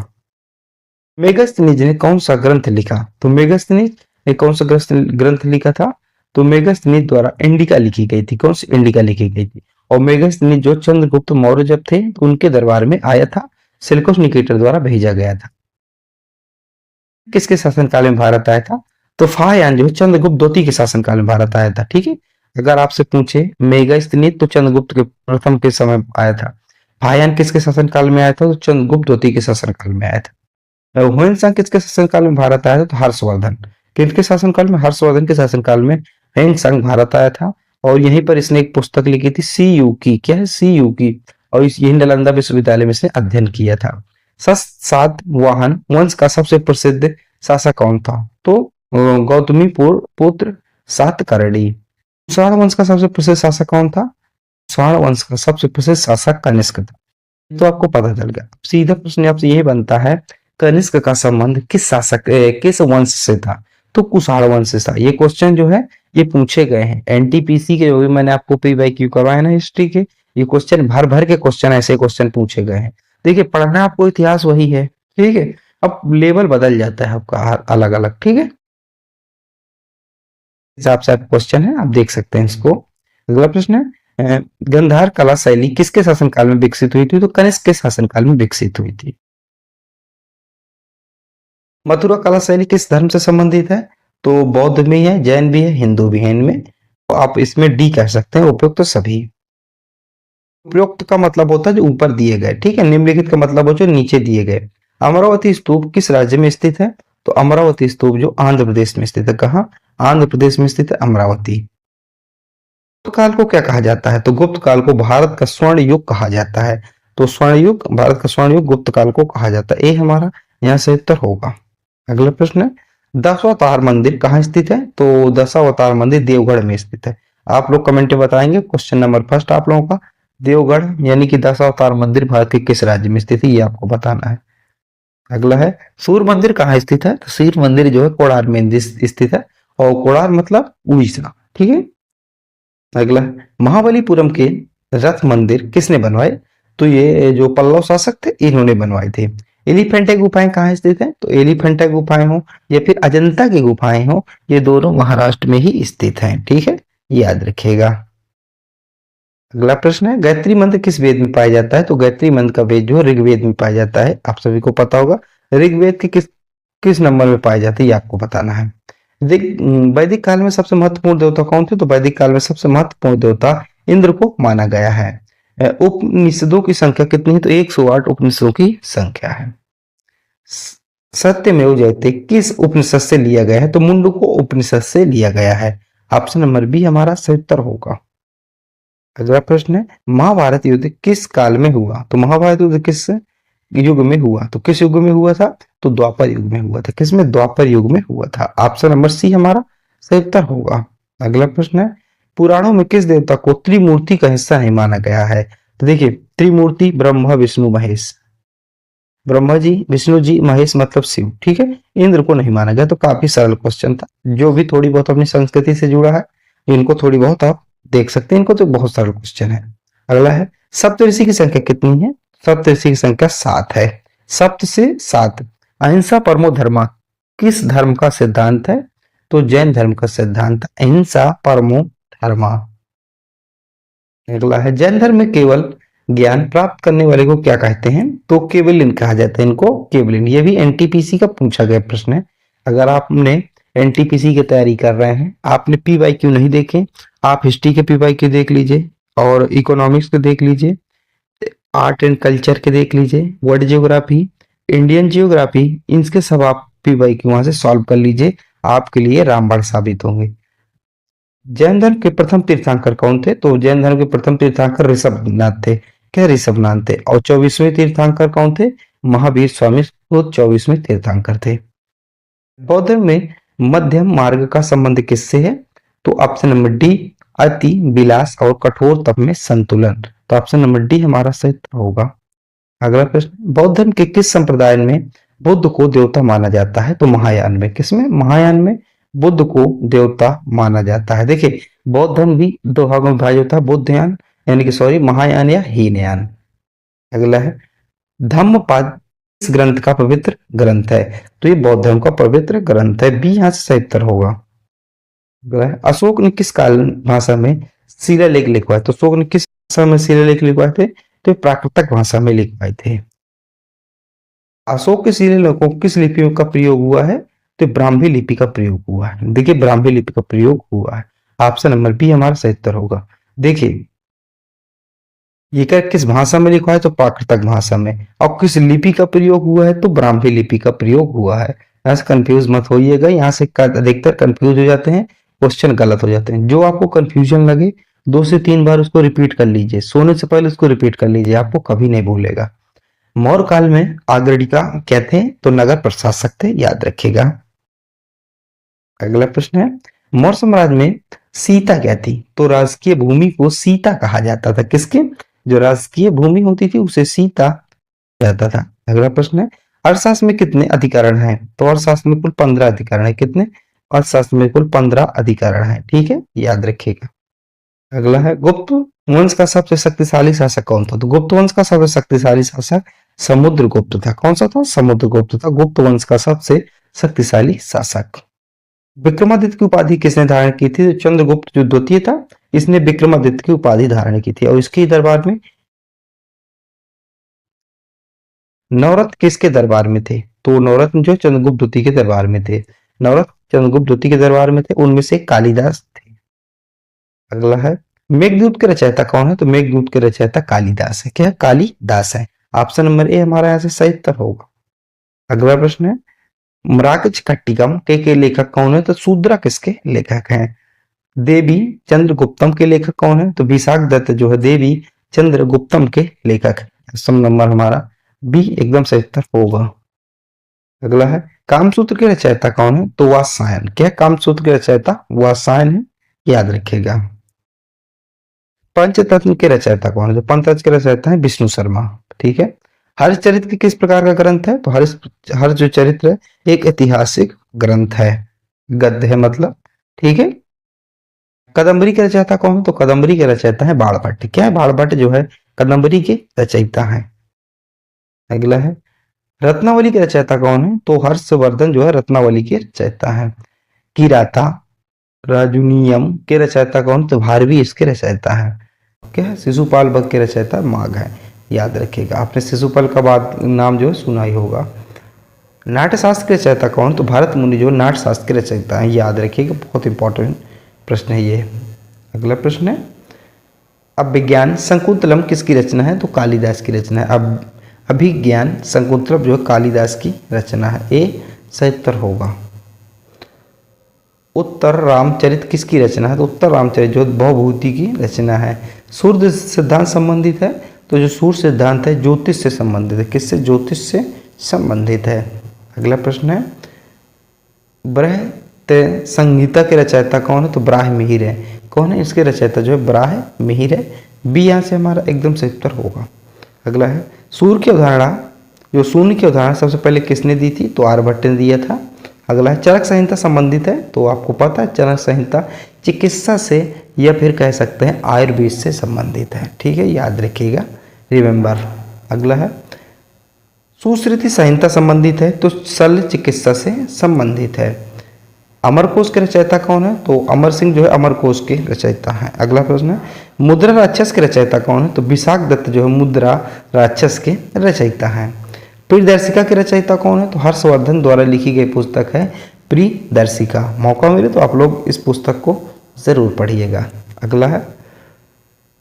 मेगास्थनीज ने कौन सा ग्रंथ लिखा? तो मेगास्थनीज ने कौन सा ग्रंथ लिखा था? तो मेगास्थनीज द्वारा इंडिका लिखी गई थी। कौन सी? इंडिका लिखी गई थी। और मेगास्थनीज जो चंद्रगुप्त मौर्य जब थे तो उनके दरबार में आया था, सिल्कोस निकेटर द्वारा भेजा गया था। किसके शासनकाल में भारत आया था? तो फाहयान जो चंद्रगुप्त द्वितीय के शासनकाल में भारत आया था। ठीक है, अगर आपसे पूछे मेगास्थनीज तो चंद्रगुप्त के प्रथम के समय आया था। फाहयान किसके शासनकाल में आया था? तो चंद्रगुप्त द्वितीय के शासनकाल में आया था। हुएन किसके शासनकाल में भारत आया था? तो हर्षवर्धन। किसके शासनकाल में? हर्षवर्धन के शासनकाल में हुएन भारत आया था। और यहीं पर इसने एक पुस्तक लिखी थी, सी यू की। क्या है? सी यू की। और इस यही नालंदा विश्वविद्यालय में इसने अध्ययन किया था। सातवाहन वंश का सबसे प्रसिद्ध शासक कौन था? तो गौतमी पुत्र सातकर्णी। कुषाण वंश का सबसे प्रसिद्ध शासक कौन था? कुषाण वंश का सबसे प्रसिद्ध शासक कनिष्क था। तो आपको पता चल गया। सीधा प्रश्न आपसे यही बनता है, कनिष्क का संबंध किस शासक किस वंश से था? तो कुषाण वंश से था। ये क्वेश्चन जो है ये पूछे गए हैं एनटीपीसी के, जो भी मैंने आपको पीवाईक्यू करवाया ना हिस्ट्री के, ये क्वेश्चन भर भर के क्वेश्चन ऐसे क्वेश्चन पूछे गए हैं। देखिए पढ़ना आपको इतिहास वही है, ठीक है, अब लेवल बदल जाता है आपका अलग अलग। ठीक है, हिसाब से क्वेश्चन है, आप देख सकते हैं इसको। अगला प्रश्न है, गंधार कला शैली किसके शासनकाल में विकसित हुई थी? तो कनिष्क के शासनकाल में विकसित हुई थी। मथुरा कला शैली किस धर्म से संबंधित है? तो बौद्ध भी है, जैन भी है, हिंदू भी है। इनमें तो आप इसमें डी कह सकते हैं, उपयुक्त तो सभी। उपयुक्त का मतलब होता है जो ऊपर दिए गए, ठीक है। निम्नलिखित का मतलब हो जो नीचे दिए गए। अमरावती स्तूप किस राज्य में स्थित है? तो अमरावती स्तूप जो आंध्र प्रदेश में स्थित है। कहाँ? आंध्र प्रदेश में स्थित है अमरावती। गुप्त काल को क्या कहा जाता है? तो गुप्त काल को भारत का स्वर्ण युग कहा जाता है। तो स्वर्ण युग, भारत का स्वर्ण युग गुप्त काल को कहा जाता है। ये हमारा यहाँ से उत्तर होगा। अगला प्रश्न है, दशावतार मंदिर कहाँ स्थित है? तो दशावतार मंदिर देवगढ़ में स्थित है। आप लोग कमेंट में बताएंगे। क्वेश्चन नंबर फर्स्ट आप लोगों का, देवगढ़ यानी कि दशावतार मंदिर भारत के किस राज्य में स्थित है, ये आपको बताना है। अगला है, सूर्य मंदिर कहाँ स्थित है? तो सूर्य मंदिर जो है कोणार्क में स्थित है। और कोणार्क मतलब उड़ीसा। ठीक है। अगला, महाबलीपुरम के रथ मंदिर किसने बनवाए? तो ये जो पल्लव शासक थे इन्होंने बनवाए थे। एलिफेंटा गुफाएं कहाँ स्थित है? तो एलिफेंटा गुफाएं हो या फिर अजंता की गुफाएं हो, ये दोनों महाराष्ट्र में ही स्थित हैं। ठीक है, याद रखिएगा। अगला प्रश्न है, गायत्री मंत्र किस वेद में पाया जाता है? तो गायत्री मंत्र का वेद जो है ऋग्वेद में पाया जाता है, आप सभी को पता होगा। ऋग्वेद के किस किस नंबर में पाया जाता है ये आपको बताना है। वैदिक काल में सबसे महत्वपूर्ण देवता कौन थे? तो वैदिक काल में सबसे महत्वपूर्ण देवता इंद्र को माना गया है। उपनिषदों की संख्या कितनी है? तो 108 उपनिषदों की संख्या है। सत्यमेव जयते किस उपनिषद से लिया गया है? तो मुंडको उपनिषद से लिया गया है। ऑप्शन नंबर बी हमारा सही उत्तर होगा। अगला प्रश्न है, महाभारत युद्ध किस काल में हुआ? तो महाभारत युद्ध किस युग में हुआ? तो किस युग में हुआ था? तो द्वापर युग में हुआ था। किसमें? द्वापर युग में हुआ था। ऑप्शन नंबर सी हमारा सही उत्तर होगा। अगला प्रश्न है, पुराणों में किस देवता को त्रिमूर्ति का हिस्सा नहीं माना गया है? तो देखिए, त्रिमूर्ति ब्रह्मा विष्णु महेश, ब्रह्मा जी, विष्णु जी, महेश मतलब शिव। ठीक है, इंद्र को नहीं माना गया। तो काफी सरल क्वेश्चन था, जो भी थोड़ी बहुत अपनी संस्कृति से जुड़ा है इनको थोड़ी बहुत आप देख सकते हैं, इनको तो बहुत सरल क्वेश्चन है। अगला है, सप्तऋषि की संख्या कितनी है? सप्तऋषि की संख्या 7 है। सप्त से 7। अहिंसा परमो धर्मा किस धर्म का सिद्धांत है? तो जैन धर्म का सिद्धांत अहिंसा परमो धर्मा। अगला है, जैन धर्म में केवल ज्ञान प्राप्त करने वाले को क्या कहते हैं? तो केवलिन कहा जाता है इनको, केवलिन। ये भी एनटीपीसी का पूछा गया प्रश्न है। अगर आपने एनटीपीसी की तैयारी कर रहे हैं, आपने पीवाईक्यू नहीं देखे, आप हिस्ट्री के पीवाईक्यू देख लीजिए और इकोनॉमिक्स के देख लीजिए, आर्ट एंड कल्चर के देख लीजिए, वर्ल्ड जियोग्राफी, इंडियन जियोग्राफी, इनके सब आप पीवाईक्यू वहां से सॉल्व कर लीजिए, आपके लिए रामबाण साबित होंगे। जैन धर्म के प्रथम तीर्थंकर कौन थे? तो जैन धर्म के प्रथम तीर्थंकर ऋषभनाथ थे। क्या? ऋषभनाथ थे। और 24वें तीर्थंकर कौन थे? महावीर स्वामी, वो 24वें तीर्थंकर थे। बौद्ध धर्म में मध्यम मार्ग का संबंध किससे है? तो ऑप्शन नंबर डी, अति विलास और कठोर तप में संतुलन। तो ऑप्शन नंबर डी हमारा सही उत्तर होगा। अगला प्रश्न, बौद्ध धर्म के किस संप्रदाय में बुद्ध को देवता माना जाता है? तो महायान में। किसमें? महायान में बुद्ध को देवता माना जाता है। देखिए, बौद्ध धर्म भी दो भागों में विभाजित होता है, बुद्धयान यानी कि सॉरी महायान या हीनयान। अगला है, धम्मपद इस ग्रंथ का पवित्र ग्रंथ है? तो ये बौद्ध धर्म का पवित्र ग्रंथ है। बी यहाँ से सही उत्तर होगा। अगला है, अशोक ने किस काल भाषा में शिलालेख लिखवाए? तो अशोक ने किस भाषा में शिलालेख लिखवाए थे? तो प्राकृतक भाषा में लिखवाए थे। अशोक के शिलालेखों को किस लिपियों का प्रयोग हुआ है? तो ब्राह्मी लिपि का प्रयोग हुआ है। देखिए, ब्राह्मी लिपि का प्रयोग हुआ है। ऑप्शन नंबर बी हमारा सही उत्तर होगा। देखिए, ये क्या किस भाषा में लिखा है? तो प्राकृतक भाषा में। और किस लिपि का प्रयोग हुआ है? तो ब्राह्मी लिपि का प्रयोग हुआ है। यहाँ से कंफ्यूज मत होइएगा, यहाँ से अधिकतर कंफ्यूज हो जाते हैं, क्वेश्चन गलत हो जाते हैं। जो आपको कंफ्यूजन लगे 2 से 3 बार उसको रिपीट कर लीजिए, सोने से पहले उसको रिपीट कर लीजिए, आपको कभी नहीं भूलेगा। मौर्य काल में अग्रणी क्या थे? तो नगर प्रशासक थे, याद रखिएगा। अगला प्रश्न है, मौर्य साम्राज्य में सीता क्या थी? तो राजकीय भूमि को सीता कहा जाता था। किसके? जो राजकीय भूमि होती थी उसे सीता जाता था। अगला प्रश्न है, अर्थशास्त्र में कितने अधिकरण हैं? तो अर्थशास्त्र में कुल 15 अधिकरण है। कितने? अर्थशास्त्र में कुल 15 अधिकरण है। ठीक है, याद रखिएगा। अगला है, गुप्त वंश का सबसे शक्तिशाली शासक कौन था? तो गुप्त वंश का सबसे शक्तिशाली शासक समुद्रगुप्त था। कौन सा था? समुद्रगुप्त था गुप्त वंश का सबसे शक्तिशाली शासक। विक्रमादित्य की उपाधि किसने धारण की थी? तो चंद्रगुप्त जो द्वितीय था, इसने विक्रमादित्य की उपाधि धारण की थी। और इसके दरबार में नवरत्न किसके दरबार में थे? तो नवरत्न जो चंद्रगुप्त द्वितीय के दरबार में थे। नवरत्न चंद्रगुप्त द्वितीय के दरबार में थे, उनमें से कालिदास थे। अगला है, मेघदूत के रचयिता कौन है? तो मेघदूत के रचयिता कालिदास है। क्या? कालिदास है। ऑप्शन नंबर ए हमारा यहाँ से सही उत्तर होगा। अगला प्रश्न है, मृगजकट्टिकम के लेखक कौन है? तो शूद्रा किसके लेखक हैं? देवी चंद्रगुप्तम के लेखक कौन है? तो विशाख दत्त जो है देवी चंद्रगुप्तम के लेखक। ऑप्शन नंबर हमारा बी एकदम सही उत्तर होगा। अगला है, कामसूत्र के रचयिता कौन है? तो वात्सायन। क्या? कामसूत्र के रचयिता वात्सायन है, याद रखिएगा। पंचतत्व के रचयिता कौन है? तो पंचतत्व के रचयिता है विष्णु शर्मा। ठीक है। हरिश्चरित्र किस प्रकार का ग्रंथ है? तो हर जो चरित्र है एक ऐतिहासिक ग्रंथ है, गद्य है मतलब। ठीक है। कदम्बरी के रचयिता कौन है? तो कदम्बरी के रचयिता है बाणभट्ट। क्या है? बाणभट्ट जो है कदम्बरी के रचयिता है। अगला है रत्नावली के रचयिता कौन है? तो हर्षवर्धन जो है रत्नावली के रचयिता है। किराता राजुनियम के रचयिता कौन? तो भारवी इसके रचयिता है। क्या है? शिशुपाल वध के रचयिता माघ है। याद रखिएगा, आपने शिशुपाल का बाद नाम जो है सुना ही होगा। नाट्यशास्त्र के रचयिता कौन? तो भारत मुनि जो नाट्यशास्त्र के रचयिता हैं। याद रखिएगा, बहुत इंपॉर्टेंट प्रश्न है ये। अगला प्रश्न है अब विज्ञान शकुंतलम किसकी रचना है? तो कालिदास की रचना है। अब अभिज्ञान शकुंतलम जो है कालिदास की रचना है। ए सही उत्तर होगा। उत्तर रामचरित किसकी रचना है? तो उत्तर रामचरित जो भवभूति की रचना है। सूर्य सिद्धांत संबंधित है। तो जो सूर्य सिद्धांत है ज्योतिष से संबंधित है। किससे? ज्योतिष से संबंधित है। अगला प्रश्न है बृहत संहिता के रचयिता कौन है? तो ब्राह्महिर है। कौन है इसके रचयिता? जो है ब्राह्महिर है। बी यहाँ से हमारा एकदम सही उत्तर होगा। अगला है सूर्य की अवधारणा, जो शून्य की अवधारणा सबसे पहले किसने दी थी? तो आर्यभट्ट ने दिया था। अगला है चरक संहिता संबंधित है। तो आपको पता है चरक संहिता चिकित्सा से या फिर कह सकते हैं आयुर्वेद से संबंधित है। ठीक है, याद रखिएगा, रिमेंबर। अगला है सुश्रुति संहिता संबंधित है। तो शल्य चिकित्सा से संबंधित है। अमरकोश के रचयिता कौन है? तो अमर सिंह जो है अमरकोश के रचयिता हैं। अगला प्रश्न है मुद्रा राक्षस के रचयिता कौन है? तो विशाख दत्त जो है मुद्रा राक्षस के रचयिता हैं। प्रियदर्शिका के रचयिता कौन है? तो हर्षवर्धन द्वारा लिखी गई पुस्तक है प्रियदर्शिका। मौका मिले तो आप लोग इस पुस्तक को जरूर पढ़िएगा। अगला है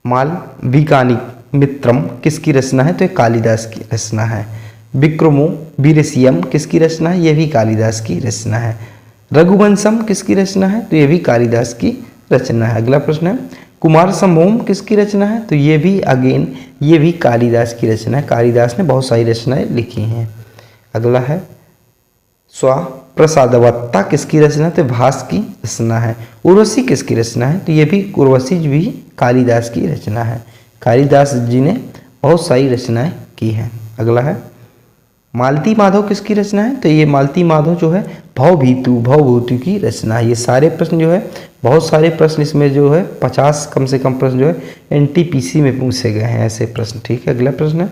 मालविकानी मित्रम किसकी रचना है? तो ये कालिदास की रचना है। विक्रमो वीरसियम किसकी रचना है? यह भी कालिदास की रचना है। रघुवंशम किसकी रचना है? तो यह भी कालिदास की रचना है। अगला प्रश्न है कुमार संभोम किसकी रचना है? तो ये भी अगेन ये भी कालिदास की रचना है। कालिदास ने बहुत सारी रचनाएं लिखी हैं। अगला है स्वप्रसादवत्ता किसकी रचना? तो भास की रचना है। उर्वशी किसकी रचना है? तो ये भी उर्वशी भी कालिदास की रचना है। कालिदास जी ने बहुत सारी रचनाएं की हैं। अगला है मालती माधव किसकी रचना है? तो ये मालती माधव जो है भवभूति की रचना है। ये सारे प्रश्न जो है बहुत सारे प्रश्न इसमें जो है 50 कम से कम प्रश्न जो है एनटीपीसी में पूछे गए हैं ऐसे प्रश्न। ठीक है, अगला प्रश्न है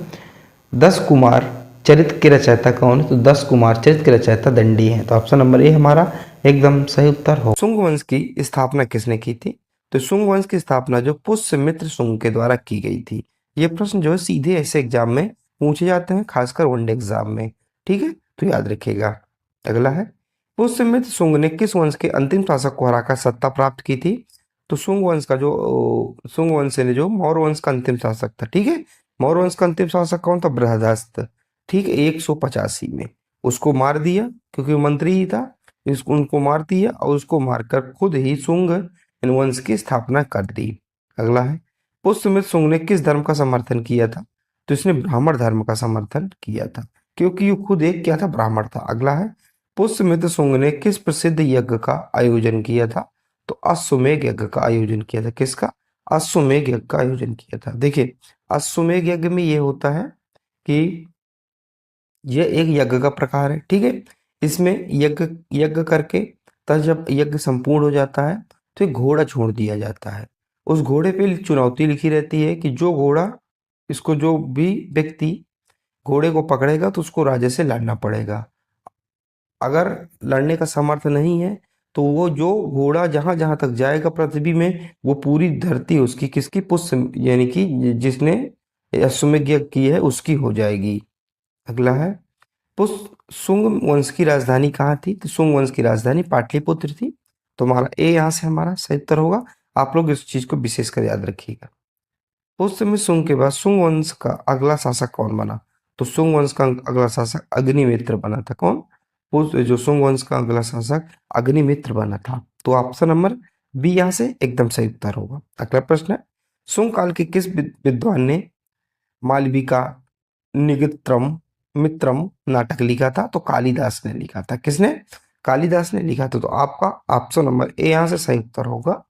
10 कुमार चरित्र के रचयिता कौन है? तो 10 कुमार चरित्र के रचयिता दंडी हैं। तो ऑप्शन नंबर ए हमारा एकदम सही उत्तर हो। शुंग वंश की स्थापना किसने की थी? तो शुंग वंश की स्थापना जो पुष्यमित्र शुंग के द्वारा की गई थी। ये प्रश्न जो है सीधे ऐसे एग्जाम में पूछे जाते हैं, खासकर वनडे एग्जाम में। ठीक है, तो याद रखिएगा। अगला है पुष्यमित्र शुंग ने किस वंश के अंतिम शासक को हराकर सत्ता प्राप्त की थी? तो शुंग वंश का जो शुंग वंश ने जो मौर्य वंश का अंतिम शासक था। ठीक है, मौर्य वंश का अंतिम शासक कौन था? बृहदस्थ। ठीक है, 185 में उसको मार दिया क्योंकि मंत्री ही था। इसको उनको मार दिया और उसको मारकर खुद ही शुंग वंश की स्थापना कर दी। अगला है पुष्यमित्र शुंग ने किस धर्म का समर्थन किया था? तो इसने ब्राह्मण धर्म का समर्थन किया था क्योंकि ये खुद एक क्या था? ब्राह्मण था। अगला है पुष्यमित्र शुंग ने किस प्रसिद्ध यज्ञ का आयोजन किया था? तो अश्वमेध यज्ञ का आयोजन किया था। किसका? अश्वमेध यज्ञ का आयोजन किया था। देखिए अश्वमेध यज्ञ में ये होता है कि यह एक यज्ञ का प्रकार है। ठीक है, इसमें यज्ञ यज्ञ करके तब जब यज्ञ संपूर्ण हो जाता है तो एक घोड़ा छोड़ दिया जाता है। उस घोड़े पे चुनौती लिखी रहती है कि जो घोड़ा इसको जो भी व्यक्ति घोड़े को पकड़ेगा तो उसको राजा से लड़ना पड़ेगा। अगर लड़ने का सामर्थ्य नहीं है तो वो जो घोड़ा जहां जहां तक जाएगा पृथ्वी में वो पूरी धरती उसकी किसकी? पुष्य यानी कि जिसने अश्वमेध यज्ञ की है उसकी हो जाएगी। अगला है शुंग वंश की राजधानी कहाँ थी? तो शुंग वंश की राजधानी पाटलिपुत्र थी। तो हमारा ए यहाँ से हमारा सही उत्तर होगा। आप लोग इस चीज को विशेषकर याद रखिएगा। उस समय शुंग के बाद शुंग वंश का अगला शासक कौन बना? तो शुंग वंश का अगला शासक अग्निमित्र बना था। कौन? जो शुंग वंश का अगला शासक अग्निमित्र बना था। तो ऑप्शन नंबर बी यहाँ से एकदम सही उत्तर होगा। अगला प्रश्न है शुंग काल के किस विद्वान ने मालविका निगत्रम मित्रम नाटक लिखा था? तो कालिदास ने लिखा था। किसने? कालिदास ने लिखा था। तो आपका ऑप्शन नंबर ए यहाँ से सही उत्तर होगा।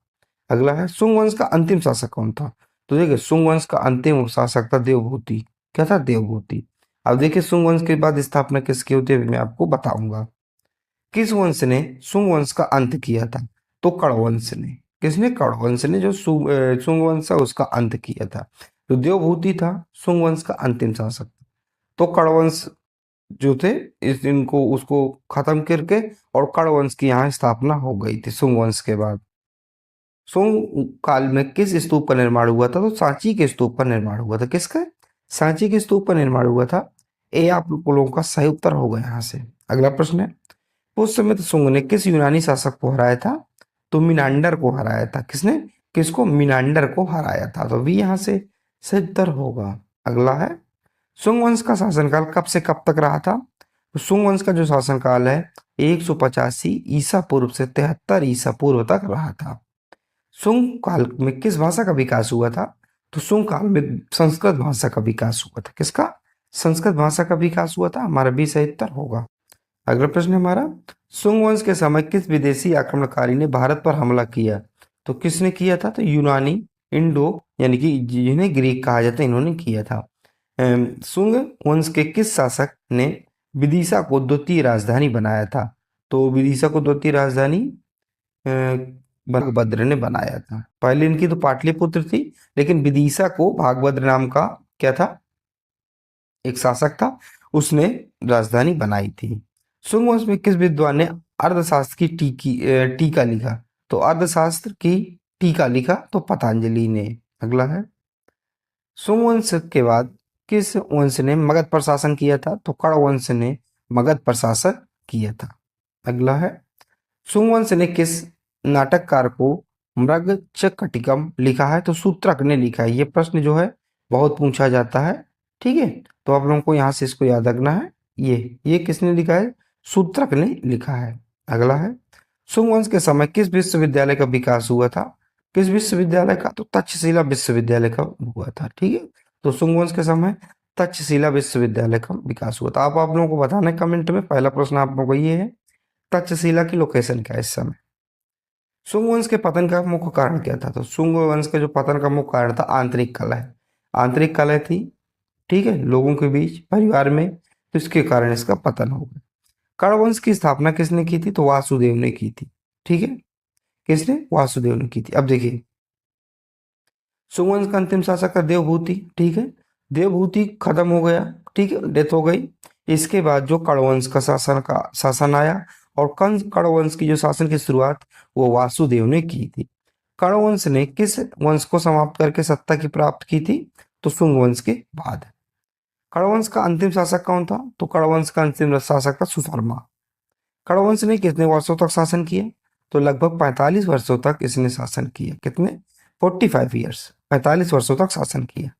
अगला है शुंग वंश का अंतिम शासक कौन था? तो देखिए शुंग वंश का अंतिम शासक था देवभूति। क्या था? देवभूति। अब देखिए शुंग वंश के बाद स्थापना किसकी होती है मैं आपको बताऊंगा। किस वंश ने शुंग वंश का अंत किया था? तो कण वंश ने। किसने? कण्व ने, जो शुंग वंश है उसका अंत किया था। तो देवभूति था शुंग वंश का अंतिम शासक। तो कण्व जो थे इस इनको उसको खत्म करके और कण्व वंश की यहाँ स्थापना हो गई थी शुंग वंश के बाद। शुंग काल में किस स्तूप का निर्माण हुआ था? तो सांची के स्तूप का निर्माण हुआ था। किसका? सांची के स्तूप का निर्माण हुआ था। ये आप लोगों का सही उत्तर होगा यहाँ से। अगला प्रश्न है, पुष्यमित्र शुंग ने किस यूनानी शासक को हराया था? तो मिनांडर को हराया था। किसने? किसको? मिनांडर को हराया था। तो भी यहाँ से सही उत्तर होगा। अगला है, शुंग वंश का शासनकाल कब से कब तक रहा था? तो शुंग वंश का जो शासनकाल है 185 ईसा पूर्व से 73 ईसा पूर्व तक रहा था। शुंग काल में किस भाषा का विकास हुआ था? तो शुंग काल में संस्कृत भाषा का विकास हुआ था। किसका? संस्कृत भाषा का विकास हुआ था। हमारा भी सही उत्तर होगा। अगला प्रश्न है हमारा, शुंग वंश के समय किस विदेशी आक्रमणकारी ने भारत पर हमला किया? तो किसने किया था? तो यूनानी, इंडो यानी कि जिन्हें ग्रीक कहा जाता है, इन्होंने किया था। शुंग वंश के किस शासक ने विदिशा को द्वितीय राजधानी बनाया था? तो विदिशा को द्वितीय राजधानी भागभद्र ने बनाया था। पहले इनकी तो पाटलिपुत्र थी, लेकिन विदिशा को भागभद्र नाम का क्या था? एक शासक था, उसने राजधानी बनाई थी। शुंग वंश में किस विद्वान ने अर्थशास्त्र की टीका लिखा? तो अर्थशास्त्र की टीका लिखा तो पतंजलि ने। अगला है, शुंग वंश के बाद किस वंश ने मगध पर शासन किया था? तो कण्व वंश ने मगध पर शासन किया था। अगला है, शुंग वंश ने किस नाटककार को मृगचकटिकम लिखा है? तो सूत्रक ने लिखा है। ये प्रश्न जो है बहुत पूछा जाता है। ठीक है, तो आप लोगों को यहाँ से इसको याद रखना है। ये किसने लिखा है? सूत्रक ने लिखा है। अगला है, शुंग वंश के समय किस विश्वविद्यालय का विकास हुआ था? किस विश्वविद्यालय का? तो तक्षशिला विश्वविद्यालय का हुआ था। ठीक है, तो शुंग वंश के समय तक्षशिला विश्वविद्यालय का विकास हुआ था। आप लोगों को बताना है कमेंट में। पहला प्रश्न आप लोगों को ये है, तक्षशिला की लोकेशन क्या है इस समय? शुंग वंश के पतन का मुख्य कारण क्या था? तो शुंग वंश के जो पतन का मुख्य कारण था आंतरिक कलह। आंतरिक कलह थी, ठीक है, लोगों के बीच, परिवार में, तो इसके कारण इसका पतन हो गया। कण्व वंश की स्थापना किसने की थी? तो वासुदेव ने की थी। ठीक है, किसने? वासुदेव ने की थी। अब देखिए, शुंग वंश का अंतिम शासक था देवभूति। ठीक है, देवभूति खत्म हो गया, ठीक है, डेथ हो गई। इसके बाद जो कण्व वंश का शासन आया, और कंस कण्व वंश की जो शासन की शुरुआत वो वासुदेव ने की थी। कण्व वंश ने किस वंश को समाप्त करके सत्ता की प्राप्त की थी? तो शुंग वंश के बाद। कण्व वंश का अंतिम शासक कौन था? तो कण्व वंश का अंतिम शासक था सुशर्मा। कण्व वंश ने कितने वर्षों तक शासन किया? तो लगभग 45 वर्षों तक इसने शासन किया। कितने? 45 ईयर्स, 45 वर्षों तक शासन किया।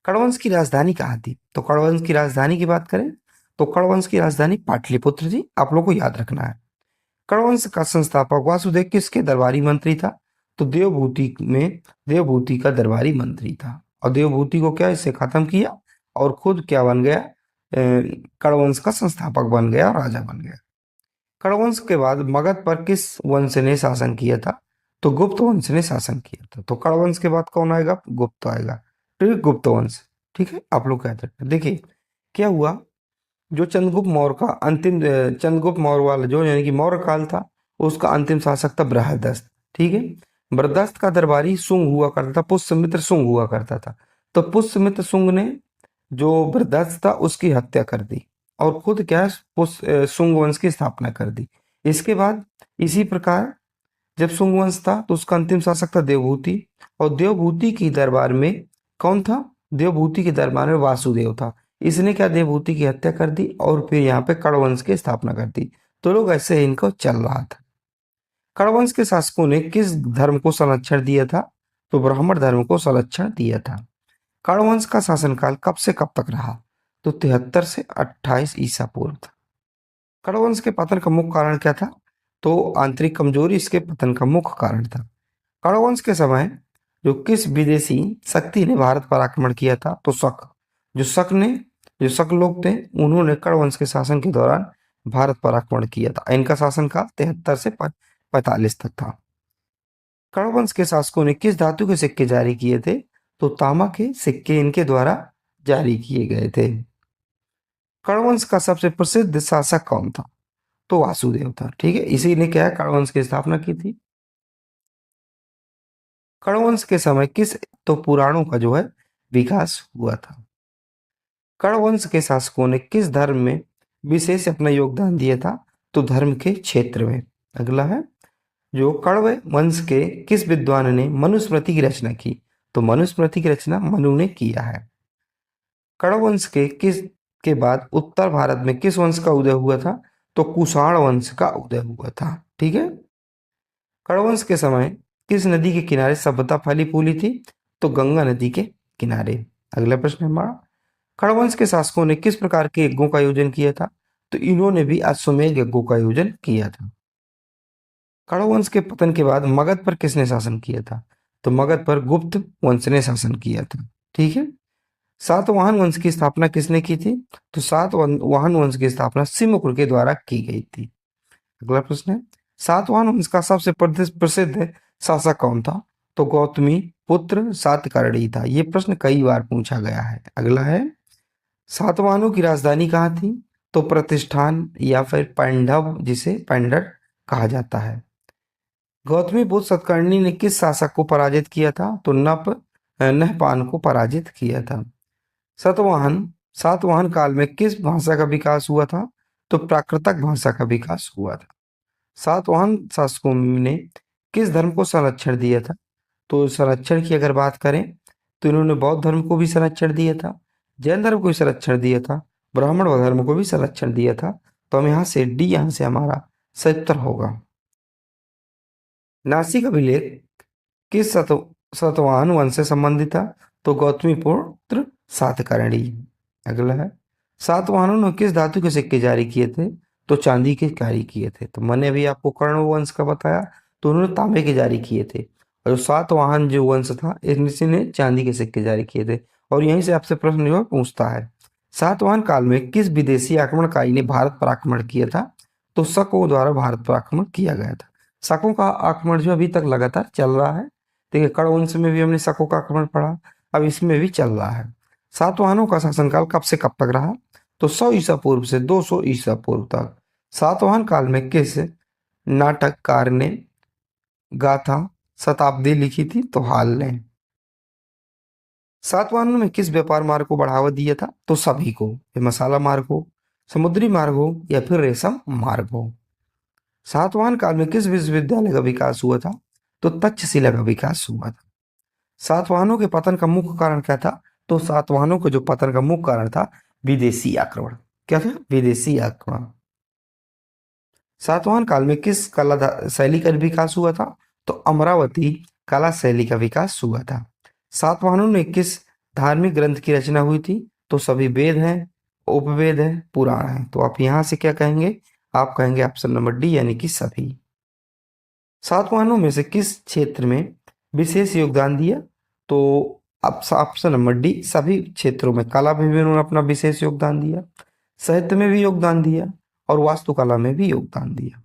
कण्व वंश की राजधानी कहाँ थी? तो कण्व वंश की राजधानी की बात करें तो कण्व वंश की राजधानी पाटलिपुत्र थी। आप लोग को याद रखना है। कण्व वंश का संस्थापक वासुदेव किसके दरबारी मंत्री था? तो देवभूति में देवभूति का दरबारी मंत्री था। और देवभूति को क्या इससे खत्म किया और खुद क्या बन गया? कण्व वंश का संस्थापक बन गया और राजा बन गया। कण्व वंश के बाद मगध पर किस वंश ने शासन किया था? तो गुप्त वंश ने शासन किया था। तो कण्व वंश के बाद कौन आएगा? गुप्त आएगा। ठीक, गुप्त वंश। ठीक है, आप लोग कहते हैं। देखिए क्या हुआ, जो चंद्रगुप्त मौर्य का अंतिम चंद्रगुप्त मौर्य वाला जो यानी कि मौर्य काल था, उसका अंतिम शासक था बृहदस्त। ठीक है, बृहदस्त का दरबारी शुंग हुआ करता था, पुष्यमित्र शुंग हुआ करता था। तो पुष्यमित्र शुंग ने जो बृहदस्त था उसकी हत्या कर दी और खुद क्या है शुंग वंश की स्थापना कर दी। इसके बाद इसी प्रकार जब शुंग वंश था तो उसका अंतिम शासक था देवभूति, और देवभूति की दरबार में कौन था? देवभूति के दरबार में वासुदेव था। इसने क्या देवभूति की हत्या कर दी और फिर यहाँ पे कण्व वंश की स्थापना कर दी। तो लोग ऐसे इनको चल रहा था। कण्व वंश के शासकों ने किस धर्म को संरक्षण दिया था? तो ब्राह्मण धर्म को संरक्षण दिया था। कण्व वंश का शासनकाल कब से कब तक रहा? तो 73 से 28 ईसा पूर्व था। कण्व वंश के पतन का मुख्य कारण क्या था? तो आंतरिक कमजोरी इसके पतन का मुख्य कारण था। कण्व वंश के समय जो किस विदेशी शक्ति ने भारत पर आक्रमण किया था? तो शक। जो शक लोग थे उन्होंने कण्व वंश के शासन के दौरान भारत पर आक्रमण किया था। इनका शासनकाल 73 से 45 तक था। कण्व वंश के शासकों ने किस धातु के सिक्के जारी किए थे? तो तांबा के सिक्के इनके द्वारा जारी किए गए थे। कण्व वंश का सबसे प्रसिद्ध शासक कौन था? तो वासुदेव था। ठीक है, इसी ने क्या है कण्व वंश की स्थापना की थी। कण्व वंश के समय किस तो पुराणों का जो है विकास हुआ था। कण्व वंश के शासकों ने किस धर्म में विशेष अपना योगदान दिया था, तो धर्म के क्षेत्र में। अगला है, जो कण्व वंश के किस विद्वान ने मनुस्मृति की रचना की, तो मनुस्मृति की रचना मनु ने किया है। कण्व वंश के बाद उत्तर भारत में किस वंश का उदय हुआ था, तो कुषाण वंश का उदय हुआ था। ठीक है। कण्व वंश के समय किस नदी के किनारे सभ्यता फली फूली थी, तो गंगा नदी के किनारे। अगला प्रश्न है हमारा, कण्व वंश के शासकों ने किस प्रकार के यज्ञों का आयोजन किया था, तो इन्होंने भी अश्वमेध यज्ञों का आयोजन किया था। कण्व वंश के पतन के बाद मगध पर किसने शासन किया था, तो मगध पर गुप्त वंश ने शासन किया था। ठीक है। सातवाहन वंश की स्थापना किसने की थी, तो सातवाहन वंश की स्थापना सिमुकुर के द्वारा की गई थी। अगला प्रश्न है, सातवाहन वंश का सबसे प्रसिद्ध शासक कौन था, तो गौतमी पुत्र सातकर्णी था। ये प्रश्न कई बार पूछा गया है। अगला है, सातवाहनों की राजधानी कहाँ थी, तो प्रतिष्ठान या फिर पांडव, जिसे पांडर कहा जाता है। गौतमी पुत्र सातकर्णी ने किस शासक को पराजित किया था, तो नहपान को पराजित किया था। सतवाहन सातवाहन काल में किस भाषा का विकास हुआ था, तो प्राकृतक भाषा का विकास हुआ था। सातवाहन शासकों ने किस धर्म को संरक्षण दिया था, तो संरक्षण की अगर बात करें तो इन्होंने बौद्ध धर्म को भी संरक्षण दिया था, जैन धर्म को भी संरक्षण दिया था, ब्राह्मण धर्म को भी संरक्षण दिया था। तो हम यहाँ से डी, यहाँ से हमारा सही उत्तर होगा। नासिक अभिलेख किस सतवाहन वंश से संबंधित था, तो गौतमीपुत्र सातकर्णी। अगला है, सातवाहनों ने किस धातु के सिक्के जारी किए थे, तो चांदी के जारी किए थे। तो मैंने अभी आपको कर्ण वंश का बताया, तो उन्होंने तांबे के जारी किए थे, और जो सातवाहन जो वंश था इसी ने चांदी के सिक्के जारी किए थे। और यहीं से आपसे प्रश्न जो पूछता है, सातवाहन काल में किस विदेशी आक्रमणकारी ने भारत पर आक्रमण किया था, तो शकों द्वारा भारत पर आक्रमण किया गया था। शकों का आक्रमण जो अभी तक लगातार चल रहा है। देखिए, कर्ण वंश में भी हमने शकों का आक्रमण पढ़ा, अब इसमें भी चल रहा है। सातवाहनों का शासनकाल कब से कब तक रहा, तो 100 ईसा पूर्व से 200 ईसा पूर्व तक। सातवाहन काल में किस नाटककार ने गाथा शताब्दी लिखी थी, तो हाल ने। सातवाहनों में किस व्यापार मार्ग को बढ़ावा दिया था, तो सभी को, मसाला मार्ग हो, समुद्री मार्ग हो, या फिर रेशम मार्ग हो। सातवाहन काल में किस विश्वविद्यालय का विकास हुआ था, तो तक्षशिला का विकास हुआ था। सातवाहनों के पतन का मुख्य कारण क्या था, तो सातवाहनों के जो पतन का मुख्य कारण था विदेशी आक्रमण। क्या था, विदेशी आक्रमण। सातवाहन काल में किस कला शैली का विकास हुआ था, तो अमरावती कला शैली का विकास हुआ था। सातवाहनों ने किस धार्मिक ग्रंथ की रचना हुई थी, तो सभी वेद हैं, उपवेद है, पुराण है। तो आप यहां से क्या कहेंगे, आप कहेंगे ऑप्शन नंबर डी, यानी कि सभी। सातवाहनों में से किस क्षेत्र में विशेष योगदान दिया, तो ऑप्शन नंबर डी, सभी क्षेत्रों में। कला में भी उन्होंने अपना विशेष योगदान दिया, साहित्य में भी योगदान दिया, और वास्तुकला में भी योगदान दिया।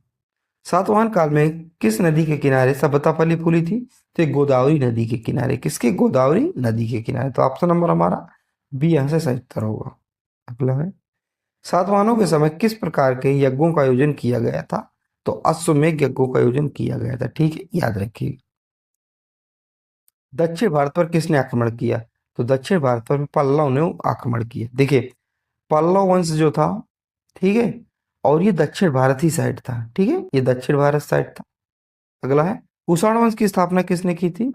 सातवाहन काल में किस नदी के किनारे सभ्यता फली फूली थी, तो गोदावरी नदी के किनारे। किसके, गोदावरी नदी के किनारे। तो ऑप्शन नंबर हमारा बी यहाँ से सही उत्तर होगा। अगला है, सातवाहनों के समय किस प्रकार के यज्ञों का आयोजन किया गया था, तो अश्वमेध यज्ञों का आयोजन किया गया था। ठीक है, याद रखिए। दक्षिण भारत पर किसने आक्रमण किया, तो दक्षिण भारत पर पल्लव ने आक्रमण किया। देखिए, पल्लव वंश जो था, ठीक है, और ये दक्षिण भारत ही साइड था। ठीक है, ये दक्षिण भारत साइड था। अगला है, कुषाण वंश की स्थापना किसने की थी,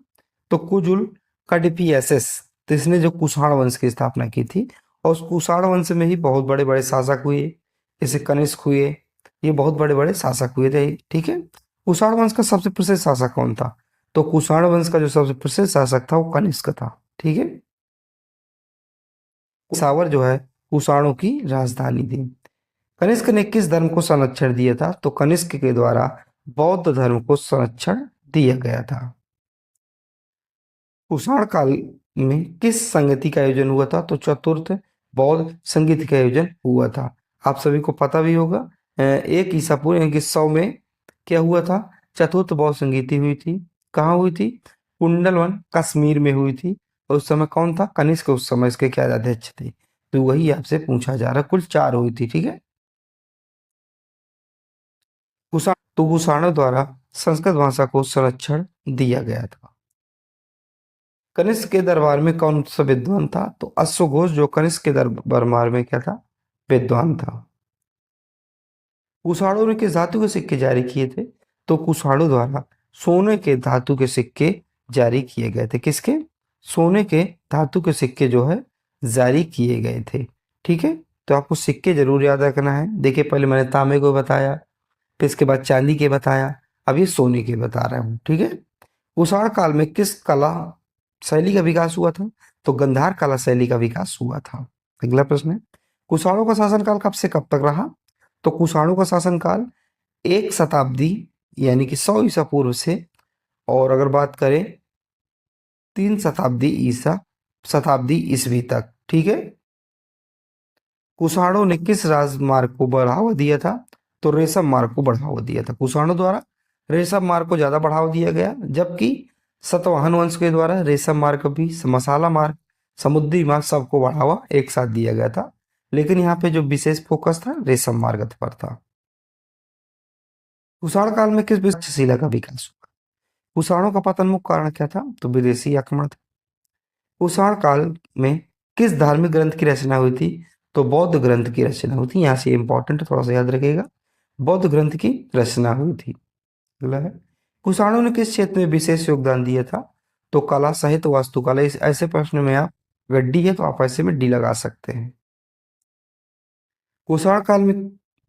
तो कुजुल कडिफियसेस, तो इसने जो कुषाण वंश की स्थापना की थी। और उस कुषाण वंश में ही बहुत बड़े बड़े शासक हुए, जैसे कनिष्क हुए, ये बहुत बड़े बड़े शासक हुए थे। ठीक है। कुषाण वंश का सबसे प्रसिद्ध शासक कौन था, तो कुषाण वंश का जो सबसे प्रसिद्ध शासक था वो कनिष्क था। ठीक है। सावर जो है कुषाणों की राजधानी थी। कनिष्क ने किस धर्म को संरक्षण दिया था, तो कनिष्क के द्वारा बौद्ध धर्म को संरक्षण दिया गया था। कुषाण काल में किस संगति का आयोजन हुआ था, तो चतुर्थ बौद्ध संगीत का आयोजन हुआ था। आप सभी को पता भी होगा, 1 ईसा पूर्व यानी कि 100 में क्या हुआ था, चतुर्थ बौद्ध संगीति हुई थी। कहाँ हुई थी, कुंडलवन कश्मीर में हुई थी। और उस समय कौन था, कनिष्क उस समय इसके क्या अध्यक्ष थे। तो वही आपसे पूछा जा रहा है, कुल 4 हुई थी। ठीक है। कुषाण तो कुषाणों द्वारा संस्कृत भाषा को संरक्षण दिया गया था। कनिष्क के दरबार में कौन सा विद्वान था? तो अश्वघोष जो कनिष्क के दरबार में क्या था? विद्वान था। कुषाणों ने किस धातु के सिक्के जारी किए थे? तो कुषाणों द्वारा सोने के धातु के सिक्के जारी किए गए थे। किसके? सोने के धातु के सिक्के जो है जारी किए गए थे। ठीक है, तो आपको सिक्के जरूर याद रखना है। देखिए, पहले मैंने तांबे को बताया, फिर इसके बाद चांदी के बताया, अब ये सोने के बता रहा हूँ। ठीक है, कुषाण काल में किस कला शैली का विकास हुआ था? तो गंधार कला शैली का विकास हुआ था। अगला प्रश्न है, कुषाणों का शासनकाल कब से कब तक रहा? तो कुषाणों का शासनकाल 1 शताब्दी यानी कि 100 ईसा पूर्व से, और अगर बात करें 3 शताब्दी ईसवी तक। ठीक है, कुषाणों ने किस राजमार्ग को बढ़ावा दिया था? तो रेशम मार्ग को बढ़ावा दिया था। कुषाणों द्वारा रेशम मार्ग को ज्यादा बढ़ावा दिया गया, जबकि सतवाहन वंश के द्वारा रेशम मार्ग भी, मसाला मार्ग, समुद्री मार्ग सबको बढ़ावा एक साथ दिया गया था। लेकिन यहाँ पे जो विशेष फोकस था रेशम मार्ग पर था। कुषाण काल में किस शिला का विकास हुआ? कुषाणों का पतन मुख्य कारण क्या था? तो विदेशी आक्रमण था। कुषाण काल में किस धार्मिक ग्रंथ की रचना हुई थी? तो बौद्ध ग्रंथ की रचना हुई थी। यहाँ से इंपॉर्टेंट थोड़ा सा याद रखिएगा, बौद्ध ग्रंथ की रचना हुई थी। अगला है, कुषाणों ने किस क्षेत्र में विशेष योगदान दिया था? तो कला, साहित्य, वास्तुकला। इस ऐसे प्रश्न में आप अगर डी है तो आप ऐसे में डी लगा सकते हैं। कुषाण काल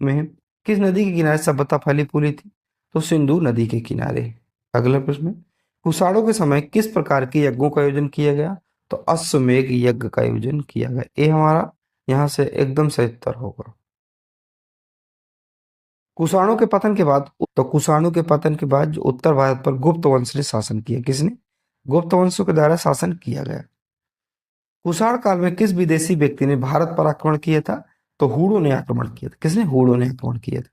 में किस नदी के किनारे सभ्यता फली फूली थी? तो सिंधु नदी के किनारे। अगला प्रश्न, कुषाणों के समय किस प्रकार के यज्ञों का आयोजन किया गया? तो अश्वमेध यज्ञ का आयोजन किया गया। ये हमारा यहाँ से एकदम सही उत्तर होगा। कुषाणों के पतन के बाद, तो कुषाणों के पतन के बाद जो उत्तर भारत पर गुप्त वंश ने शासन किया। किसने? गुप्त वंशों के द्वारा शासन किया गया। कुषाण काल में किस विदेशी व्यक्ति ने भारत पर आक्रमण किया था? तो हूणों ने आक्रमण किया था। किसने? हूणों ने आक्रमण किया था।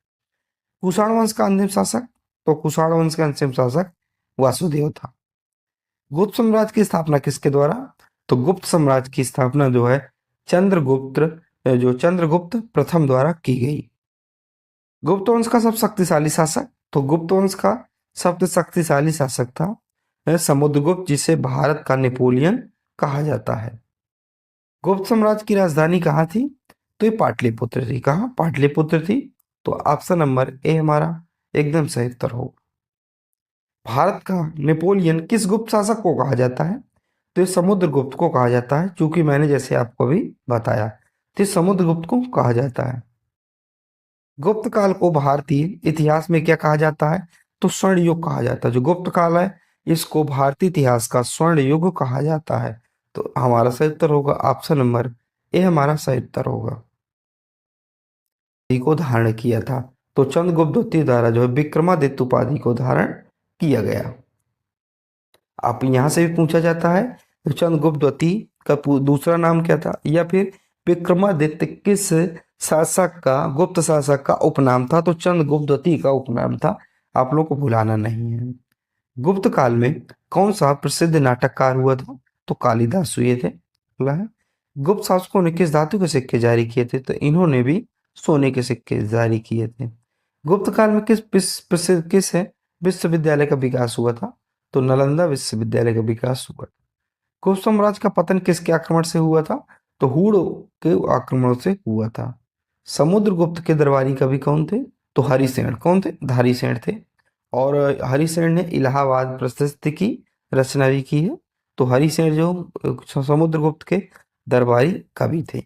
कुषाण वंश का अंतिम शासक, तो कुषाण वंश का अंतिम शासक वासुदेव था। गुप्त साम्राज्य की स्थापना किसके द्वारा? तो गुप्त साम्राज्य की स्थापना जो है चंद्रगुप्त प्रथम द्वारा की गई। गुप्त वंश का सबसे शक्तिशाली शासक, तो गुप्त वंश का सबसे शक्तिशाली शासक था समुद्रगुप्त, जिसे भारत का नेपोलियन कहा जाता है। गुप्त साम्राज्य की राजधानी कहाँ थी? तो ये पाटलिपुत्र थी। कहाँ? पाटलिपुत्र थी। तो ऑप्शन नंबर ए हमारा एकदम सही उत्तर होगा। भारत का नेपोलियन किस गुप्त शासक को कहा जाता है? तो ये समुद्रगुप्त को कहा जाता है, क्योंकि मैंने जैसे आपको अभी बताया, तो ये समुद्रगुप्त को कहा जाता है। गुप्त काल को भारतीय इतिहास में क्या कहा जाता है? तो स्वर्ण युग कहा जाता है। जो गुप्त काल है इसको भारतीय इतिहास का स्वर्ण युग कहा जाता है। तो हमारा सही उत्तर होगा ऑप्शन नंबर ए हमारा सही उत्तर होगा। को धारण किया था, तो चंद्रगुप्त द्वितीय द्वारा जो है विक्रमादित्य उपाधि को धारण किया गया। आप यहां से भी पूछा जाता है तो चंद्रगुप्त द्वितीय का दूसरा नाम क्या था, या फिर विक्रमादित्य किस शासक का, गुप्त शासक का उपनाम था? तो चंद्रगुप्त द्वितीय का उपनाम था। आप लोग को भुलाना नहीं है। गुप्त काल में कौन सा प्रसिद्ध नाटककार हुआ था? तो कालिदास हुए थे। अगला है, गुप्त शासकों ने किस धातु के सिक्के जारी किए थे? तो इन्होंने भी सोने के सिक्के जारी किए थे। गुप्त काल में प्रसिद्ध किस है विश्वविद्यालय का विकास हुआ था? तो नालंदा विश्वविद्यालय का विकास हुआ। गुप्त साम्राज्य का पतन किसके आक्रमण से हुआ था? तो हूणों के आक्रमण से हुआ था। समुद्रगुप्त के दरबारी कवि कौन थे? तो हरिसेन। कौन थे? हरिसेन थे। और हरिसेन ने इलाहाबाद प्रशस्ति की रचना भी की है। तो हरिसेन जो समुद्रगुप्त के दरबारी कवि थे।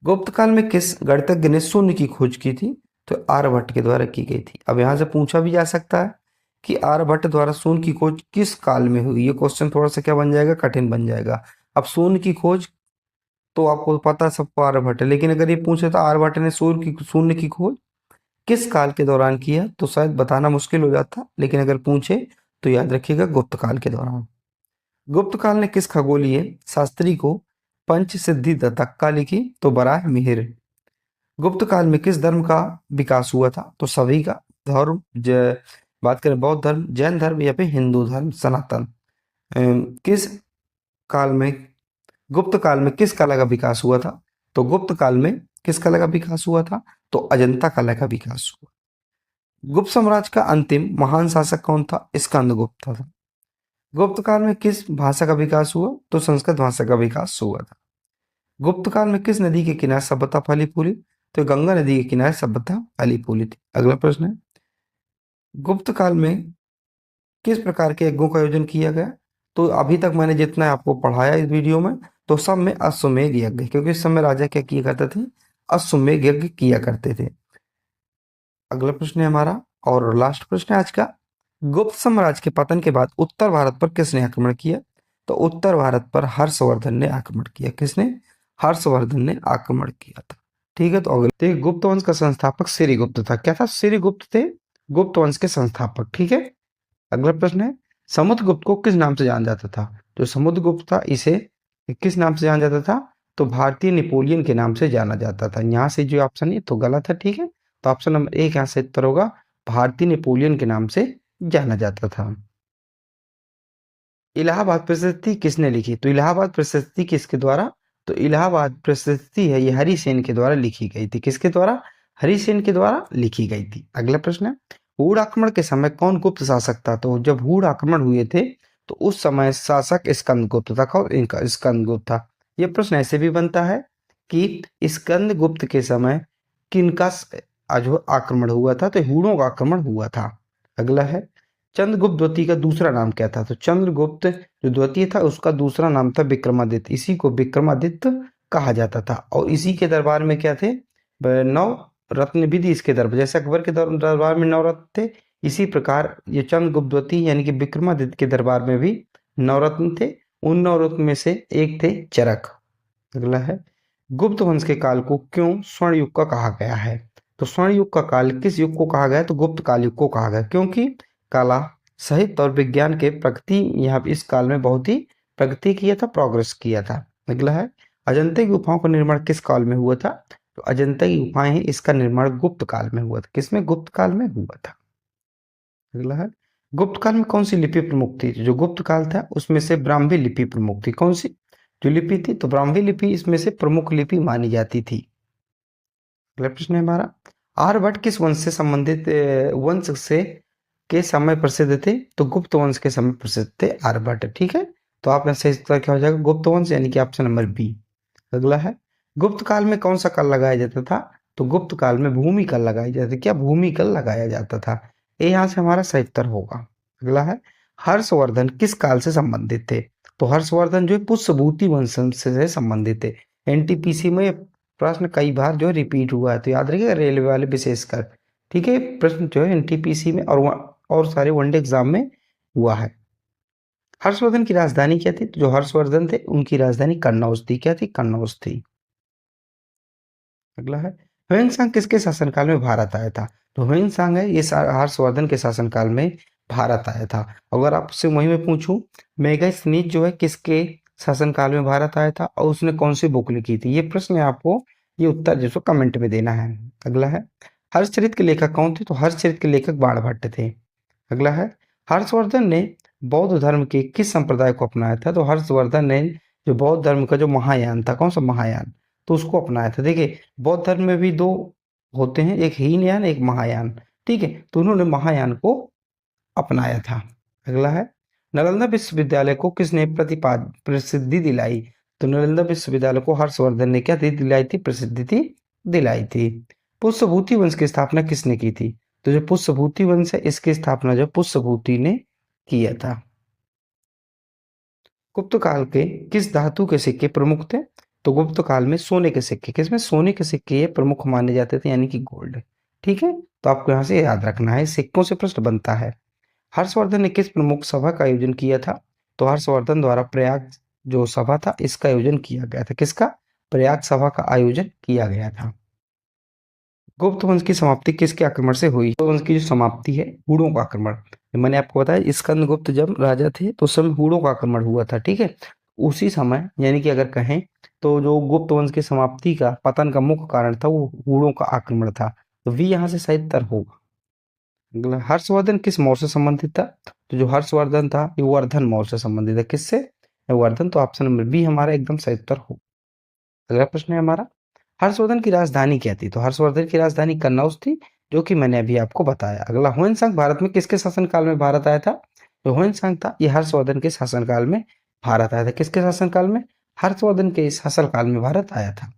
गुप्त काल में किस गणितज्ञ ने शून्य की खोज की थी? तो आर्यभट्ट के द्वारा की गई थी। अब यहां से पूछा भी जा सकता है कि आर्यभट्ट द्वारा शून्य की खोज किस काल में हुई। ये क्वेश्चन थोड़ा सा क्या बन जाएगा, कठिन बन जाएगा। अब शून्य की खोज तो आपको पता सबको आर्यभट्ट है, लेकिन अगर ये पूछे तो आर्यभट्ट ने शून्य की खोज किस काल के दौरान किया, तो शायद बताना मुश्किल हो जाता, लेकिन अगर पूछे तो याद रखिएगा गुप्त काल के दौरान। गुप्त काल ने किस खगोलीय शास्त्री को पंच सिद्धि धक्का लिखी? तो बराह मिहिर। गुप्त काल में किस धर्म का विकास हुआ था? तो सभी का धर्म, बात करें बौद्ध धर्म, जैन धर्म या फिर हिंदू धर्म सनातन। किस काल में, गुप्त काल में किस कला का विकास हुआ था? तो गुप्त काल में किस कला का विकास हुआ था? तो अजंता कला का विकास हुआ। गुप्त साम्राज्य का अंतिम महान शासक कौन था? स्कंदगुप्त था। गुप्त काल में किस भाषा का विकास हुआ? तो संस्कृत भाषा का विकास हुआ था। गुप्त काल में किस नदी के किनारे सभ्यता फली फूली? तो गंगा नदी के किनारे सभ्यता फली फूली थी। अगला प्रश्न है, गुप्त काल में किस प्रकार के यज्ञों का आयोजन किया गया? तो अभी तक मैंने जितना आपको पढ़ाया इस वीडियो में, तो सब में अश्वमेध यज्ञ, क्योंकि इस समय राजा क्या किया करते थे? अश्वमेध यज्ञ किया करते थे। अगला प्रश्न है हमारा और लास्ट प्रश्न है आज का, गुप्त साम्राज्य के पतन के बाद उत्तर भारत पर किसने आक्रमण किया? तो उत्तर भारत पर हर्षवर्धन ने आक्रमण किया। किसने? हर्षवर्धन ने आक्रमण किया था। ठीक है, तो अगले तो गुप्त वंश का संस्थापक श्रीगुप्त था। क्या था? श्रीगुप्त थे गुप्त वंश के संस्थापक। ठीक है, अगला प्रश्न है, समुद्रगुप्त को किस नाम से जाना जाता था? जो समुद्रगुप्त था इसे किस नाम से जाना जाता था? तो भारतीय नेपोलियन के नाम से जाना जाता था। यहाँ से जो ऑप्शन है तो गलत है। ठीक है, तो ऑप्शन नंबर 1 यहाँ से उत्तर होगा, भारतीय नेपोलियन के नाम से जाना जाता था। इलाहाबाद प्रशस्ति किसने लिखी? तो इलाहाबाद प्रशस्ति किसके द्वारा? तो इलाहाबाद प्रशस्ति है ये हरिसेन के द्वारा लिखी गई थी। किसके द्वारा? हरिसेन के द्वारा लिखी गई थी। अगला प्रश्न है, हुड़ आक्रमण के समय कौन गुप्त शासक था? तो जब हुड़ आक्रमण हुए थे तो उस समय शासक स्कंदगुप्त था। कौन? इनका स्कंदगुप्त था। यह प्रश्न ऐसे भी बनता है कि स्कंदगुप्त के समय किनका जो आक्रमण हुआ था? तो हुड़ों का आक्रमण हुआ था। अगला है, चंद्रगुप्त द्वितीय का दूसरा नाम क्या था? तो चंद्रगुप्त जो द्वितीय था उसका दूसरा नाम था विक्रमादित्य। इसी को विक्रमादित्य कहा जाता था। और इसी के दरबार में क्या थे? नौ रत्न विधि इसके दरबार, जैसे अकबर के दरबार में 9 रत्न थे, इसी प्रकार ये चंद्रगुप्त द्वितीय यानी कि विक्रमादित्य के दरबार में भी 9 रत्न थे। उन 9 रत्न में से एक थे चरक। अगला है, गुप्त वंश के काल को क्यों स्वर्ण युग का कहा गया है? तो स्वर्ण युग का काल किस युग को कहा गया? तो गुप्त काल युग को कहा गया, क्योंकि कला, साहित्य और विज्ञान के प्रगति यहाँ इस काल में बहुत ही प्रगति किया था, प्रोग्रेस किया था। अगला है, अजंता की गुफाओं का निर्माण किस काल में हुआ था? तो अजंता की गुफाएं हैं इसका निर्माण गुप्त काल में हुआ था। किसमें? गुप्त काल में हुआ था। अगला है, गुप्त काल में कौन सी लिपि प्रमुख थी? जो गुप्त काल था उसमें से ब्राह्मी लिपि प्रमुख थी। कौन सी जो लिपि थी? तो ब्राह्मी लिपि इसमें से प्रमुख लिपि मानी जाती थी। अगला प्रश्न है हमारा, आर्यभट्ट किस वंश से संबंधित वंश से के समय प्रसिद्ध थे? तो गुप्त वंश के समय प्रसिद्ध थे आर्यभट्ट। ठीक है, तो आप सही उत्तर क्या हो जाएगा? गुप्त वंश, यानी कि ऑप्शन नंबर बी। अगला है, गुप्त काल में कौन सा कर लगाया जाता था? तो गुप्त काल में भूमि कर लगाई जाती। क्या? भूमि कर लगाया जाता था। ये यहाँ से हमारा सही उत्तर होगा। अगला है, हर्षवर्धन किस काल से संबंधित थे? तो हर्षवर्धन जो है पुष्यभूति वंश से संबंधित थे। एनटीपीसी में ये प्रश्न कई बार जो रिपीट हुआ है, तो याद रखिएगा, रेलवे वाले विशेषकर। ठीक है, प्रश्न जो है एनटीपीसी में और सारे वनडे एग्जाम में हुआ है। हर्षवर्धन की राजधानी क्या थी? तो जो हर्षवर्धन थे उनकी राजधानी कन्नौज थी। क्या थी? कन्नौज थी। अगला है, ह्वेनसांग किसके शासनकाल में भारत आया था? तो ह्वेनसांग है ये हर्षवर्धन के शासनकाल में भारत आया था। अगर आपसे वही मैं पूछूं, मेगास्थनीज जो है किसके शासनकाल में भारत आया था और उसने कौन सी बुक लिखी थी? ये प्रश्न है आपको, ये उत्तर जो कमेंट में देना है। अगला है, हर्षचरित के लेखक कौन थे? तो हर्षचरित के लेखक बाणभट्ट थे। अगला है, हर्षवर्धन ने बौद्ध धर्म के किस संप्रदाय को अपनाया था? तो हर्षवर्धन ने जो बौद्ध धर्म का जो महायान था, कौन सा महायान, तो उसको अपनाया था। देखिए, बौद्ध धर्म में भी दो होते हैं, एक हीनयान एक महायान। ठीक है, तो उन्होंने महायान को अपनाया था। अगला है, नालंदा विश्वविद्यालय को किसने प्रसिद्धि दिलाई? तो नालंदा विश्वविद्यालय को हर्षवर्धन ने क्या दिलाई थी? प्रसिद्धि दिलाई थी। पुष्यभूति वंश की स्थापना किसने की थी? तो जो पुष्यभूति वंश है इसकी स्थापना जो पुष्यभूति ने किया था। गुप्त काल के किस धातु के सिक्के प्रमुख थे? तो गुप्त काल में सोने के सिक्के, किसमें? सोने के सिक्के ये प्रमुख माने जाते थे, यानी कि गोल्ड। ठीक है, तो आपको यहाँ से याद रखना है, सिक्कों से प्रश्न बनता है। हर्षवर्धन ने किस प्रमुख सभा का आयोजन किया था? तो हर्षवर्धन द्वारा प्रयाग जो सभा था इसका आयोजन किया गया था। किसका? प्रयाग सभा का आयोजन किया गया था। गुप्त वंश की समाप्ति किसके आक्रमण से हुई? गुप्त वंश की जो समाप्ति है हुड़ों का आक्रमण। मैंने आपको बताया स्कंदगुप्त जब राजा थे तो उस समय हुड़ों का आक्रमण हुआ था। ठीक है, उसी समय यानी कि अगर कहें तो जो गुप्त वंश की समाप्ति का पतन का मुख्य कारण था वो हुड़ों का आक्रमण था। तो वी यहाँ से सही उत्तर होगा। अगला, हर्षवर्धन किस मौर्य से संबंधित था? तो जो हर्षवर्धन था ये वर्धन मौर्य से संबंधित है। किससे? वर्धन। तो ऑप्शन नंबर बी हमारा एकदम सही उत्तर हो। अगला प्रश्न है हमारा, हर्षवर्धन की राजधानी क्या थी? तो हर्षवर्धन की राजधानी कन्नौज थी, जो कि मैंने अभी आपको बताया। अगला, ह्वेनसांग भारत में किसके शासनकाल में भारत आया था? जो ह्वेनसांग था ये हर्षवर्धन के शासनकाल में भारत आया था। किसके शासनकाल में? हर्षवर्धन के शासनकाल में भारत आया था।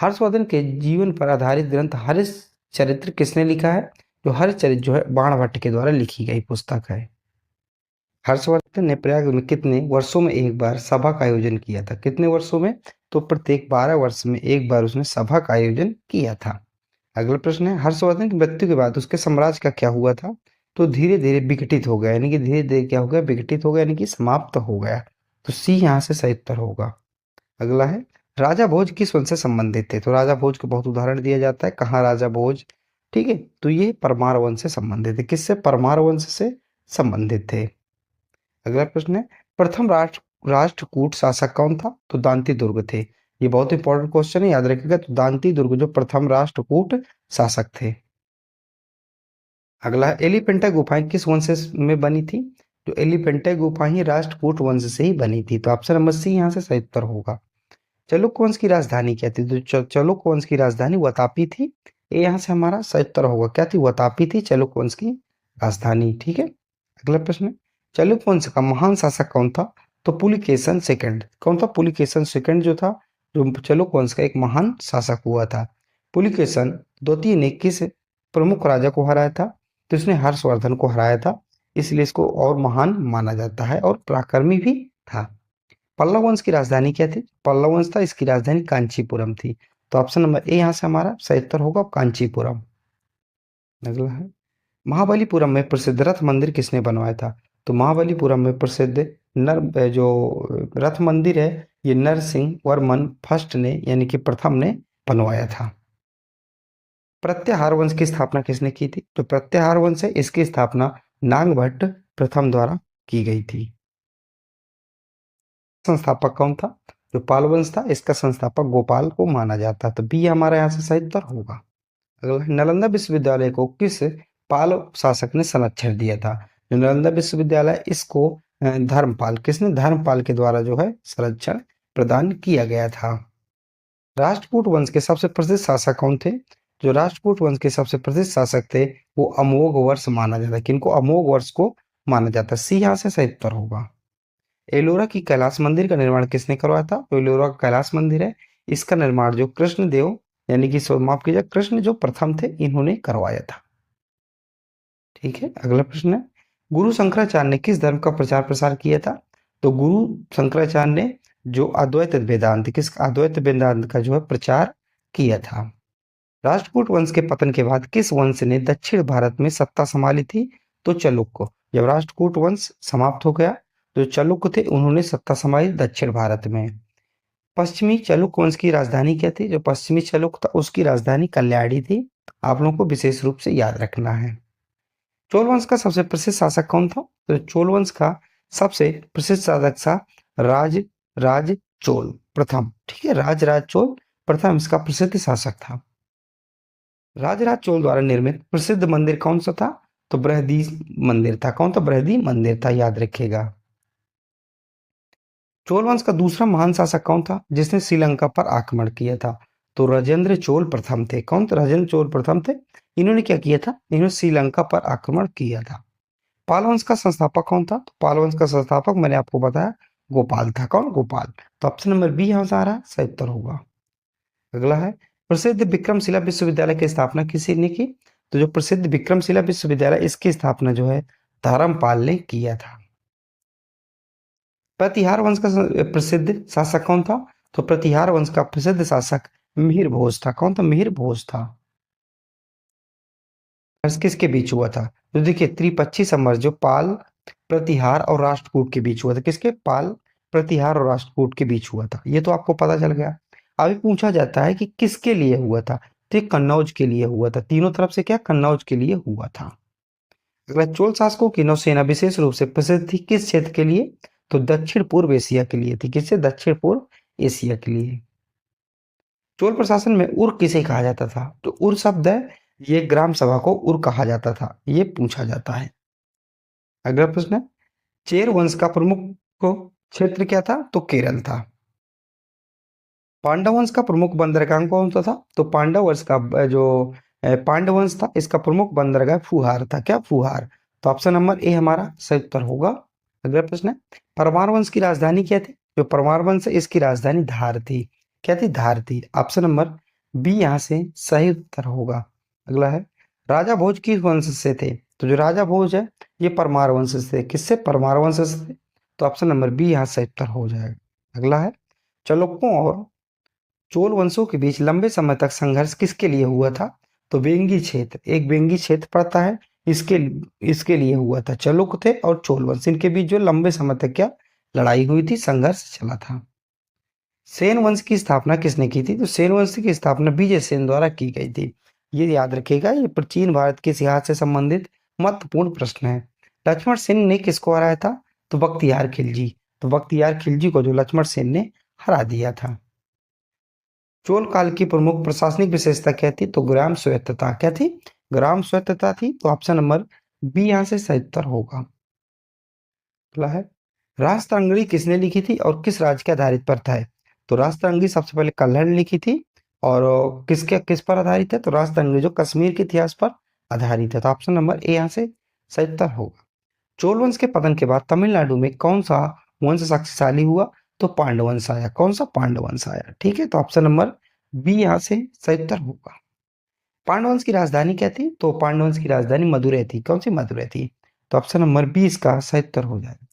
हर्षवर्धन के जीवन पर आधारित ग्रंथ हरिश्चरित्र किसने लिखा है? जो हरिश्चरित्र जो है बाणभट्ट के द्वारा लिखी गई पुस्तक है। हर्षवर्धन ने प्रयाग में कितने वर्षों में एक बार सभा का आयोजन किया था? कितने वर्षों में? तो प्रत्येक 12 वर्ष में एक बार उसने सभा का आयोजन किया था। अगला प्रश्न है, हर्षवर्धन की मृत्यु के बाद उसके साम्राज्य का क्या हुआ था? तो धीरे धीरे विघटित हो गया, यानी कि धीरे धीरे क्या हो गया? विघटित हो गया, यानी कि समाप्त हो गया। तो सी यहाँ से सही उत्तर होगा। अगला है, राजा भोज किस वंश से संबंधित थे? तो राजा भोज को बहुत उदाहरण दिया जाता है, कहाँ राजा भोज, ठीक है, तो ये परमार वंश से संबंधित है। किससे? परमार वंश से संबंधित थे। अगला प्रश्न है, प्रथम राष्ट्रकूट शासक कौन था? तो दांती दुर्ग थे। ये बहुत इंपॉर्टेंट क्वेश्चन है, याद रखिएगा। तो दांती दुर्ग जो प्रथम राष्ट्रकूट शासक थे। अगला है, एलिफेंटा गुफाएं किस वंश में बनी थी? जो एलिफेंटा गुफाएं राष्ट्रकूट वंश से ही बनी थी। तो ऑप्शन नंबर सी यहाँ से सही उत्तर होगा। चालुक्य वंश की राजधानी क्या थी? तो चालुक्य वंश की राजधानी वतापी थी। ये यहाँ से हमारा सही उत्तर होगा। क्या थी? वतापी थी चालुक्य वंश की राजधानी, ठीक है। अगला प्रश्न है, चालुक्य वंश का महान शासक कौन था? तो पुलिकेशन सेकंड। कौन था? पुलिकेशन सेकंड जो था, जो चालुक्य वंश का एक महान शासक हुआ था। पुलिकेशन द्वितीय ने किस प्रमुख राजा को हराया था? तो इसने हर्षवर्धन को हराया था, इसलिए इसको और महान माना जाता है और पराक्रमी भी था। पल्लव वंश की राजधानी क्या थी? पल्लव वंश था, इसकी राजधानी कांचीपुरम थी। तो ऑप्शन नंबर ए यहाँ से हमारा सही उत्तर होगा, कांचीपुरम। अगला है, महाबलीपुरम में प्रसिद्ध रथ मंदिर किसने बनवाया था? तो महाबलीपुरम में प्रसिद्ध जो रथ मंदिर है, ये नरसिंह वर्मन फर्स्ट ने, यानी कि प्रथम ने बनवाया था। प्रत्याहार वंश की स्थापना किसने की थी? तो प्रत्याहार वंश है, इसकी स्थापना नागभट्ट प्रथम द्वारा की गई थी। संस्थापक कौन था? जो पाल वंश था, इसका संस्थापक गोपाल को माना जाता है। तो बी हमारा यहाँ से सही उत्तर होगा। अगला है, नालंदा विश्वविद्यालय को किस पाल शासक ने संरक्षण दिया था? जो नालंदा विश्वविद्यालय, इसको धर्मपाल, किसने? धर्मपाल के द्वारा जो है संरक्षण प्रदान किया गया था। राष्ट्रकूट वंश के सबसे प्रसिद्ध शासक कौन थे? जो राष्ट्रकूट वंश के सबसे प्रसिद्ध शासक थे वो अमोघ वर्ष माना जाता है। किनको? अमोघ वर्ष को माना जाता है। सी यहाँ से सही उत्तर होगा। एलोरा की कैलाश मंदिर का निर्माण किसने करवाया था? तो एलोरा का कैलाश मंदिर है, इसका निर्माण जो कृष्णदेव, यानी कि माफ कीजिए, कृष्ण जो प्रथम थे, इन्होंने करवाया था। ठीक है। अगला प्रश्न है, गुरु शंकराचार्य ने किस धर्म का प्रचार प्रसार किया था? तो गुरु शंकराचार्य ने जो अद्वैत वेदांत, किस अद्वैत वेदांत का जो है प्रचार किया था। राष्ट्रकूट वंश के पतन के बाद किस वंश ने दक्षिण भारत में सत्ता संभाली थी? तो चालुक्य। जब राष्ट्रकूट वंश समाप्त हो गया तो चालुक्य थे, उन्होंने सत्ता संभाली दक्षिण भारत में। पश्चिमी चालुक्य वंश की राजधानी क्या थी? जो पश्चिमी चालुक्य था उसकी राजधानी कल्याणी थी। आप लोगों को विशेष रूप से याद रखना है। चोल वंश का सबसे प्रसिद्ध शासक कौन था? तो चोल वंश का सबसे प्रसिद्ध शासक था राज राज चोल प्रथम, ठीक है। राज चोल प्रथम इसका प्रसिद्ध शासक था। राजराज चोल द्वारा निर्मित प्रसिद्ध मंदिर कौन सा था? तो बृहदी मंदिर था। कौन था? बृहदी मंदिर था, याद रखिएगा। चोल वंश का दूसरा महान शासक कौन था जिसने श्रीलंका पर आक्रमण किया था? तो राजेंद्र चोल प्रथम थे। कौन थे? राजेंद्र चोल प्रथम थे। इन्होंने क्या किया था? इन्होंने श्रीलंका पर आक्रमण किया था। पाल वंश का संस्थापक कौन था? तो पाल वंश का संस्थापक मैंने आपको बताया गोपाल था। कौन? गोपाल। तो ऑप्शन नंबर बी यहाँ से आ रहा है, सही उत्तर होगा। अगला है, प्रसिद्ध विक्रमशिला विश्वविद्यालय की स्थापना किसी ने की? तो जो प्रसिद्ध विक्रमशिला विश्वविद्यालय, इसकी स्थापना जो है धर्मपाल ने किया था। प्रतिहार वंश का प्रसिद्ध शासक कौन था? तो प्रतिहार वंश का प्रसिद्ध शासक मिहिर भोज था। कौन था? मिहिर भोज था। किसके बीच हुआ था? तो देखिए, 325 समर जो पाल, प्रतिहार और राष्ट्रकूट के बीच हुआ था। किसके? पाल, प्रतिहार और राष्ट्रकूट के बीच हुआ था। ये तो आपको पता चल गया। अभी पूछा जाता है कि किसके लिए हुआ था? तो कन्नौज के लिए हुआ था। तीनों तरफ से क्या? कन्नौज के लिए हुआ था। अगला, चोल शासकों की नौसेना विशेष रूप से प्रसिद्ध थी किस क्षेत्र के लिए? तो दक्षिण पूर्व एशिया के लिए थी। किससे? दक्षिण पूर्व एशिया के लिए। चोल प्रशासन में उर किसे कहा जाता था? तो उर शब्द है, ये ग्राम सभा को उर कहा जाता था, ये पूछा जाता है। अगला प्रश्न है, चेर वंश का प्रमुख क्षेत्र क्या था? तो केरल था। पांडव वंश का प्रमुख बंदरगाह कौन सा था? तो पांडव वंश का जो पांडव वंश था, इसका प्रमुख बंदरगाह फुहार था। क्या? फुहार। तो ऑप्शन नंबर ए हमारा सही उत्तर होगा। अगला प्रश्न है, परमार वंश की राजधानी क्या थी? जो परमार वंश है इसकी राजधानी धार थी। क्या थी? धार थी। ऑप्शन नंबर बी यहाँ से सही उत्तर होगा। अगला है, राजा भोज किस वंश से थे? तो जो राजा भोज है ये परमार वंश से थे। किससे? परमार वंश से थे। तो ऑप्शन नंबर बी यहाँ सही उत्तर हो जाएगा। अगला है, चालुक्यों और चोल वंशों के बीच लंबे समय तक संघर्ष किसके लिए हुआ था? तो वेंगी क्षेत्र, एक वेंगी क्षेत्र पड़ता है, इसके इसके लिए हुआ था। चालुक्य थे और चोल वंश, इनके बीच जो लंबे समय तक क्या लड़ाई हुई थी, संघर्ष चला था। सेन वंश की स्थापना किसने की थी? तो सेन वंश की स्थापना विजय सेन द्वारा की गई थी। ये याद रखिएगा, ये प्राचीन भारत के इतिहास से संबंधित महत्वपूर्ण प्रश्न है। लक्ष्मण सेन ने किसको हराया था? तो बख्तियार खिलजी। तो बख्तियार खिलजी को जो लक्ष्मण सेन ने हरा दिया था। चोल काल की प्रमुख प्रशासनिक विशेषता क्या थी? तो ग्राम स्वायत्तता। क्या थी? ग्राम स्वायत्तता थी। तो ऑप्शन नंबर बी यहाँ से सही उत्तर होगा। अगला है, राजतरंगिणी किसने लिखी थी और किस राज्य के आधारित पर था? तो राजतरंगिणी सबसे पहले कल्हड़ ने लिखी थी और किस पर आधारित है? तो राजतरंगिणी जो कश्मीर के इतिहास पर आधारित है। तो ऑप्शन नंबर ए यहाँ से सही उत्तर होगा। चोल वंश के पतन के बाद तमिलनाडु में कौन सा वंश शक्तिशाली हुआ? तो पांडव वंश आया। कौन सा? पांडव वंश आया। ठीक है, तो ऑप्शन नंबर बी यहाँ से सही उत्तर होगा। पांडव वंश की राजधानी क्या थी? तो पांडव वंश की राजधानी मदुरै थी। कौन सी? मदुरै थी। तो ऑप्शन नंबर बी इसका सही उत्तर हो जाएगा।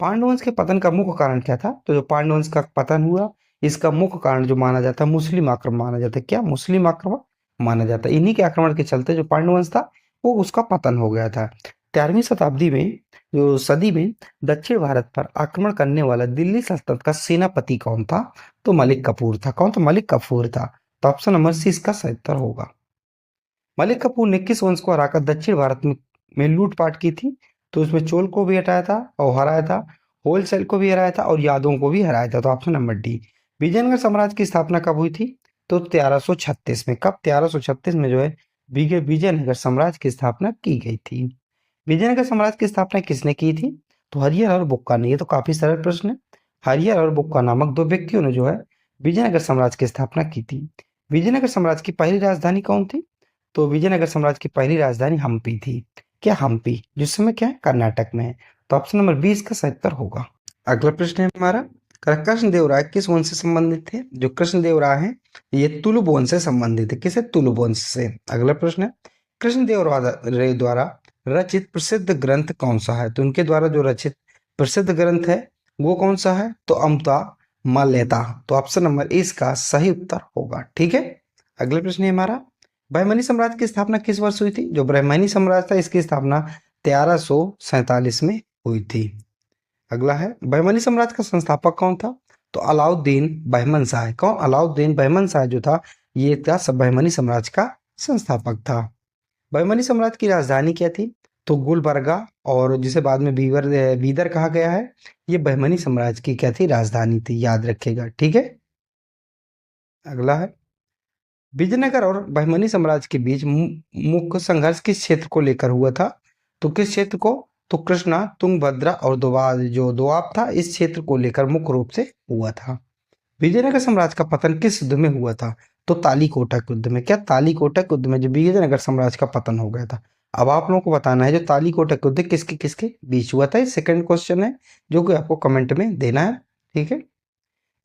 पांडववंश के पतन का मुख्य कारण क्या था? तो जो पांडववंश का पतन हुआ इसका मुख्य कारण जो माना जाता है मुस्लिम आक्रमण माना जाता है। क्या? मुस्लिम आक्रमण माना जाता है। इन्हीं के आक्रमण के चलते जो पांडववंश था वो उसका पतन हो गया था। 13वीं शताब्दी में जो सदी में दक्षिण भारत पर आक्रमण करने वाला दिल्ली सल्तनत का सेनापति कौन था? तो मलिक कफूर था। कौन था? मलिक कफूर था। तो ऑप्शन नंबर सी इसका सही उत्तर होगा। मलिक कफूर ने किस वंश को हराकर दक्षिण भारत में लूटपाट की थी? तो उसमें चोल को भी हटाया था और हराया था, होलसेल को भी हराया था और यादवों को भी हराया था। तो ऑप्शन नंबर डी। विजयनगर साम्राज्य की स्थापना कब हुई थी? तो 1336 में। कब? 1336 में जो है विजयनगर साम्राज्य की स्थापना की गई थी। विजयनगर साम्राज्य की स्थापना किसने की थी? तो हरिहर और बुक्का ने। ये तो काफी सरल प्रश्न है। हरिहर और बुक्का नामक दो व्यक्तियों ने जो है विजयनगर साम्राज्य की स्थापना की थी। विजयनगर साम्राज्य की पहली राजधानी कौन थी? तो विजयनगर साम्राज्य की पहली राजधानी हम्पी थी। क्या? हम्पी, जिस समय क्या है कर्नाटक में है। तो ऑप्शन नंबर 20 का सही उत्तर होगा। अगला प्रश्न है हमारा, कृष्णदेवराय किस वंश से संबंधित थे? जो कृष्णदेवराय हैं ये तुलुब वंश से संबंधित है। किसे? तुलुब वंश से। अगला प्रश्न है, कृष्णदेवराय द्वारा रचित प्रसिद्ध ग्रंथ कौन सा है? तो उनके द्वारा जो रचित प्रसिद्ध ग्रंथ है वो कौन सा है? तो अमृता माल्यता। तो ऑप्शन नंबर ए इसका सही उत्तर होगा। ठीक है, अगला प्रश्न है हमारा, बहमनी साम्राज्य की स्थापना किस वर्ष हुई थी? जो बहमनी साम्राज्य था इसकी स्थापना 1347 में हुई थी। अगला है, बहमनी साम्राज्य का संस्थापक कौन था? तो अलाउद्दीन बहमन शाह। कौन? अलाउद्दीन बहमन शाह जो था ये था बहमनी साम्राज्य का संस्थापक था। बहमनी साम्राज्य की राजधानी क्या थी? तो गुलबर्गा, और जिसे बाद में बीदर कहा गया है, ये बहमनी साम्राज्य की क्या थी? राजधानी थी। याद रखिएगा। ठीक है, अगला है, विजयनगर और बहमनी साम्राज्य के बीच मुख्य संघर्ष किस क्षेत्र को लेकर हुआ था? तो किस क्षेत्र को? तो कृष्णा, तुंगभद्रा और दोआब था, इस क्षेत्र को लेकर मुख्य रूप से हुआ था। विजयनगर साम्राज्य का पतन किस युद्ध में हुआ था? तो तालीकोटक युद्ध में। क्या? तालीकोटक युद्ध में जो विजयनगर साम्राज्य का पतन हो गया था। अब आप लोगों को बताना है जो तालीकोटक युद्ध किसके किसके बीच हुआ था। ये सेकंड क्वेश्चन है जो कि आपको कमेंट में देना है। ठीक है,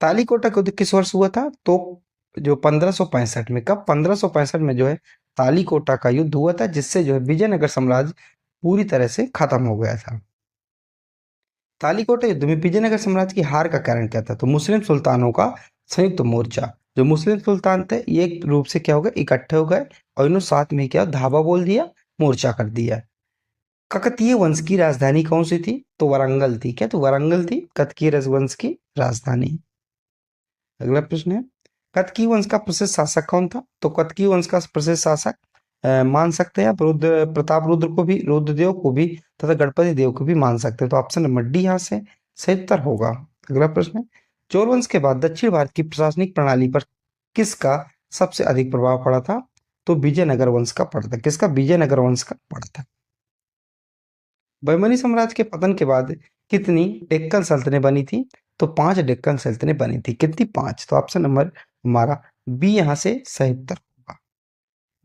तालीकोटक युद्ध किस वर्ष हुआ था? तो जो 1565 में। कब? 1565 में जो है तालीकोटा का युद्ध हुआ था, जिससे जो है विजयनगर साम्राज्य पूरी तरह से खत्म हो गया था। तालीकोटा युद्ध में विजयनगर साम्राज्य की हार का कारण क्या था? तो मुस्लिम सुल्तानों का संयुक्त मोर्चा। जो मुस्लिम सुल्तान थे ये एक रूप से क्या हो गए? इकट्ठे हो गए और इन्होंने साथ में क्या धावा बोल दिया, मोर्चा कर दिया। ककतीय वंश की राजधानी कौन सी थी? तो वारंगल थी। क्या? तो वारंगल थी ककतीय राजवंश की राजधानी। अगला प्रश्न है, कतकी वंश का प्रसिद्ध शासक कौन था? तो कतकी वंश का प्रसिद्ध शासक मान सकते हैं आप रुद्र प्रताप रुद्र को भी, रुद्रदेव को भी तथा गणपति देव को भी मान सकते हैं। तो ऑप्शन नंबर डी यहाँ से सही उत्तर होगा। अगला प्रश्न है, चोल वंश के बाद दक्षिण भारत की प्रशासनिक प्रणाली पर किसका सबसे अधिक प्रभाव पड़ा था? तो विजयनगर वंश का पड़ा था। किसका? विजयनगर वंश का पड़ा था। बहमनी साम्राज्य के पतन के बाद कितनी डेक्कन सल्तनतें बनी थी? तो 5 डेक्कन सल्तनतें बनी थी। कितनी? 5। तो ऑप्शन नंबर हमारा बी यहाँ से सही उत्तर होगा।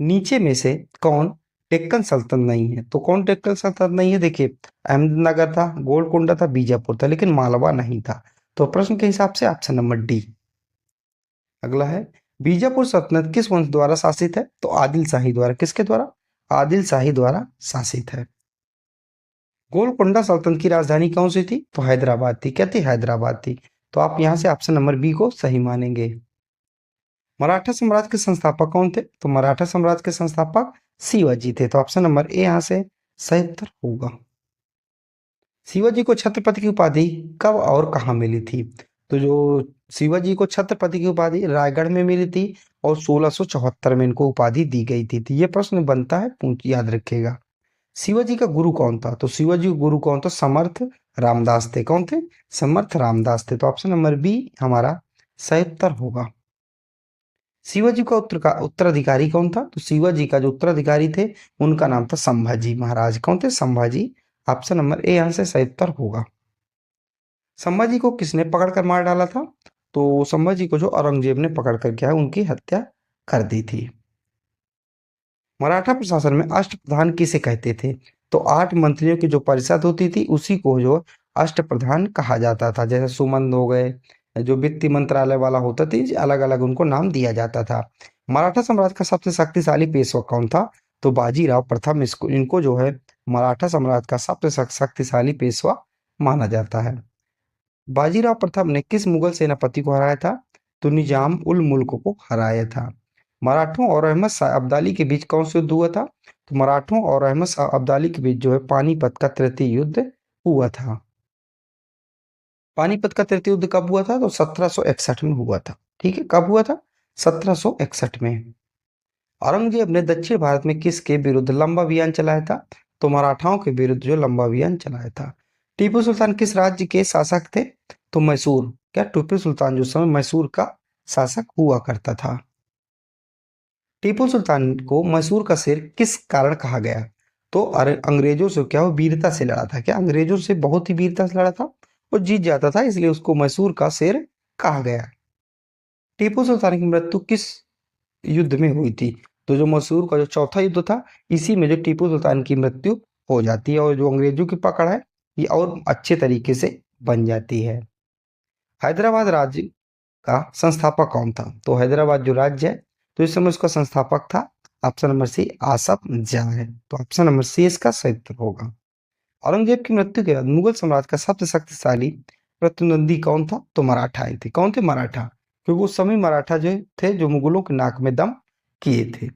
नीचे में से कौन डेक्कन सल्तनत नहीं है। तो कौन डेक्कन सल्तनत नहीं है? देखिए, अहमदनगर था, गोलकुंडा था, बीजापुर था, लेकिन मालवा नहीं था। तो प्रश्न के हिसाब से ऑप्शन नंबर डी। अगला है, बीजापुर सल्तनत किस वंश द्वारा शासित है? तो आदिल शाही द्वारा। किसके द्वारा? आदिल शाही द्वारा शासित है। गोलकुंडा सल्तनत की राजधानी कौन सी थी? तो हैदराबाद थी। क्या थी? हैदराबाद थी। तो आप यहां से ऑप्शन नंबर बी को सही मानेंगे। मराठा साम्राज्य के संस्थापक कौन थे? तो मराठा साम्राज्य के संस्थापक शिवाजी थे। तो ऑप्शन नंबर ए यहां से सही उत्तर होगा। शिवाजी को छत्रपति की उपाधि कब और कहाँ मिली थी? तो जो शिवाजी को छत्रपति की उपाधि रायगढ़ में मिली थी और 1674 में इनको उपाधि दी गई थी। तो ये प्रश्न बनता है, पूछ याद रखिएगा। शिवाजी का गुरु कौन था? तो शिवाजी का गुरु कौन था? समर्थ रामदास थे। कौन थे? समर्थ रामदास थे। तो ऑप्शन नंबर बी हमारा सही उत्तर होगा। शिवाजी का उत्तराधिकारी कौन था? तो शिवाजी का जो उत्तराधिकारी थे उनका नाम था संभाजी महाराज। कौन थे? संभाजी। ऑप्शन नंबर ए यहां से सही उत्तर होगा। संभाजी को किसने पकड़ कर मार डाला था? तो संभाजी को जो औरंगजेब ने पकड़ कर क्या है, उनकी हत्या कर दी थी। मराठा प्रशासन में अष्टप्रधान किसे कहते थे? तो 8 मंत्रियों की जो परिषद होती थी उसी को जो अष्टप्रधान कहा जाता था। जैसे सुमंत हो गए, जो वित्त मंत्रालय वाला होता थी, अलग अलग उनको नाम दिया जाता था। मराठा साम्राज्य का सबसे शक्तिशाली पेशवा कौन था? तो बाजीराव प्रथम। इसको इनको जो है मराठा साम्राज्य का सबसे शक्तिशाली पेशवा माना जाता है। बाजीराव प्रथम ने किस मुगल सेनापति को हराया था? तो निजाम उल मुल्क को हराया था। मराठों और अहमद शाह अब्दाली के बीच कौन सा युद्ध हुआ था? तो मराठों और अहमद शाह अब्दाली के बीच जो है पानीपत का तृतीय युद्ध हुआ था। पानीपत का तृतीय युद्ध कब हुआ था? तो 1761 में हुआ था। ठीक है, कब हुआ था? 1761 में। औरंगजेब ने दक्षिण भारत में किसके विरुद्ध लंबा अभियान चलाया था? तो मराठाओं के विरुद्ध जो लंबा अभियान चलाया था। टीपू सुल्तान किस राज्य के शासक थे? तो मैसूर। क्या टीपू सुल्तान जो समय मैसूर का शासक हुआ करता था। टीपू सुल्तान को मैसूर का शेर किस कारण कहा गया? तो अंग्रेजों से क्या वो वीरता से लड़ा था। क्या अंग्रेजों से बहुत ही वीरता से लड़ा था, वो जीत जाता था, इसलिए उसको मैसूर का शेर कहा गया। टीपू सुल्तान की मृत्यु किस युद्ध में हुई थी? तो जो मैसूर का जो चौथा युद्ध था, इसी में जो टीपू सुल्तान की मृत्यु हो जाती है और जो अंग्रेजों की पकड़ है ये और अच्छे तरीके से बन जाती है। हैदराबाद राज्य का संस्थापक कौन था? तो हैदराबाद जो राज्य है, तो इस समय उसका संस्थापक था option number C Asaf Jah है। तो ऑप्शन नंबर सी इसका सही उत्तर होगा। औरंगजेब की मृत्यु के बाद मुगल साम्राज्य का सबसे शक्तिशाली प्रतिद्वंदी कौन था? तो मराठा आए थे। कौन थे? मराठा। क्योंकि उस समय मराठा जो थे जो मुगलों के नाक में दम किए थे।